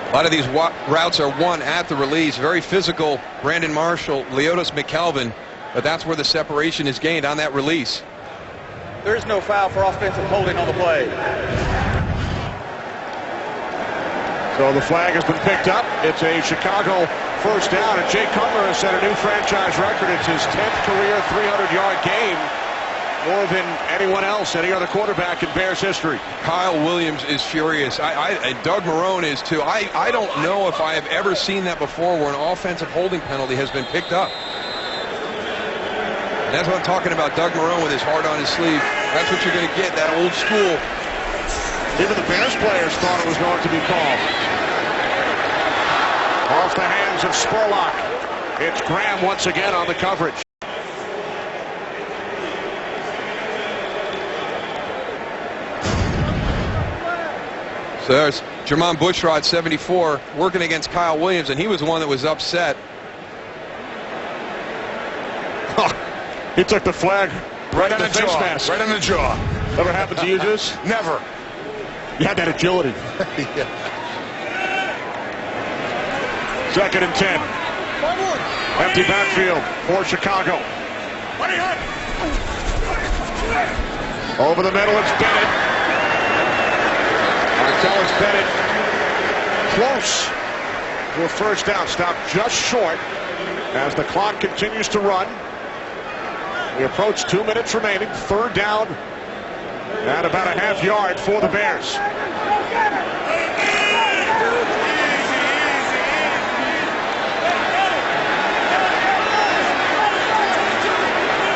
A lot of these routes are won at the release. Very physical, Brandon Marshall, Leotis McKelvin, but that's where the separation is gained on that release. There is no foul for offensive holding on the play. So the flag has been picked up. It's a Chicago first down, and Jay Cutler has set a new franchise record. It's his 10th career 300-yard game, more than anyone else, any other quarterback in Bears history. Kyle Williams is furious. And Doug Marrone is too. I don't know if I have ever seen that before, where an offensive holding penalty has been picked up. And that's what I'm talking about. Doug Marrone with his heart on his sleeve. That's what you're going to get, that old school. Even the Bears players thought it was going to be called. Off the hands of Spurlock. It's Graham once again on the coverage. So there's Jermon Bushrod, 74, working against Kyle Williams, and he was the one that was upset. He took the flag right on the jaw. Right on the jaw. Ever happened to you, Deuce? Never. You had that agility. Yeah. 2nd and 10. Empty backfield for Chicago. Over the middle, it's Bennett. Martellus Bennett close to a first down. Stopped just short as the clock continues to run. We approach 2 minutes remaining. 3rd down and about a half yard for the Bears.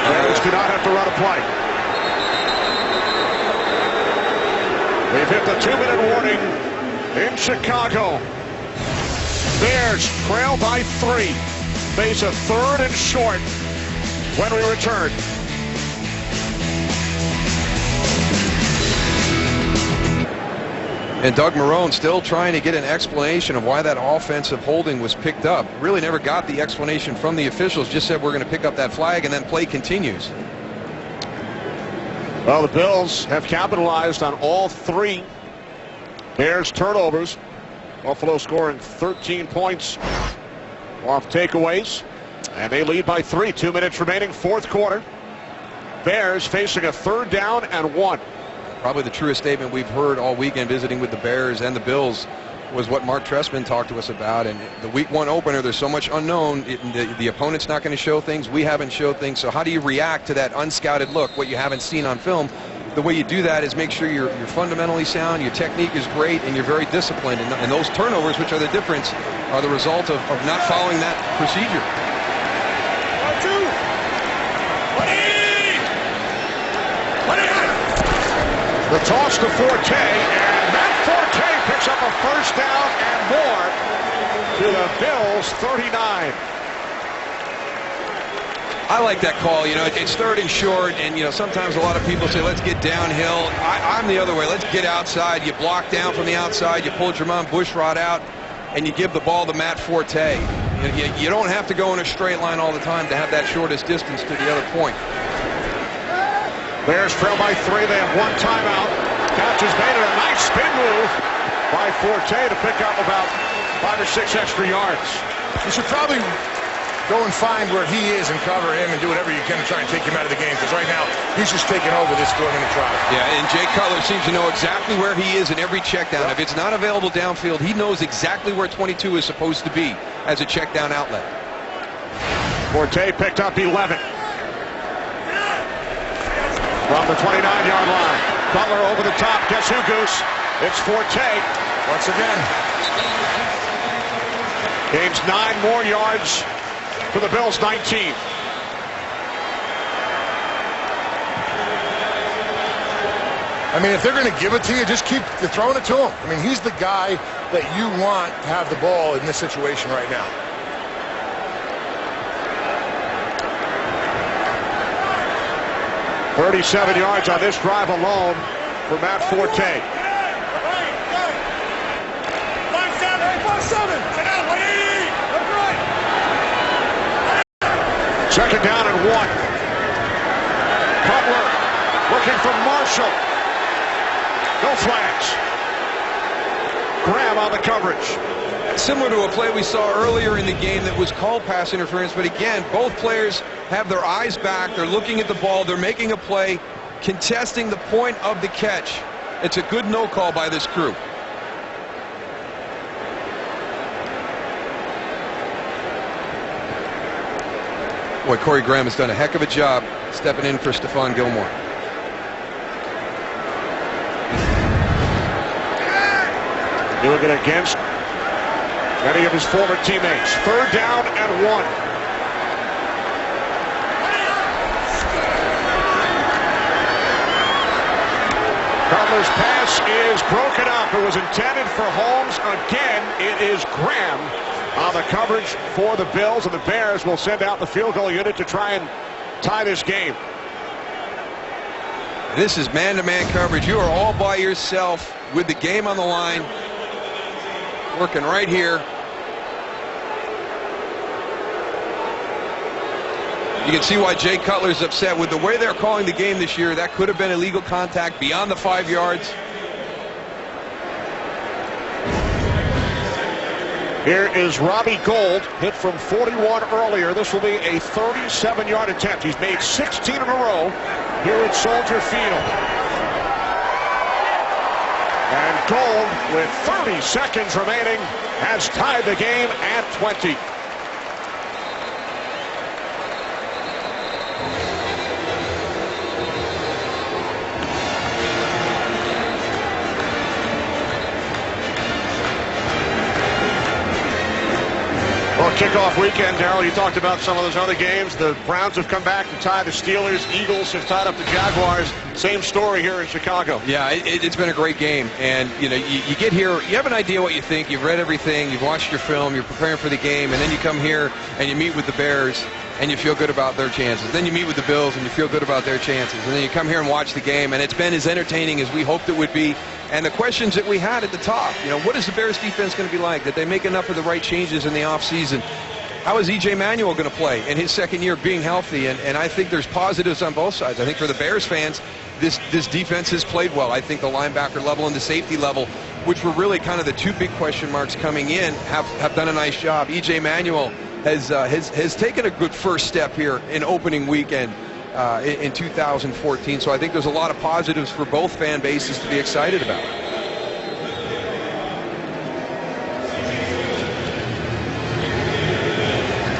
Bears do not have to run a play. They've hit the 2-minute warning in Chicago. Bears trail by 3. Face a 3rd and short when we return. And Doug Marrone still trying to get an explanation of why that offensive holding was picked up. Really never got the explanation from the officials. Just said we're going to pick up that flag, and then play continues. Well, the Bills have capitalized on all 3 Bears turnovers. Buffalo scoring 13 points off takeaways, and they lead by 3. 2 minutes remaining, 4th quarter. Bears facing a 3rd down and 1. Probably the truest statement we've heard all weekend visiting with the Bears and the Bills was what Mark Trestman talked to us about. And the week 1 opener, there's so much unknown. The opponent's not going to show things. We haven't showed things. So how do you react to that unscouted look, what you haven't seen on film? The way you do that is make sure you're fundamentally sound, your technique is great, and you're very disciplined. And those turnovers, which are the difference, are the result of not following that procedure. 1, 2. The toss to Forte, and Matt Forte picks up a first down and more to the Bills' 39. I like that call. You know, it's 3rd and short, and, you know, sometimes a lot of people say, let's get downhill. I'm the other way. Let's get outside. You block down from the outside. You pull Jermon Bushrod out, and you give the ball to Matt Forte. You don't have to go in a straight line all the time to have that shortest distance to the other point. Bears trail by 3. They have 1 timeout. Couch is made, and a nice spin move by Forte to pick up about 5 or 6 extra yards. You should probably go and find where he is and cover him and do whatever you can to try and take him out of the game, because right now he's just taking over this 4-minute drive. Yeah, and Jay Cutler seems to know exactly where he is in every check down. If it's not available downfield, he knows exactly where 22 is supposed to be as a check down outlet. Forte picked up 11. From the 29-yard line. Cutler over the top. Guess who, Goose? It's Forte. Once again. Gains 9 more yards for the Bills, 19. I mean, if they're going to give it to you, just keep throwing it to him. I mean, he's the guy that you want to have the ball in this situation right now. $37 yards on this drive alone for Matt Forte. 2nd down and 1. Cutler looking for Marshall. No flags. Graham on the coverage. Similar to a play we saw earlier in the game that was called pass interference, but again, both players have their eyes back. They're looking at the ball. They're making a play, contesting the point of the catch. It's a good no call by this crew. Boy, Corey Graham has done a heck of a job stepping in for Stephon Gilmore. Doing it against many of his former teammates. 3rd down and 1. Cutler's pass is broken up. It was intended for Holmes. Again, it is Graham on the coverage for the Bills, and the Bears will send out the field goal unit to try and tie this game. This is man-to-man coverage. You are all by yourself with the game on the line. Working right here. You can see why Jay Cutler's upset with the way they're calling the game this year. That could have been illegal contact beyond the 5 yards. Here is Robbie Gould, hit from 41 earlier. This will be a 37-yard attempt. He's made 16 in a row here at Soldier Field. And Gould, with 30 seconds remaining, has tied the game at 20. Well, kickoff weekend, Darrell, you talked about some of those other games. The Browns have come back to tie the Steelers. Eagles have tied up the Jaguars. Same story here in Chicago. Yeah, it's been a great game. And, you know, you get here, you have an idea what you think. You've read everything. You've watched your film. You're preparing for the game. And then you come here and you meet with the Bears and you feel good about their chances. Then you meet with the Bills and you feel good about their chances. And then you come here and watch the game. And it's been as entertaining as we hoped it would be. And the questions that we had at the top, you know, what is the Bears defense going to be like? Did they make enough of the right changes in the offseason? How is E.J. Manuel going to play in his second year being healthy? And I think there's positives on both sides. I think for the Bears fans, this defense has played well. I think the linebacker level and the safety level, which were really kind of the two big question marks coming in, have done a nice job. E.J. Manuel has taken a good first step here in opening weekend in 2014. So I think there's a lot of positives for both fan bases to be excited about.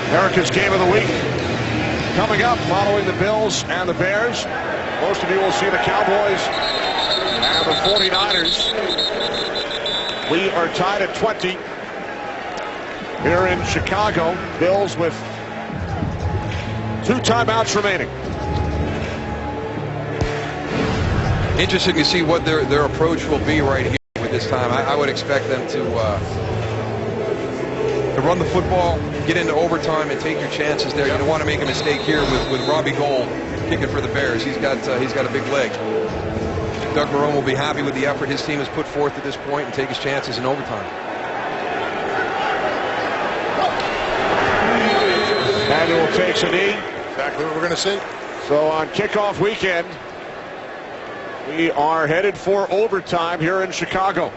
America's Game of the Week coming up following the Bills and the Bears. Most of you will see the Cowboys and the 49ers. We are tied at 20 here in Chicago. Bills with 2 timeouts remaining. Interesting to see what their approach will be right here with this time. I would expect them to run the football, get into overtime, and take your chances there. You don't want to make a mistake here with Robbie Gould kicking for the Bears. He's got a big leg. Doug Marrone will be happy with the effort his team has put forth at this point and take his chances in overtime. Manuel takes a knee. Exactly what we're going to see. So on kickoff weekend, we are headed for overtime here in Chicago.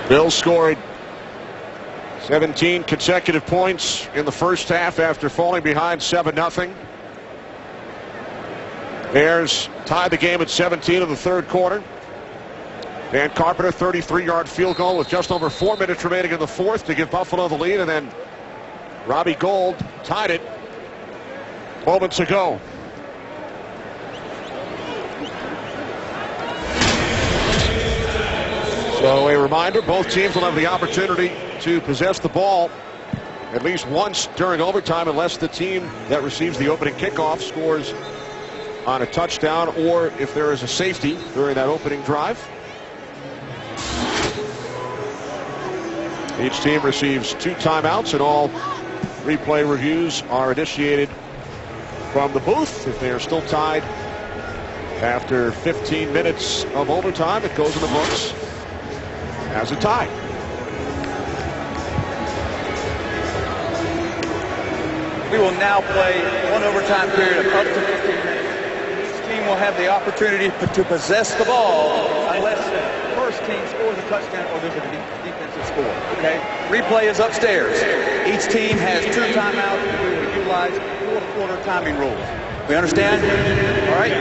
Bills scored 17 consecutive points in the first half after falling behind 7-0. Bears tied the game at 17 of the third quarter. Dan Carpenter, 33-yard field goal with just over 4 minutes remaining in the fourth to give Buffalo the lead, and then Robbie Gould tied it moments ago. So a reminder, both teams will have the opportunity to possess the ball at least once during overtime unless the team that receives the opening kickoff scores on a touchdown or if there is a safety during that opening drive. Each team receives 2 timeouts and all replay reviews are initiated from the booth. If they are still tied after 15 minutes of overtime, it goes in the books as a tie. We will now play one overtime period of up to 15 minutes. Each team will have the opportunity to possess the ball unless the first team scores a touchdown or there's a defensive score. Okay? Replay is upstairs. Each team has 2 timeouts and we will utilize fourth quarter timing rules. We understand? All right?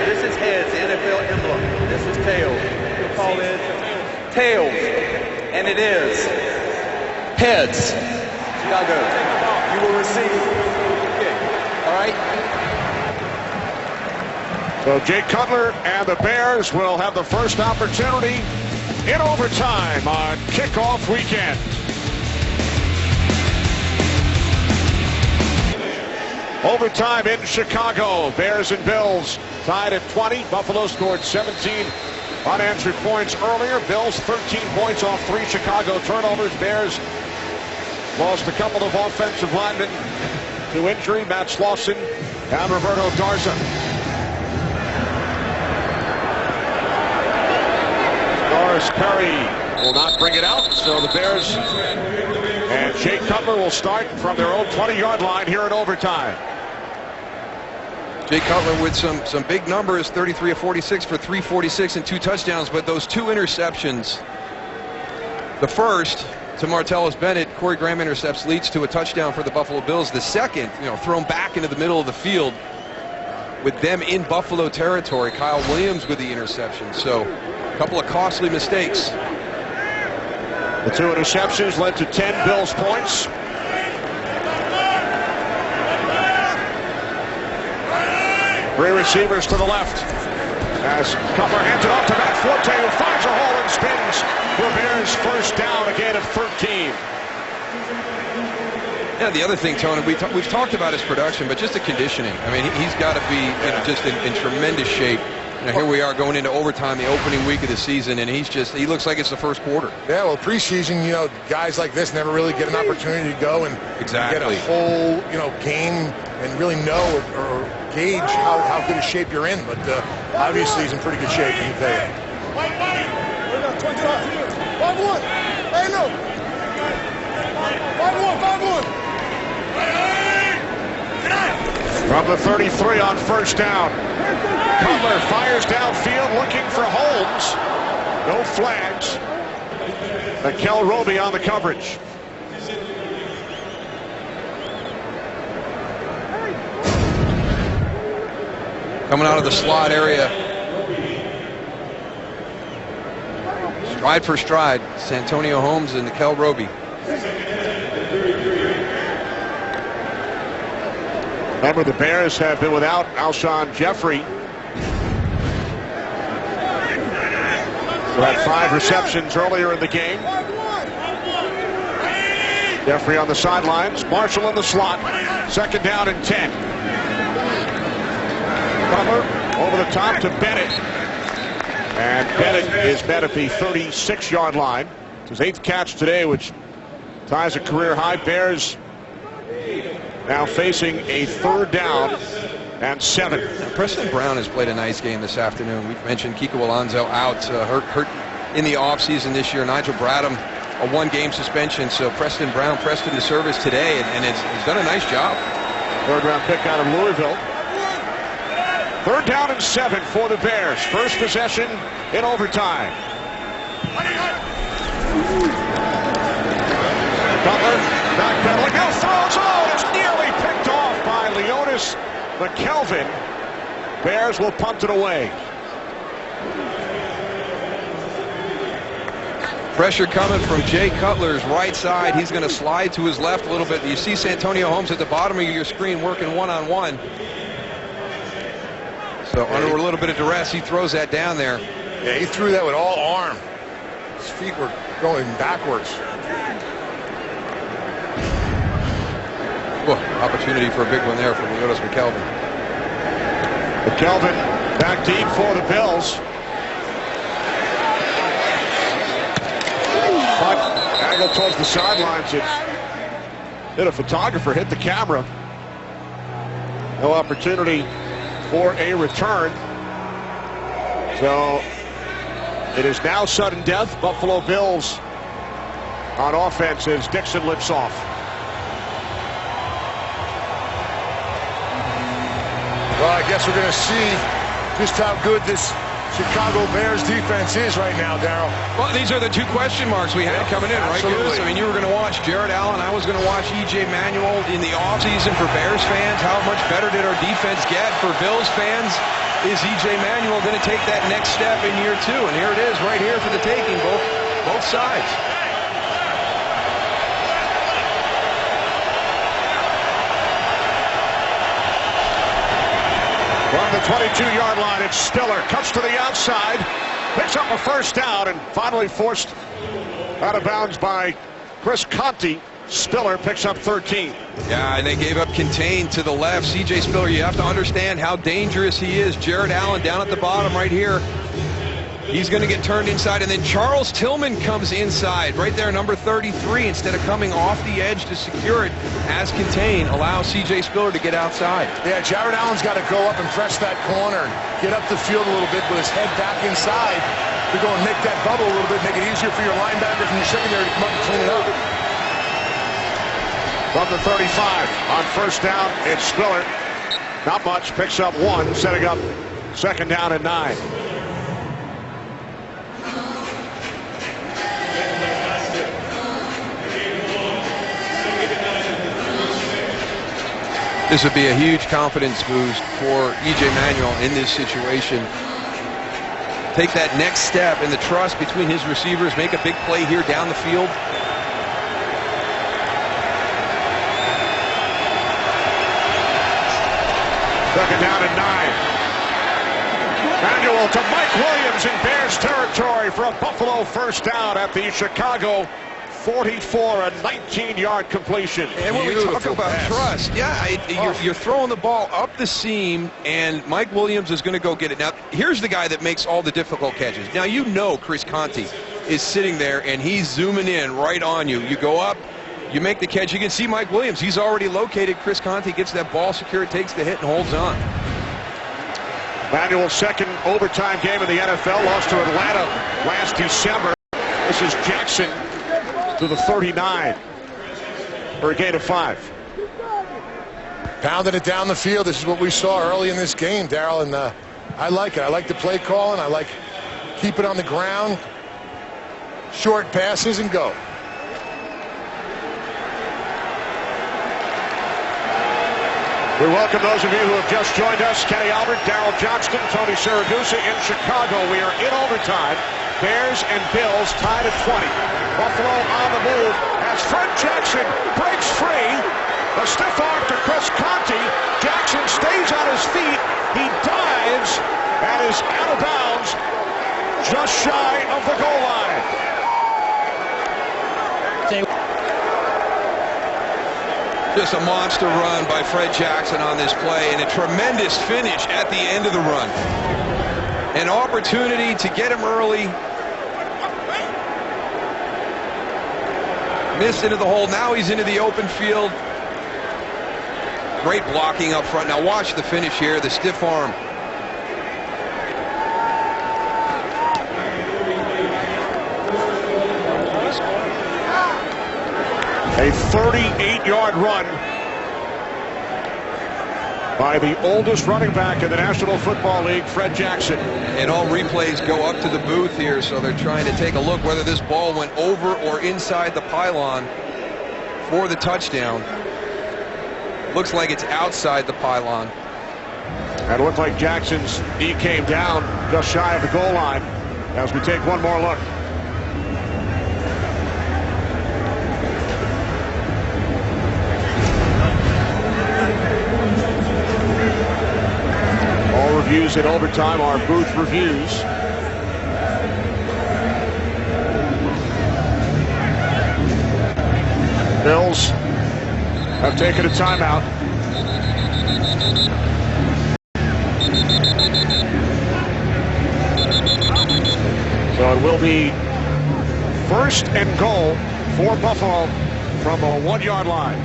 This is heads, the NFL emblem. This is tails. We'll call this tails. And it is heads. Chicago. You will receive kick. All right? So Jay Cutler and the Bears will have the first opportunity in overtime on kickoff weekend. Overtime in Chicago. Bears and Bills tied at 20. Buffalo scored 17 unanswered points earlier. Bills 13 points off 3 Chicago turnovers. Bears lost a couple of offensive linemen to injury. Matt Slauson and Roberto Garza. Doris Perry will not bring it out. So the Bears and Jay Cutler will start from their own 20-yard line here in overtime. Jay Cutler with some big numbers, 33 of 46 for 346 and 2 touchdowns, but those 2 interceptions, the first to Martellus Bennett, Corey Graham intercepts, leads to a touchdown for the Buffalo Bills. The second, thrown back into the middle of the field with them in Buffalo territory. Kyle Williams with the interception. So a couple of costly mistakes. The 2 interceptions led to 10 Bills points. Three receivers to the left as Cutler hands it off to Matt Forte, who finds a hole and spins for Bears first down again at 13. Yeah, the other thing, Tony, we've talked about his production, but just the conditioning. I mean, he's got to be just in tremendous shape. Here we are going into overtime, the opening week of the season, and he looks like it's the first quarter. Yeah, well, preseason, guys like this never really get an opportunity to go and get a whole, game and really know or gauge how good a shape you're in. But obviously, he's in pretty good shape, I can tell you. 5-1. Hey, no. 5-1. From the 33 on first down. Cutler fires downfield looking for Holmes. No flags. Mikel Roby on the coverage. Coming out of the slot area. Stride for stride, Santonio Holmes and Mikel Roby. Remember, the Bears have been without Alshon Jeffrey. Who had 5 receptions earlier in the game. Jeffrey on the sidelines. Marshall in the slot. Second down and 10. Cutler over the top to Bennett. And Bennett is met at the 36-yard line. It's his 8th catch today, which ties a career high. Bears now facing a 3rd down and 7. Preston Brown has played a nice game this afternoon. We've mentioned Kiko Alonso out, hurt in the offseason this year. Nigel Bradham, a 1-game suspension. So Preston Brown pressed into service today, and he's done a nice job. 3rd-round pick out of Louisville. 3rd down and 7 for the Bears. First possession in overtime. Cutler backpedaling, now throws. Oh, it's nearly picked off by Leonis McKelvin. Bears will punt it away. Pressure coming from Jay Cutler's right side. He's going to slide to his left a little bit. You see Santonio Holmes at the bottom of your screen working one-on-one. So under a little bit of duress, he throws that down there. Yeah, he threw that with all arm. His feet were going backwards. Opportunity for a big one there for Leonis McKelvin. McKelvin back deep for the Bills. But angle towards the sidelines. It hit a photographer, hit the camera. No opportunity for a return. So it is now sudden death. Buffalo Bills on offense as Dixon lips off. Well, I guess we're going to see just how good this Chicago Bears defense is right now, Darryl. Well, these are the 2 question marks we had coming in, right? Absolutely. I mean, you were going to watch Jared Allen. I was going to watch E.J. Manuel in the offseason for Bears fans. How much better did our defense get? For Bills fans, is E.J. Manuel going to take that next step in year 2? And here it is right here for the taking, both sides. From the 22-yard line, it's Spiller. Cuts to the outside. Picks up a first down and finally forced out of bounds by Chris Conte. Spiller picks up 13. Yeah, and they gave up contained to the left. C.J. Spiller, you have to understand how dangerous he is. Jared Allen down at the bottom right here. He's going to get turned inside, and then Charles Tillman comes inside right there, number 33, instead of coming off the edge to secure it as contained, allow C.J. Spiller to get outside. Yeah, Jared Allen's got to go up and press that corner, get up the field a little bit with his head back inside to go and make that bubble a little bit, make it easier for your linebackers and your secondary to come up and clean it up. From the 35 on first down, it's Spiller. Not much. Picks up 1, setting up 2nd down and 9. This would be a huge confidence boost for E.J. Manuel in this situation. Take that next step and the trust between his receivers. Make a big play here down the field. Second down and 9. Manuel to Mike Williams in Bears territory for a Buffalo first down at the Chicago 44, a 19-yard completion. And when we talk about trust, you're throwing the ball up the seam, and Mike Williams is going to go get it. Now, here's the guy that makes all the difficult catches. Now, you know Chris Conte is sitting there, and he's zooming in right on you. You go up, you make the catch. You can see Mike Williams. He's already located Chris Conte, gets that ball secure, takes the hit, and holds on. Manuel's second overtime game in the NFL, lost to Atlanta last December. This is Jackson to the 39 for a gain of 5. Pounding it down the field. This is what we saw early in this game, Darryl, and I like it. I like the play calling. I like keep it on the ground, short passes, and go. We welcome those of you who have just joined us. Kenny Albert, Darryl Johnston, Tony Siragusa in Chicago. We are in overtime. Bears and Bills tied at 20. Buffalo on the move as Fred Jackson breaks free. A stiff arm to Chris Conte. Jackson stays on his feet. He dives and is out of bounds just shy of the goal line. Just a monster run by Fred Jackson on this play, and a tremendous finish at the end of the run. An opportunity to get him early. Missed into the hole. Now he's into the open field. Great blocking up front. Now watch the finish here, the stiff arm. A 38-yard run by the oldest running back in the National Football League, Fred Jackson. And all replays go up to the booth here, so they're trying to take a look whether this ball went over or inside the pylon for the touchdown. Looks like it's outside the pylon. And it looked like Jackson's knee came down just shy of the goal line as we take one more look. All reviews in overtime are booth reviews. Bills have taken a timeout. So it will be 1st and goal for Buffalo from a 1-yard line.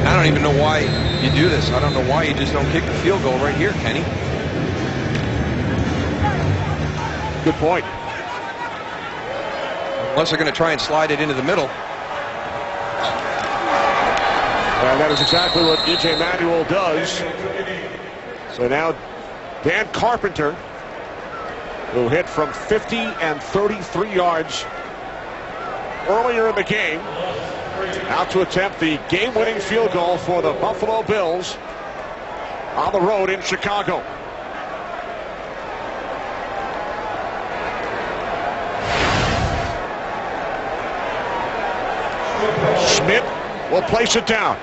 I don't even know why you do this. I don't know why you just don't kick the field goal right here, Kenny. Good point. Unless they're going to try and slide it into the middle. And that is exactly what E.J. Manuel does. So now Dan Carpenter, who hit from 50 and 33 yards earlier in the game, out to attempt the game-winning field goal for the Buffalo Bills on the road in Chicago. Schmidt will place it down.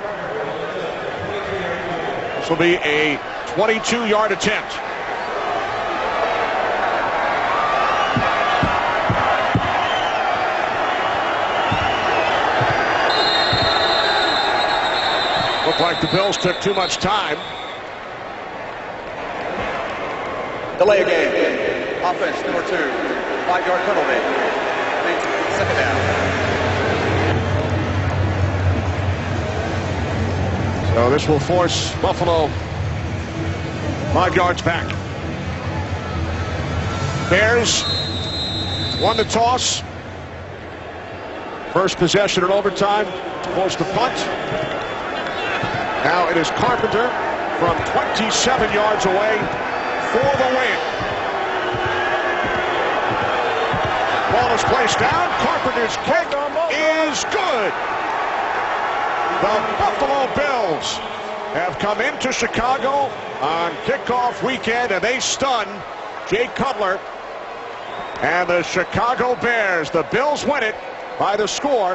This will be a 22-yard attempt. Looked like the Bills took too much time. Delay a game. Offense, number 2. 5-yard penalty. Means 2nd down. So this will force Buffalo 5 yards back. Bears won the toss. First possession in overtime, forced the punt. Now it is Carpenter from 27 yards away for the win. Ball is placed down. Carpenter's kick is good. The Buffalo Bills have come into Chicago on kickoff weekend, and they stun Jay Cutler and the Chicago Bears. The Bills win it by the score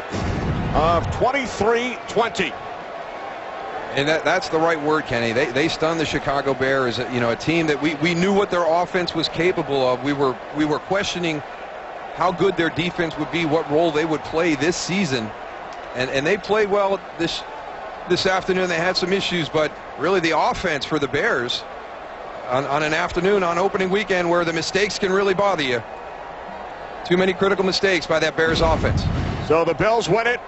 of 23-20. And that's the right word, Kenny. They stunned the Chicago Bears, a team that we knew what their offense was capable of. We were questioning how good their defense would be, what role they would play this season. And they played well this afternoon. They had some issues, but really the offense for the Bears on an afternoon on opening weekend where the mistakes can really bother you. Too many critical mistakes by that Bears offense. So the Bills win it